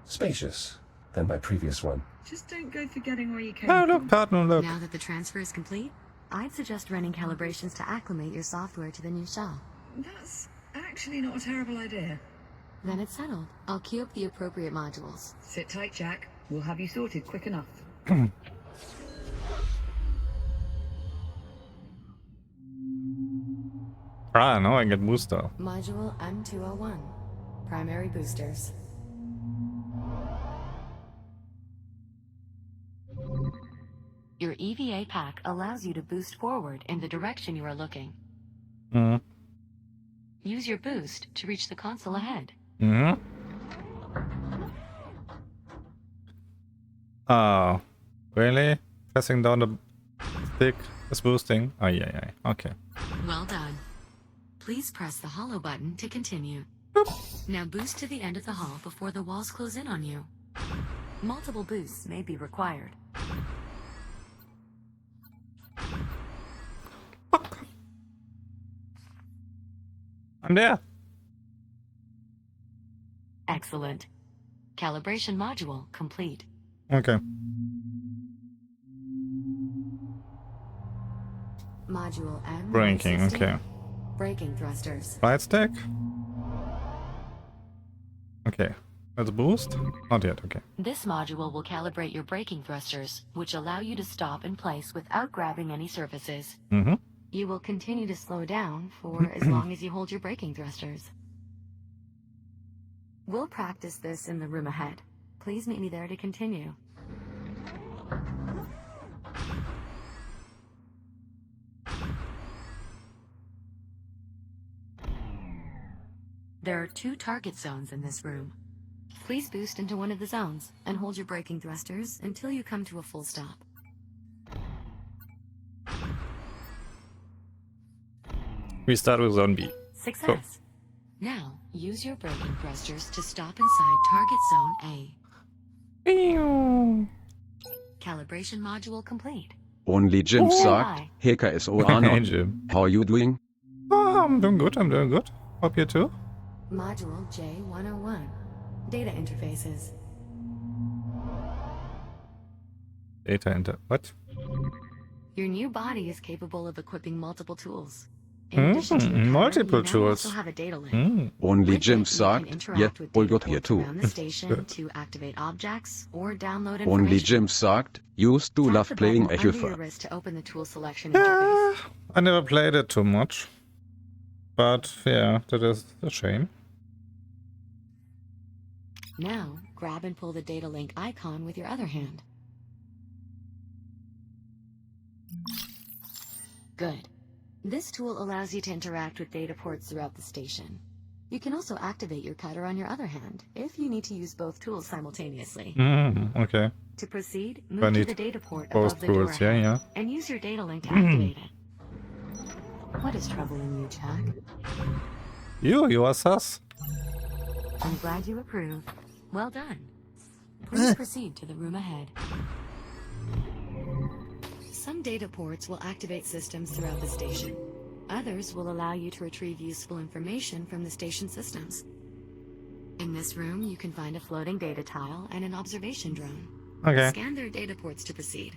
spacious than my previous one. Just don't go forgetting where you came Oh, from. look, partner, look. Now that the transfer is complete, I'd suggest running calibrations to acclimate your software to the new shell. That's actually not a terrible idea. Then it's settled. I'll queue up the appropriate modules. Sit tight, Jack. We'll have you sorted quick enough. Ah, now I get booster. Module M201. Primary boosters. Your EVA pack allows you to boost forward in the direction you are looking. Mm. Use your boost to reach the console ahead. Mm. Oh, really? Pressing down the stick is boosting? Oh, yeah. Okay. Well done. Please press the hollow button to continue. Now boost to the end of the hall before the walls close in on you. Multiple boosts may be required. I'm there. Excellent. Calibration module complete. Okay. Module M. Braking, okay. Braking thrusters. Right stick. Okay. Let's boost. Not yet, okay. This module will calibrate your braking thrusters, which allow you to stop in place without grabbing any surfaces. Mm-hmm. You will continue to slow down for as long as you hold your braking thrusters. We'll practice this in the room ahead. Please meet me there to continue. There are 2 target zones in this room. Please boost into one of the zones and hold your braking thrusters until you come to a full stop. We start with zone B. Success. Cool. Now, use your braking thrusters to stop inside target zone A. Calibration module complete. Only Jim sagt, Hacker is on. Hey, Jim. How are you doing? Oh, I'm doing good. Hope you too. Module J101. Data interfaces. Data enter. What? Your new body is capable of equipping multiple tools. In addition to your power, multiple you now tools. also have a data link. Only With Jim it, you sagt, can interact yeah, with all data good here ports too. around the station to activate objects or download information. Only Jim sagt, used to Tap love the playing button under your Echufa. wrist to open the tool selection interface. I never played it too much. But yeah, that is a shame. Now, grab and pull the data link icon with your other hand. Good. This tool allows you to interact with data ports throughout the station. You can also activate your cutter on your other hand if you need to use both tools simultaneously. Okay. To proceed, I move to need the data port both above the door tools, yeah, ahead yeah. and use your data link to activate it. What is troubling you, Jack? You are sus. I'm glad you approve. Well done. Please proceed to the room ahead. Some data ports will activate systems throughout the station. Others will allow you to retrieve useful information from the station systems. In this room, you can find a floating data tile and an observation drone. Okay. Scan their data ports to proceed.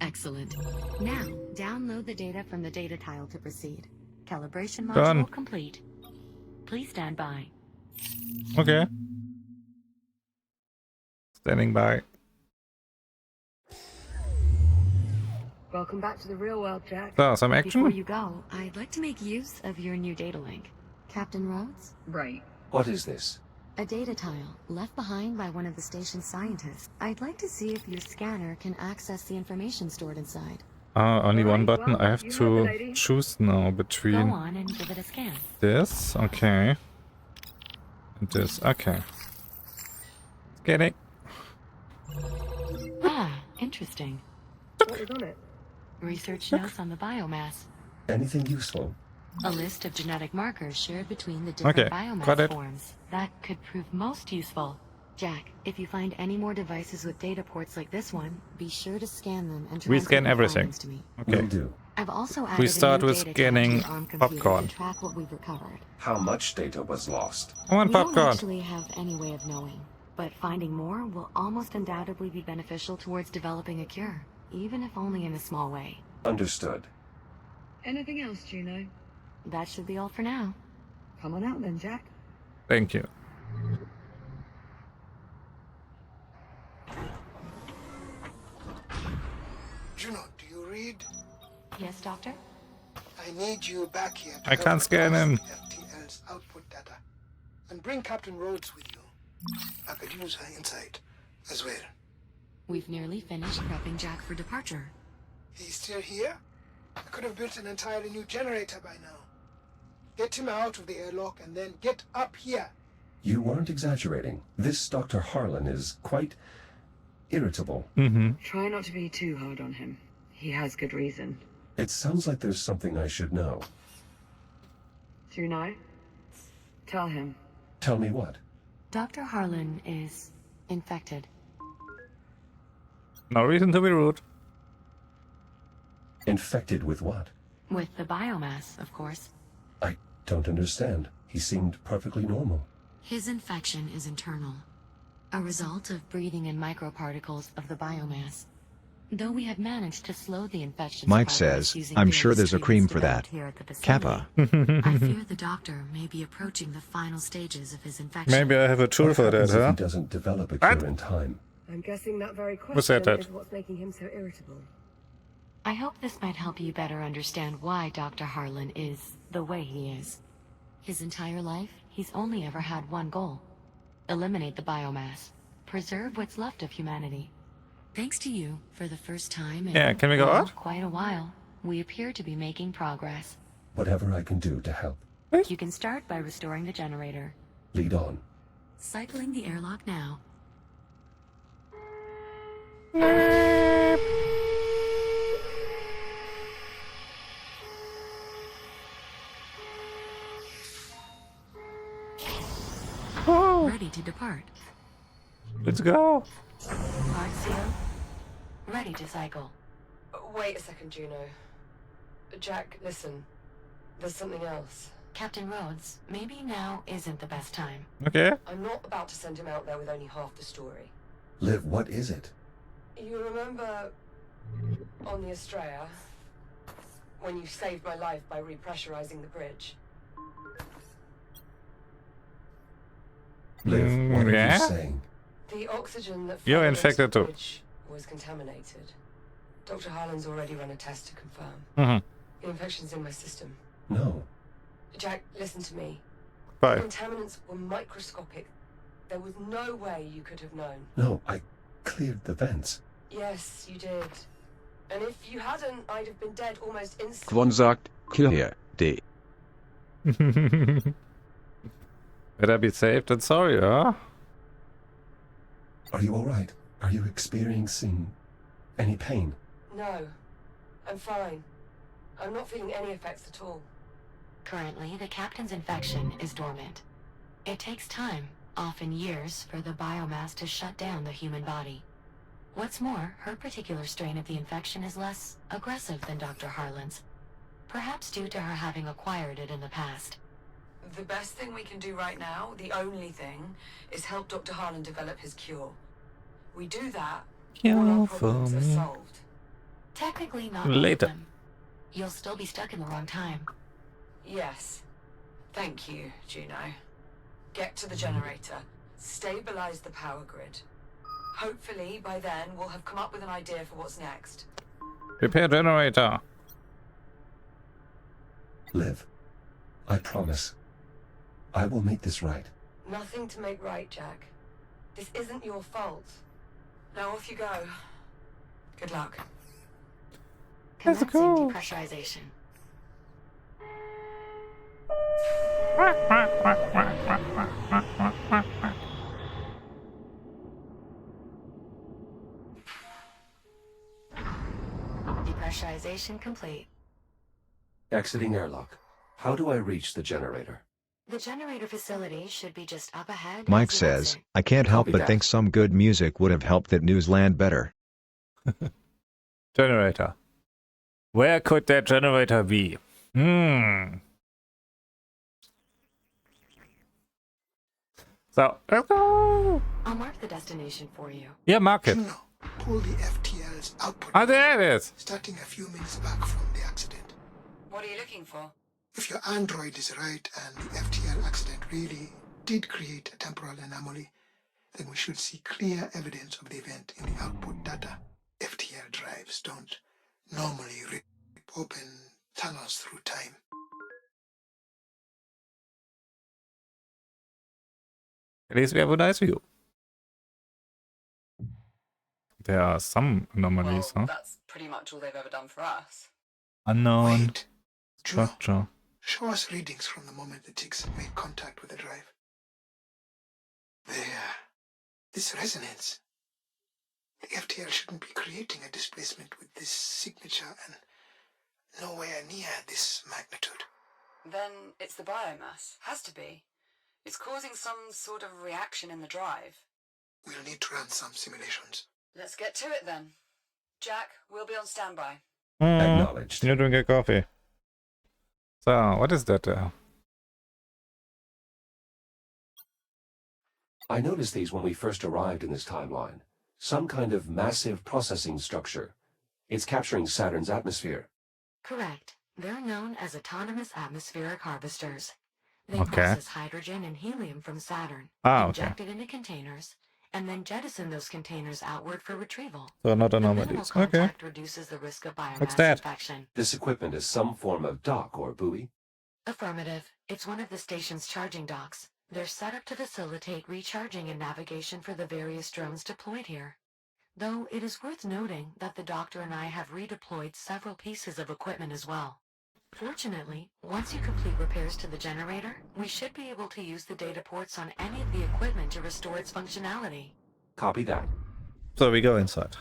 Excellent. Now, download the data from the data tile to proceed. Calibration module Done. complete. Please stand by. Okay. Standing by. Welcome back to the real world, Jack. So, some action? Before you go, I'd like to make use of your new data link. Captain Rhodes? Right. What is this? A data tile, left behind by one of the station's scientists. I'd like to see if your scanner can access the information stored inside. Only one button. well, I have you heard the to lady. choose now Go between on and give it a scan. this, okay, and this, okay. Get it. Ah, interesting. What was on it? Research notes on the biomass. Anything useful? A list of genetic markers shared between the different Okay, got biomass it. forms. That could prove most useful. Jack, if you find any more devices with data ports like this one, be sure to scan them and We transmit scan the everything. findings to me. Okay. Will do. I've also added We start a new with data scanning tab to your ARM computer popcorn. to track what we've recovered. How much data was lost? I want We don't popcorn. actually have any way of knowing, but finding more will almost undoubtedly be beneficial towards developing a cure, even if only in a small way. Understood. Anything else, Juno? That should be all for now. Come on out then, Jack. Thank you. Juno, do you read? Yes, Doctor? I need you back here to I can't scan him. FTL's output data. And bring Captain Rhodes with you. I could use her insight as well. We've nearly finished prepping Jack for departure. He's still here? I could have built an entirely new generator by now. Get him out of the airlock and then get up here. You weren't exaggerating. This Dr. Harlan is quite irritable. Try not to be too hard on him. He has good reason. It sounds like there's something I should know. Do you know? Tell him. Tell me what? Dr. Harlan is infected. No reason to be rude. Infected with what? With the biomass, of course. I don't understand. He seemed perfectly normal. His infection is internal, a result of breathing in microparticles of the biomass. Though we have managed to slow the infection, Mike says, I'm sure there's a cream for that. Kappa. I fear the doctor may be approaching the final stages of his infection. Maybe I have a tool for that, If huh? he doesn't develop a cure in time. I'm guessing that very question What's that? is what's making him so irritable. I hope this might help you better understand why Dr. Harlan is the way he is. His entire life, he's only ever had one goal: eliminate the biomass, preserve what's left of humanity. Thanks to you, for the first time in can we go out? quite a while, we appear to be making progress. Whatever I can do to help. You can start by restoring the generator. Lead on. Cycling the airlock now. Ready to depart. Let's go. Hard seal. Ready to cycle. Wait a second, Juno. Jack, listen. There's something else. Captain Rhodes, maybe now isn't the best time. Okay. I'm not about to send him out there with only half the story. Liv, what is it? You remember on the Estrella, when you saved my life by repressurizing the bridge? Liv, what are yeah? you saying? The oxygen that You're flowed into infected the too. bridge was contaminated. Dr. Harlan's already run a test to confirm. Mm-hmm. The infection's in my system. No. Jack, listen to me. Bye. The contaminants were microscopic. There was no way you could have known. No, I cleared the vents. Yes, you did. And if you hadn't, I'd have been dead almost instantly. Quon sagt, kill here, D. Better be safe than sorry, huh? Are you alright? Are you experiencing any pain? No, I'm fine. I'm not feeling any effects at all. Currently, the captain's infection is dormant. It takes time, often years, for the biomass to shut down the human body. What's more, her particular strain of the infection is less aggressive than Dr. Harlan's, perhaps due to her having acquired it in the past. The best thing we can do right now, the only thing, is help Dr. Harlan develop his cure. We do that, all our problems are solved. Technically not Later. all of them. You'll still be stuck in the wrong time. Yes. Thank you, Juno. Get to the generator. Stabilize the power grid. Hopefully, by then, we'll have come up with an idea for what's next. Repair generator. Liv, I promise. I will make this right. Nothing to make right, Jack. This isn't your fault. Now off you go. Good luck. Commencing depressurization. Depressurization complete. Exiting airlock. How do I reach the generator? The generator facility should be just up ahead. Mike as you says, exit. I can't help Copy but that. think some good music would have helped that news land better. Generator. Where could that generator be? So, let's go! I'll mark the destination for you. Yeah, mark it. Juno, pull the FTL's output. Ah, there it is. Starting a few minutes back from the accident. What are you looking for? If your android is right and the FTL accident really did create a temporal anomaly, then we should see clear evidence of the event in the output data. FTL drives don't normally rip open tunnels through time. At least we have a nice view. there are some anomalies, Well, huh? that's pretty much all they've ever done for us. Unknown Wait, Juno, structure. show us readings from the moment the ticks made contact with the drive. This resonance. The FTL shouldn't be creating a displacement with this signature and nowhere near this magnitude. Then it's the biomass. Has to be. It's causing some sort of reaction in the drive. We'll need to run some simulations. Let's get to it then. Jack, we'll be on standby. Acknowledged. You drink a coffee. So, what is that there? I noticed these when we first arrived in this timeline. Some kind of massive processing structure. It's capturing Saturn's atmosphere. Correct. They're known as autonomous atmospheric harvesters. They Okay. process hydrogen and helium from Saturn, Ah, inject okay. it into containers, and then jettison those containers outward for retrieval. So not The minimal anomalies. Okay. contact reduces the risk of What's biomass that? infection. This equipment is some form of dock or buoy. Affirmative. It's one of the station's charging docks. They're set up to facilitate recharging and navigation for the various drones deployed here. Though it is worth noting that the doctor and I have redeployed several pieces of equipment as well. Fortunately, once you complete repairs to the generator, we should be able to use the data ports on any of the equipment to restore its functionality. Copy that. So we go inside.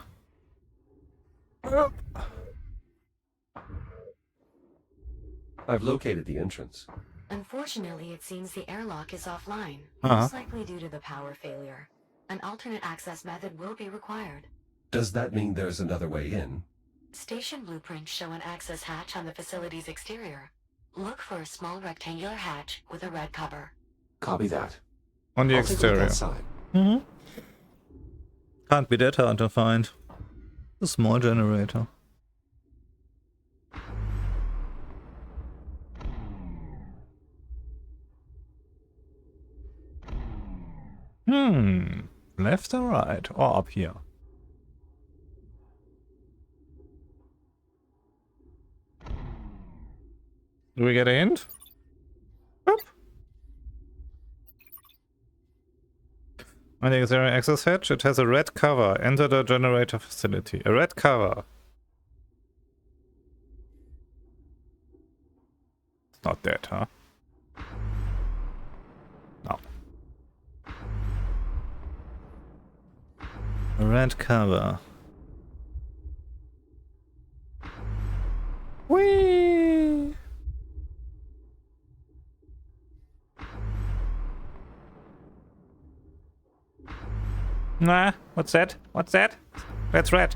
I've located the entrance. Unfortunately, it seems the airlock is offline, Uh-huh. most likely due to the power failure. An alternate access method will be required. Does that mean there's another way in? Station blueprints show an access hatch on the facility's exterior. Look for a small rectangular hatch with a red cover. Copy that. On the I'll take a look exterior. outside. Can't be that hard to find. A small generator. Left or right? Or up here? Do we get a hint? Oop. On the exterior access hatch, it has a red cover. Enter the generator facility. A red cover. It's not that, huh? No. A red cover. Whee! Nah, what's that? What's that? That's red.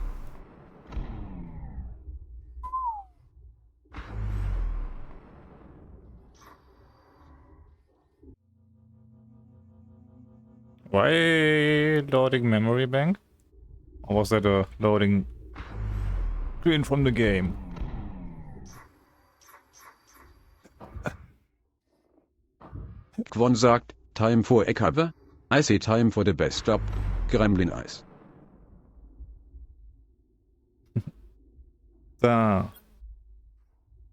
Why loading memory bank? Or was that a loading screen from the game? Kwon sagt, time for a cover? I say time for the best stop. Gremlin Eyes. The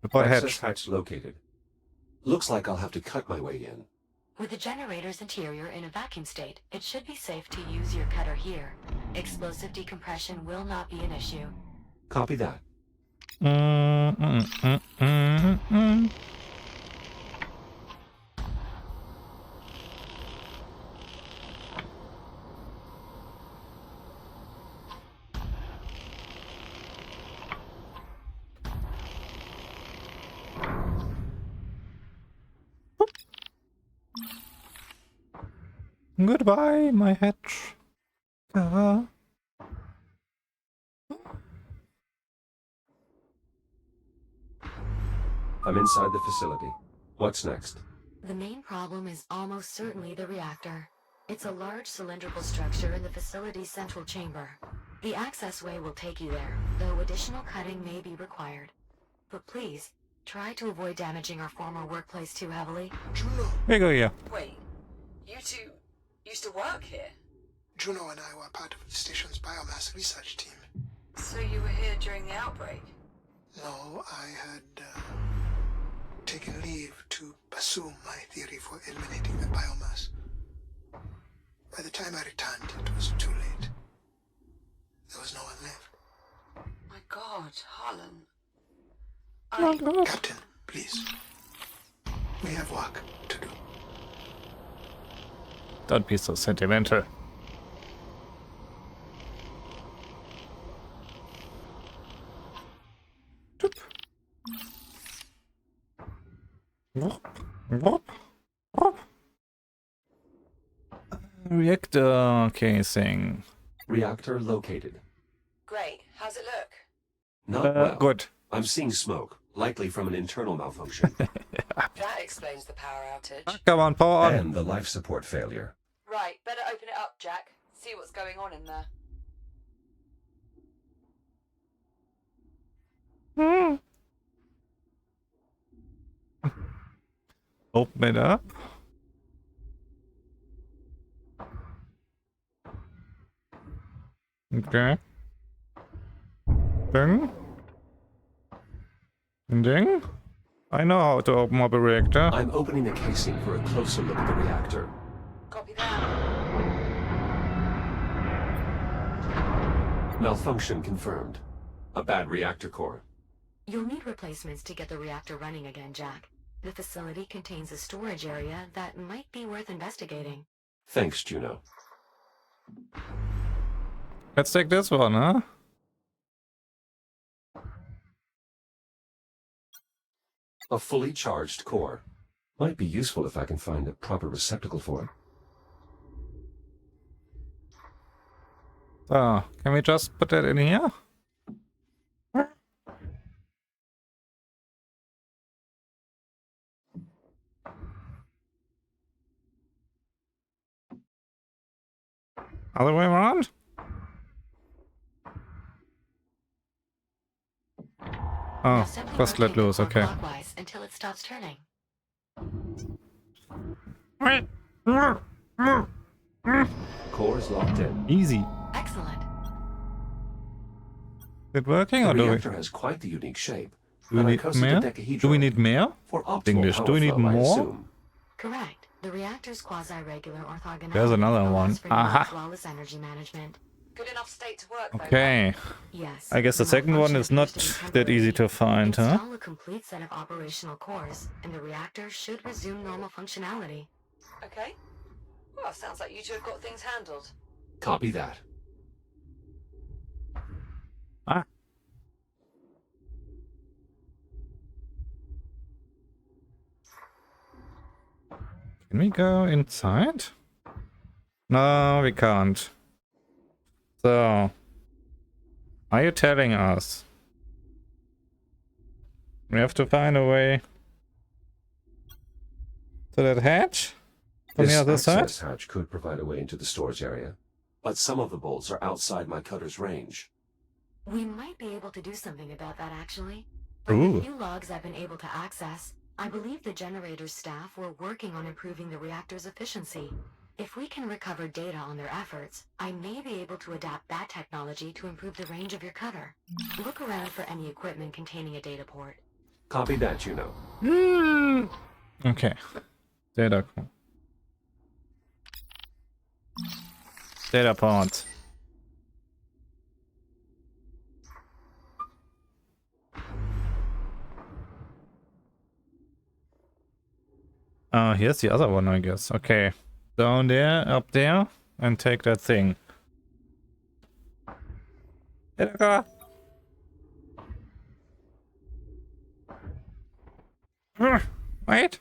report Access hatch. hatch located. Looks like I'll have to cut my way in. With the generator's interior in a vacuum state, it should be safe to use your cutter here. Explosive decompression will not be an issue. Copy that. Goodbye, my hatch. Cover. I'm inside the facility. What's next? The main problem is almost certainly the reactor. It's a large cylindrical structure in the facility's central chamber. The access way will take you there, though additional cutting may be required. But please, try to avoid damaging our former workplace too heavily. Juno, Here you go, here. Wait, you two used to work here? Juno and I were part of the station's biomass research team. So you were here during the outbreak? No, I had taken leave to pursue my theory for eliminating the biomass. By the time I returned, it was too late. There was God, Harlan. Captain, please. We have work to do. Don't be so sentimental. Reactor casing. Reactor located. Great. How's it look? Not well. Good. I'm seeing smoke, likely from an internal malfunction. That explains the power outage. Come on, power on. And the life support failure. Right, better open it up, Jack. See what's going on in there. Open it up. Okay. Ding. Ding. I know how to open up a reactor. I'm opening the casing for a closer look at the reactor. Copy that. Malfunction confirmed. A bad reactor core. You'll need replacements to get the reactor running again, Jack. The facility contains a storage area that might be worth investigating. Thanks, Juno. Let's take this one, huh? A fully charged core. Might be useful if I can find a proper receptacle for it. So, can we just put that in here? Other way around? Oh, just let loose, okay. Clockwise until it stops turning. Core is locked in. Easy. Excellent. Is it working The or do we? reactor has quite the unique shape. Do we need more? Do we need more? For optimal English. Do we need power flow, I more? assume. Correct. The reactor's quasi-regular orthogonality There's another one. allows for near Aha. flawless energy management. Good enough state to work, though. Okay. Yes. I guess the second one is not that easy to find, huh? Install a complete set of operational cores, and the reactor should resume normal functionality. Okay. Well, sounds like you two have got things handled. Copy that. Ah. Can we go inside? No, we can't. So, are you telling us we have to find a way to that hatch from the other side? This hatch could provide a way into the storage area, but some of the bolts are outside my cutter's range. We might be able to do something about that, actually. From Ooh. the few logs I've been able to access, I believe the generator's staff were working on improving the reactor's efficiency. If we can recover data on their efforts, I may be able to adapt that technology to improve the range of your cutter. Look around for any equipment containing a data port. Copy that, Juno. Okay. Data. Data port. Here's the other one, I guess. Okay. Down there, up there, and take that thing. Wait.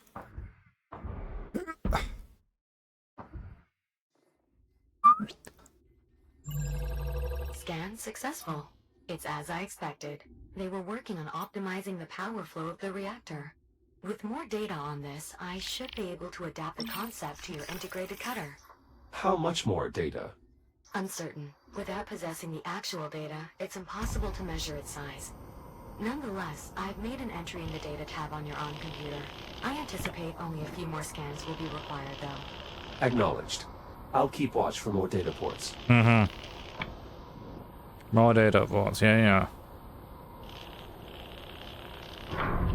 Scan successful. It's as I expected. They were working on optimizing the power flow of the reactor. With more data on this, I should be able to adapt the concept to your integrated cutter. How much more data? Uncertain. Without possessing the actual data, it's impossible to measure its size. Nonetheless, I've made an entry in the data tab on your own computer. I anticipate only a few more scans will be required, though. Acknowledged. I'll keep watch for more data ports. Mm-hmm. More data ports, yeah.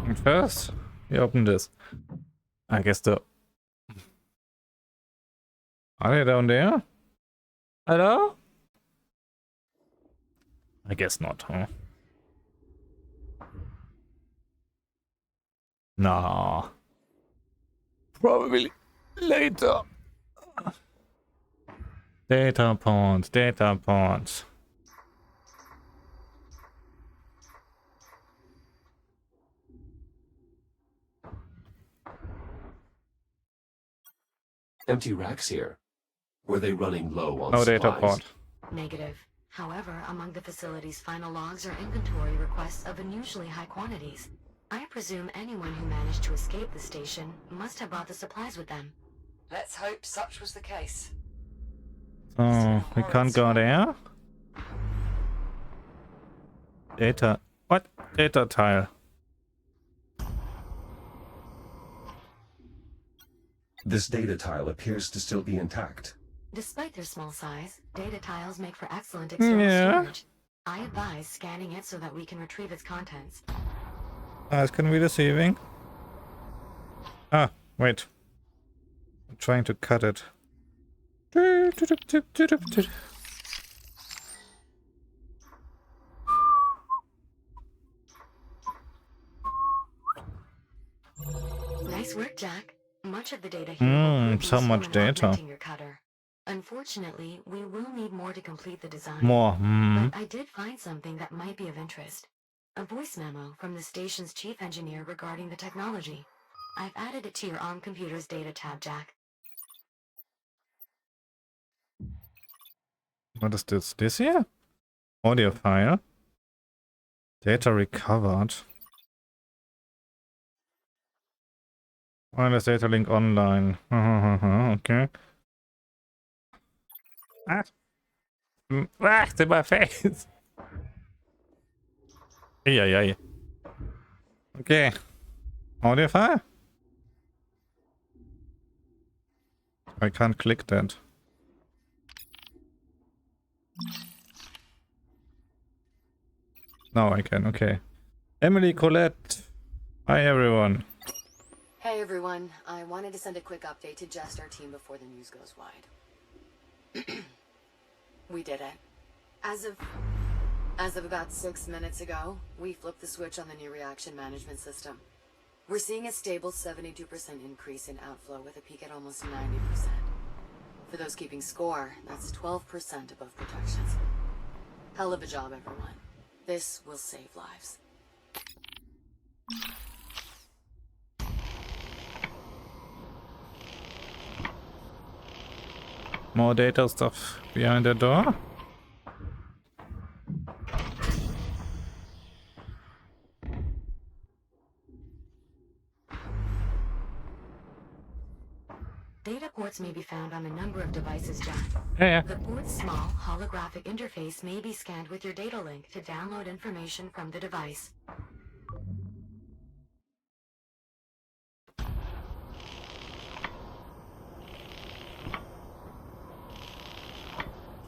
And first, we open this. I guess the... Are they down there? Hello? I guess not, huh? Nah. Probably later. Data points, data points. Empty racks here. Were they running low on No supplies? data point. Negative. However, among the facility's final logs are inventory requests of unusually high quantities. I presume anyone who managed to escape the station must have brought the supplies with them. Let's hope such was the case. So, we can't go there? Data. What? Data tile. This data tile appears to still be intact. Despite their small size, data tiles make for excellent external storage. I advise scanning it so that we can retrieve its contents. It's gonna be deceiving. Ah, wait. I'm trying to cut it. Nice work, Jack. Much of the data here will prove so useful much in data. augmenting your cutter. Unfortunately, we will need more to complete the design. More. But I did find something that might be of interest. A voice memo from the station's chief engineer regarding the technology. I've added it to your on-computer's data tab, Jack. What is this? This here? Audio file. Data recovered. Wireless data link online. Okay. Ah. It's in my face. Yeah. Okay. Audio file? I can't click that. Now I can, okay. Emily Colette. Hi everyone. Hey everyone, I wanted to send a quick update to just our team before the news goes wide. We did it. As of about 6 minutes ago, we flipped the switch on the new reaction management system. We're seeing a stable 72% increase in outflow with a peak at almost 90%. For those keeping score, that's 12% above projections. Hell of a job, everyone. This will save lives. More data stuff behind the door. Data ports may be found on a number of devices, Jack. Yeah. The port's small holographic interface may be scanned with your data link to download information from the device.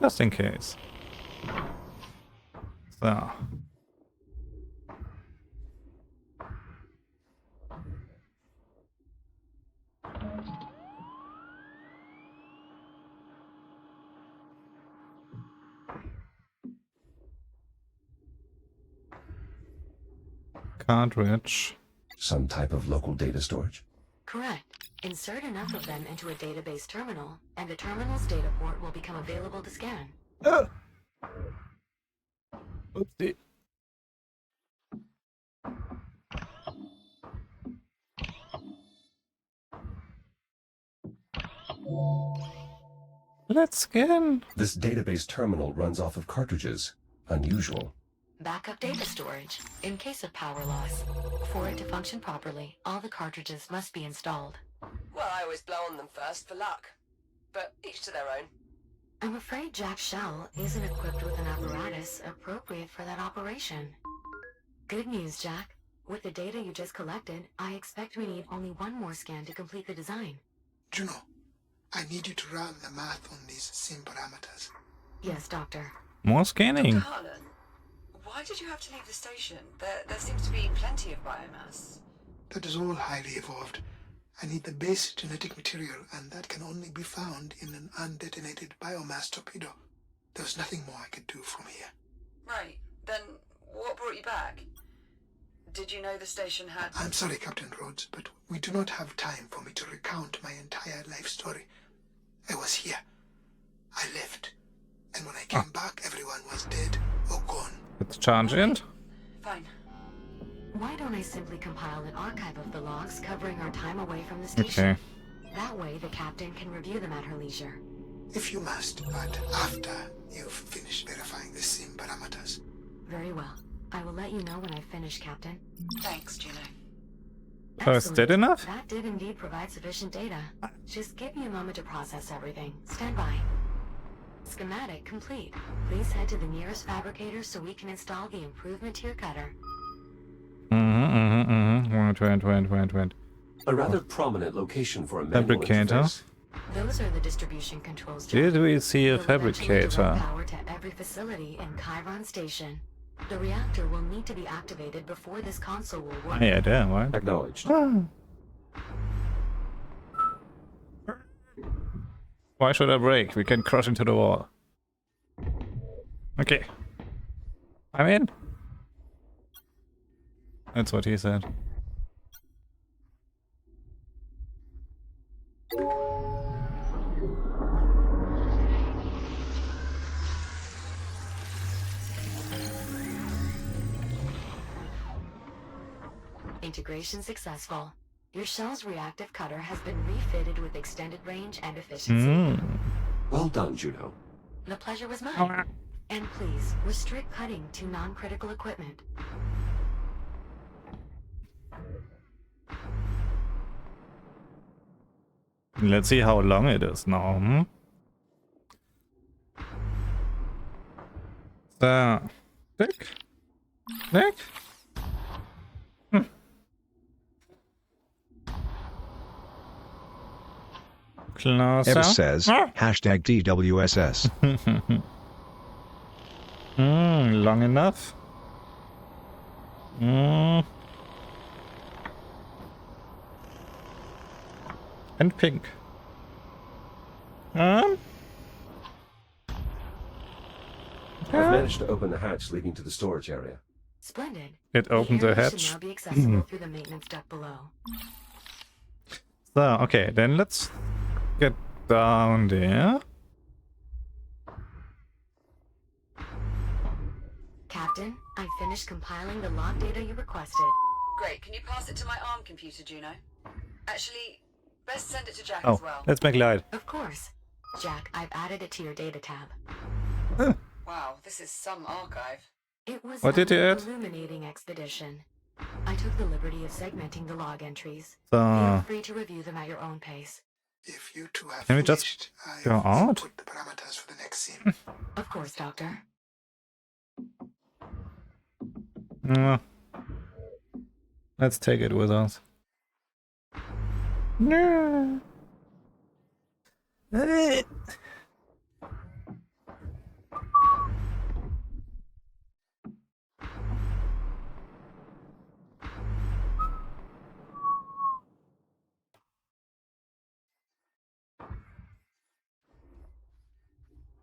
Just in case. So. Cartridge. Some type of local data storage? Correct. Insert enough of them into a database terminal, and the terminal's data port will become available to scan. Oopsie. Let's scan. This database terminal runs off of cartridges. Unusual. Backup data storage, in case of power loss. For it to function properly, all the cartridges must be installed. Well, I always blow on them first for luck. But each to their own. I'm afraid Jack's shell isn't equipped with an apparatus appropriate for that operation. Good news, Jack. With the data you just collected, I expect we need only one more scan to complete the design. Juno, I need you to run the math on these sim parameters. Yes, Doctor. More scanning. Dr. Harlan, why did you have to leave the station? There seems to be plenty of biomass. That is all highly evolved. I need the base genetic material, and that can only be found in an undetonated biomass torpedo. There was nothing more I could do from here. Right, then what brought you back? Did you know the station had... I'm sorry, Captain Rhodes, but we do not have time for me to recount my entire life story. I was here. I lived. And when I came back, everyone was dead or gone. Let's charge in. Fine. Why don't I simply compile an archive of the logs covering our time away from the station? Okay. That way, the captain can review them at her leisure. If you must, but after you've finished verifying the SIM parameters. Very well. I will let you know when I finish, Captain. Thanks, Juno. Is that enough? That did indeed provide sufficient data. Just give me a moment to process everything. Stand by. Schematic complete. Please head to the nearest fabricator so we can install the improvement to your cutter. Wait. A rather prominent location for a manual Fabricator. interface. Those are the distribution controls. Did we see a They'll eventually direct fabricator? power to every facility in Chiron Station. The reactor will need to be activated before this console will work. Yeah, there, right? Acknowledged. Why should I break? We can crash into the wall. Okay. I'm in. That's what he said. Integration successful. Your shell's reactive cutter has been refitted with extended range and efficiency. Well done, Juno. The pleasure was mine. And please, restrict cutting to non-critical equipment. Let's see how long it is now. So, tick. Closer. Eva says, hashtag DWSS. Long enough. And pink. I've managed to open the hatch leading to the storage area. Splendid. It opened the hatch. Should now be accessible through the maintenance duct below. So, okay, then let's get down there. Captain, I finished compiling the log data you requested. Great. Can you pass it to my ARM computer, Juno? Actually, best send it to Jack Oh, as well. let's make light. Of course. Jack, I've added it to your data tab. Wow, this is some archive. It was What did you add? an illuminating expedition. I took the liberty of segmenting the log entries. So, Feel free to review them at your own pace. If you two have can we finished, just go out? put the parameters for the next SIM. Of course, Doctor. Let's take it with us. No.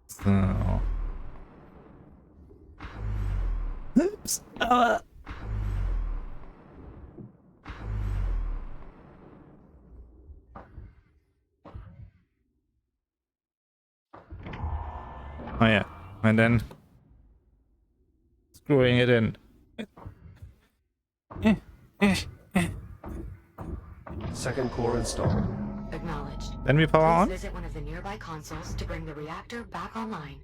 So. Oops. Oh yeah, and then screwing it in. Second core installed. Acknowledged. Then we power Please on. visit one of the nearby consoles to bring the reactor back online.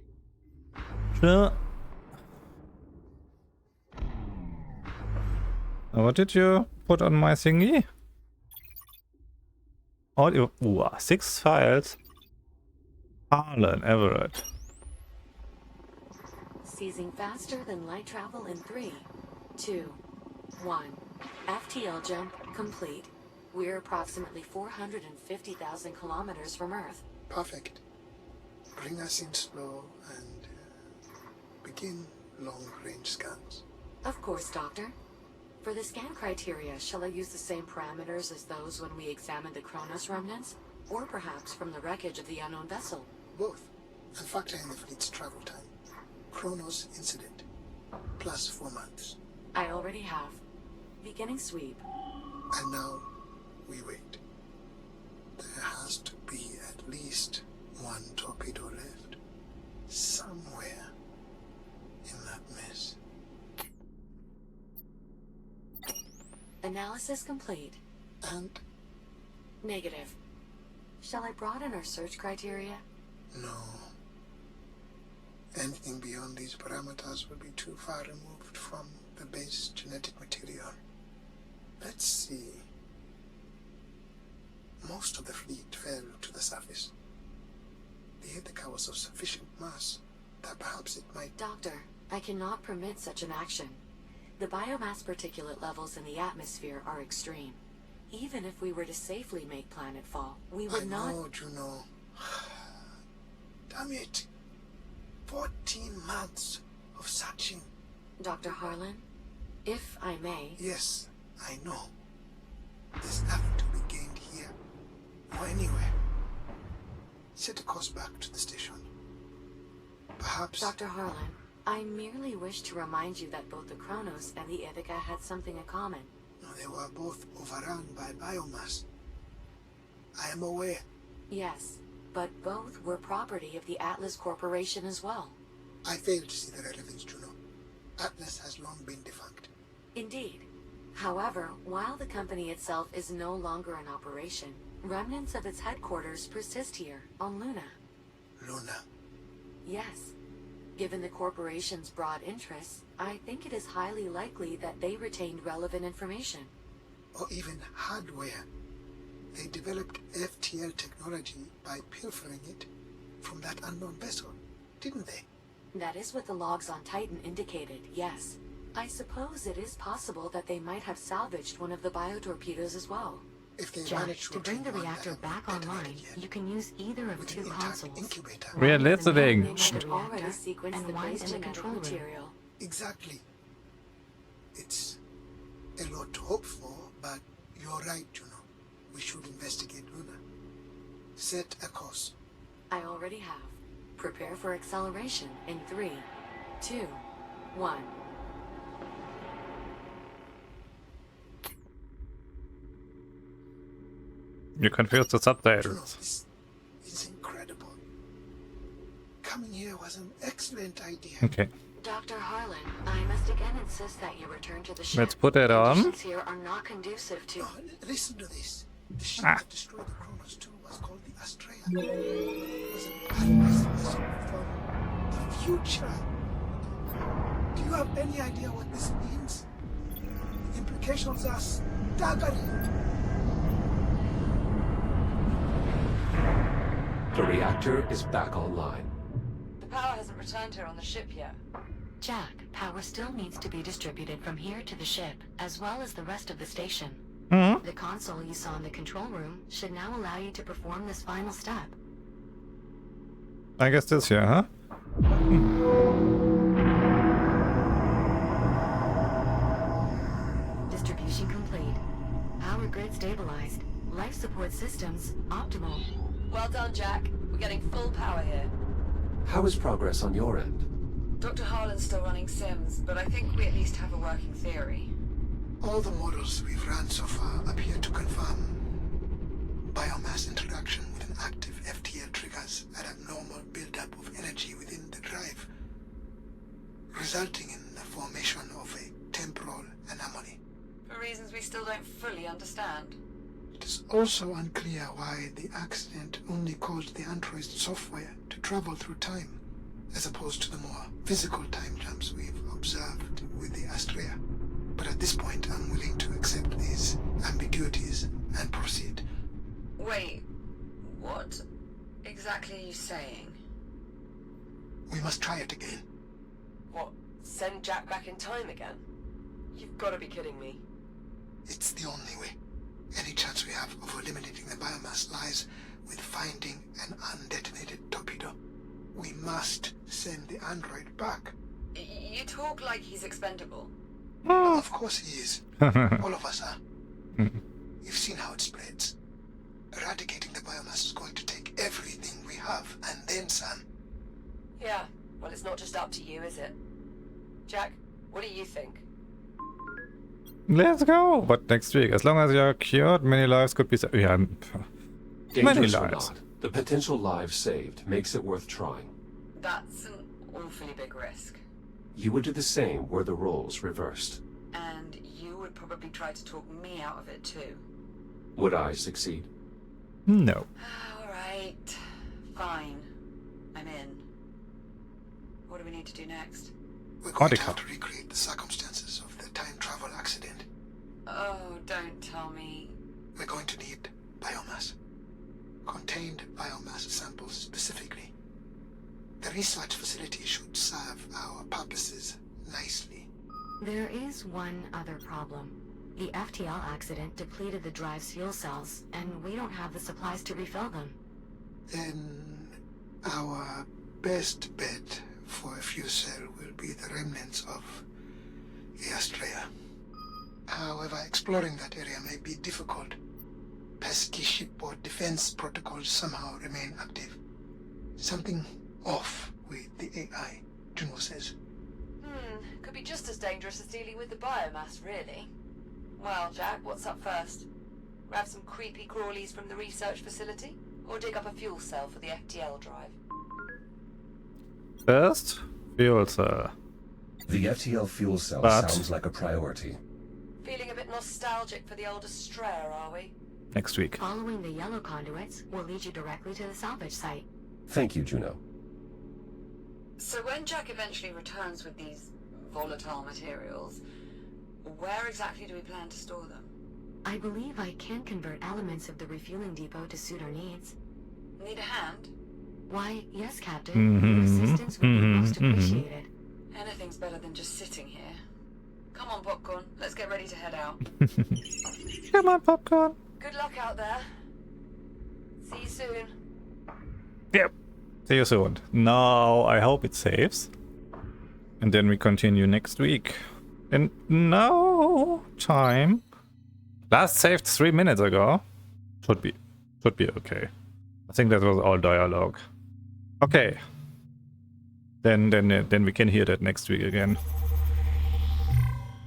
Sure. What did you put on my thingy? Audio. Ooh, 6 files. Harlan Everett. Seizing faster than light travel in 3, 2, 1. FTL jump complete. We're approximately 450,000 kilometers from Earth. Perfect. Bring us in slow and begin long-range scans. Of course, Doctor. For the scan criteria, shall I use the same parameters as those when we examined the Kronos remnants? Or perhaps from the wreckage of the unknown vessel? Both. And factor in the fleet's travel time. Kronos incident. Plus 4 months. I already have. Beginning sweep. And now, we wait. There has to be at least one torpedo left. Somewhere in that mess. Analysis complete. And? Negative. Shall I broaden our search criteria? No. Anything beyond these parameters would be too far removed from the base genetic material. Let's see. Most of the fleet fell to the surface. The Ithaca was of sufficient mass that perhaps it might... Doctor, I cannot permit such an action. The biomass particulate levels in the atmosphere are extreme. Even if we were to safely make planetfall, we would not... I know, Juno. Damn it. 14 months of searching. Dr. Harlan, if I may... Yes, I know. There's nothing to be gained here, or anywhere. Set a course back to the station. Perhaps... Dr. Harlan, I merely wish to remind you that both the Kronos and the Ithaca had something in common. No, they were both overrun by biomass. I am aware. Yes, but both were property of the Atlas Corporation as well. I fail to see the relevance, Juno. Atlas has long been defunct. Indeed. However, while the company itself is no longer in operation, remnants of its headquarters persist here, on Luna. Luna? Yes. Given the corporation's broad interests, I think it is highly likely that they retained relevant information. Or even hardware. They developed FTL technology by pilfering it from that unknown vessel, didn't they? That is what the logs on Titan indicated, yes. I suppose it is possible that they might have salvaged one of the biotorpedoes as well. If they Jack, manage to bring the reactor back online, you can use either of two consoles. Incubator. We are listening. Already sequenced the base genetic material. Exactly. It's a lot to hope for, but you're right, Juno. We should investigate Luna. Set a course. I already have. Prepare for acceleration in 3, 2, 1. You confused the subtitles. This is incredible. Coming here was an excellent idea. Okay. Dr. Harlan, I must again insist that you return to the ship. Let's put it on. Conditions here are not conducive to... Oh, listen to this. The ship that destroyed the Kronos 2 was called the Astrea. It was an Atlas vessel from the future. Do you have any idea what this means? The implications are staggering. The reactor is back online. The power hasn't returned here on the ship yet. Jack, power still needs to be distributed from here to the ship, as well as the rest of the station. Mm-hmm. The console you saw in the control room should now allow you to perform this final step. I guess this here, huh? Distribution complete. Power grid stabilized. Life support systems optimal. Well done, Jack. We're getting full power here. How is progress on your end? Dr. Harlan's still running sims, but I think we at least have a working theory. All the models we've run so far appear to confirm biomass interaction with an active FTL triggers an abnormal buildup of energy within the drive, resulting in the formation of a temporal anomaly. For reasons we still don't fully understand. It is also unclear why the accident only caused the android's software to travel through time, as opposed to the more physical time jumps we've observed with the Astrea. But at this point, I'm willing to accept these ambiguities and proceed. Wait, what exactly are you saying? We must try it again. What, send Jack back in time again? You've got to be kidding me. It's the only way. Any chance we have of eliminating the biomass lies with finding an undetonated torpedo. We must send the android back. You talk like he's expendable. Of course he is. All of us are. You've seen how it spreads. Eradicating the biomass is going to take everything we have, and then some. Yeah, well, it's not just up to you, is it? Jack, what do you think? Let's go! But next week, as long as you're cured, many lives could be saved. Yeah, many Dangerous or lives. not, the potential lives saved makes it worth trying. That's an awfully big risk. You would do the same were the roles reversed. And you would probably try to talk me out of it too. Would I succeed? No. Alright. Fine. I'm in. What do we need to do next? We're going to have to recreate the circumstances of the time travel accident. Oh, don't tell me. We're going to need biomass. Contained biomass samples specifically. The research facility should serve our purposes nicely. There is one other problem. The FTL accident depleted the drive's fuel cells, and we don't have the supplies to refill them. Then our best bet for a fuel cell will be the remnants of the Astrea. However, exploring that area may be difficult. Pesky shipboard defense protocols somehow remain active. Something off with the AI, Juno says. Could be just as dangerous as dealing with the biomass, really. Well, Jack, what's up first? Grab some creepy crawlies from the research facility? Or dig up a fuel cell for the FTL drive? First, fuel cell. The FTL fuel cell sounds like a priority. Feeling a bit nostalgic for the old Astrea, are we? Next week. Following the yellow conduits will lead you directly to the salvage site. Thank you, Juno. So when Jack eventually returns with these volatile materials, where exactly do we plan to store them? I believe I can convert elements of the refueling depot to suit our needs. Need a hand? Why, yes, Captain. Your assistance would be most appreciated. Anything's better than just sitting here. Come on, Popcorn. Let's get ready to head out. Come on, Popcorn. Good luck out there. See you soon. Yep. See you soon. Now, I hope it saves. And then we continue next week. In no time. Last saved 3 minutes ago. Should be okay. I think that was all dialogue. Okay. Then we can hear that next week again.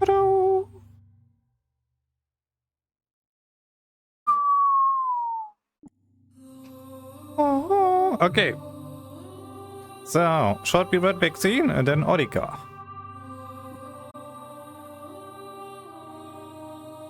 Hello. Okay. So, short pivot vaccine and then Orica.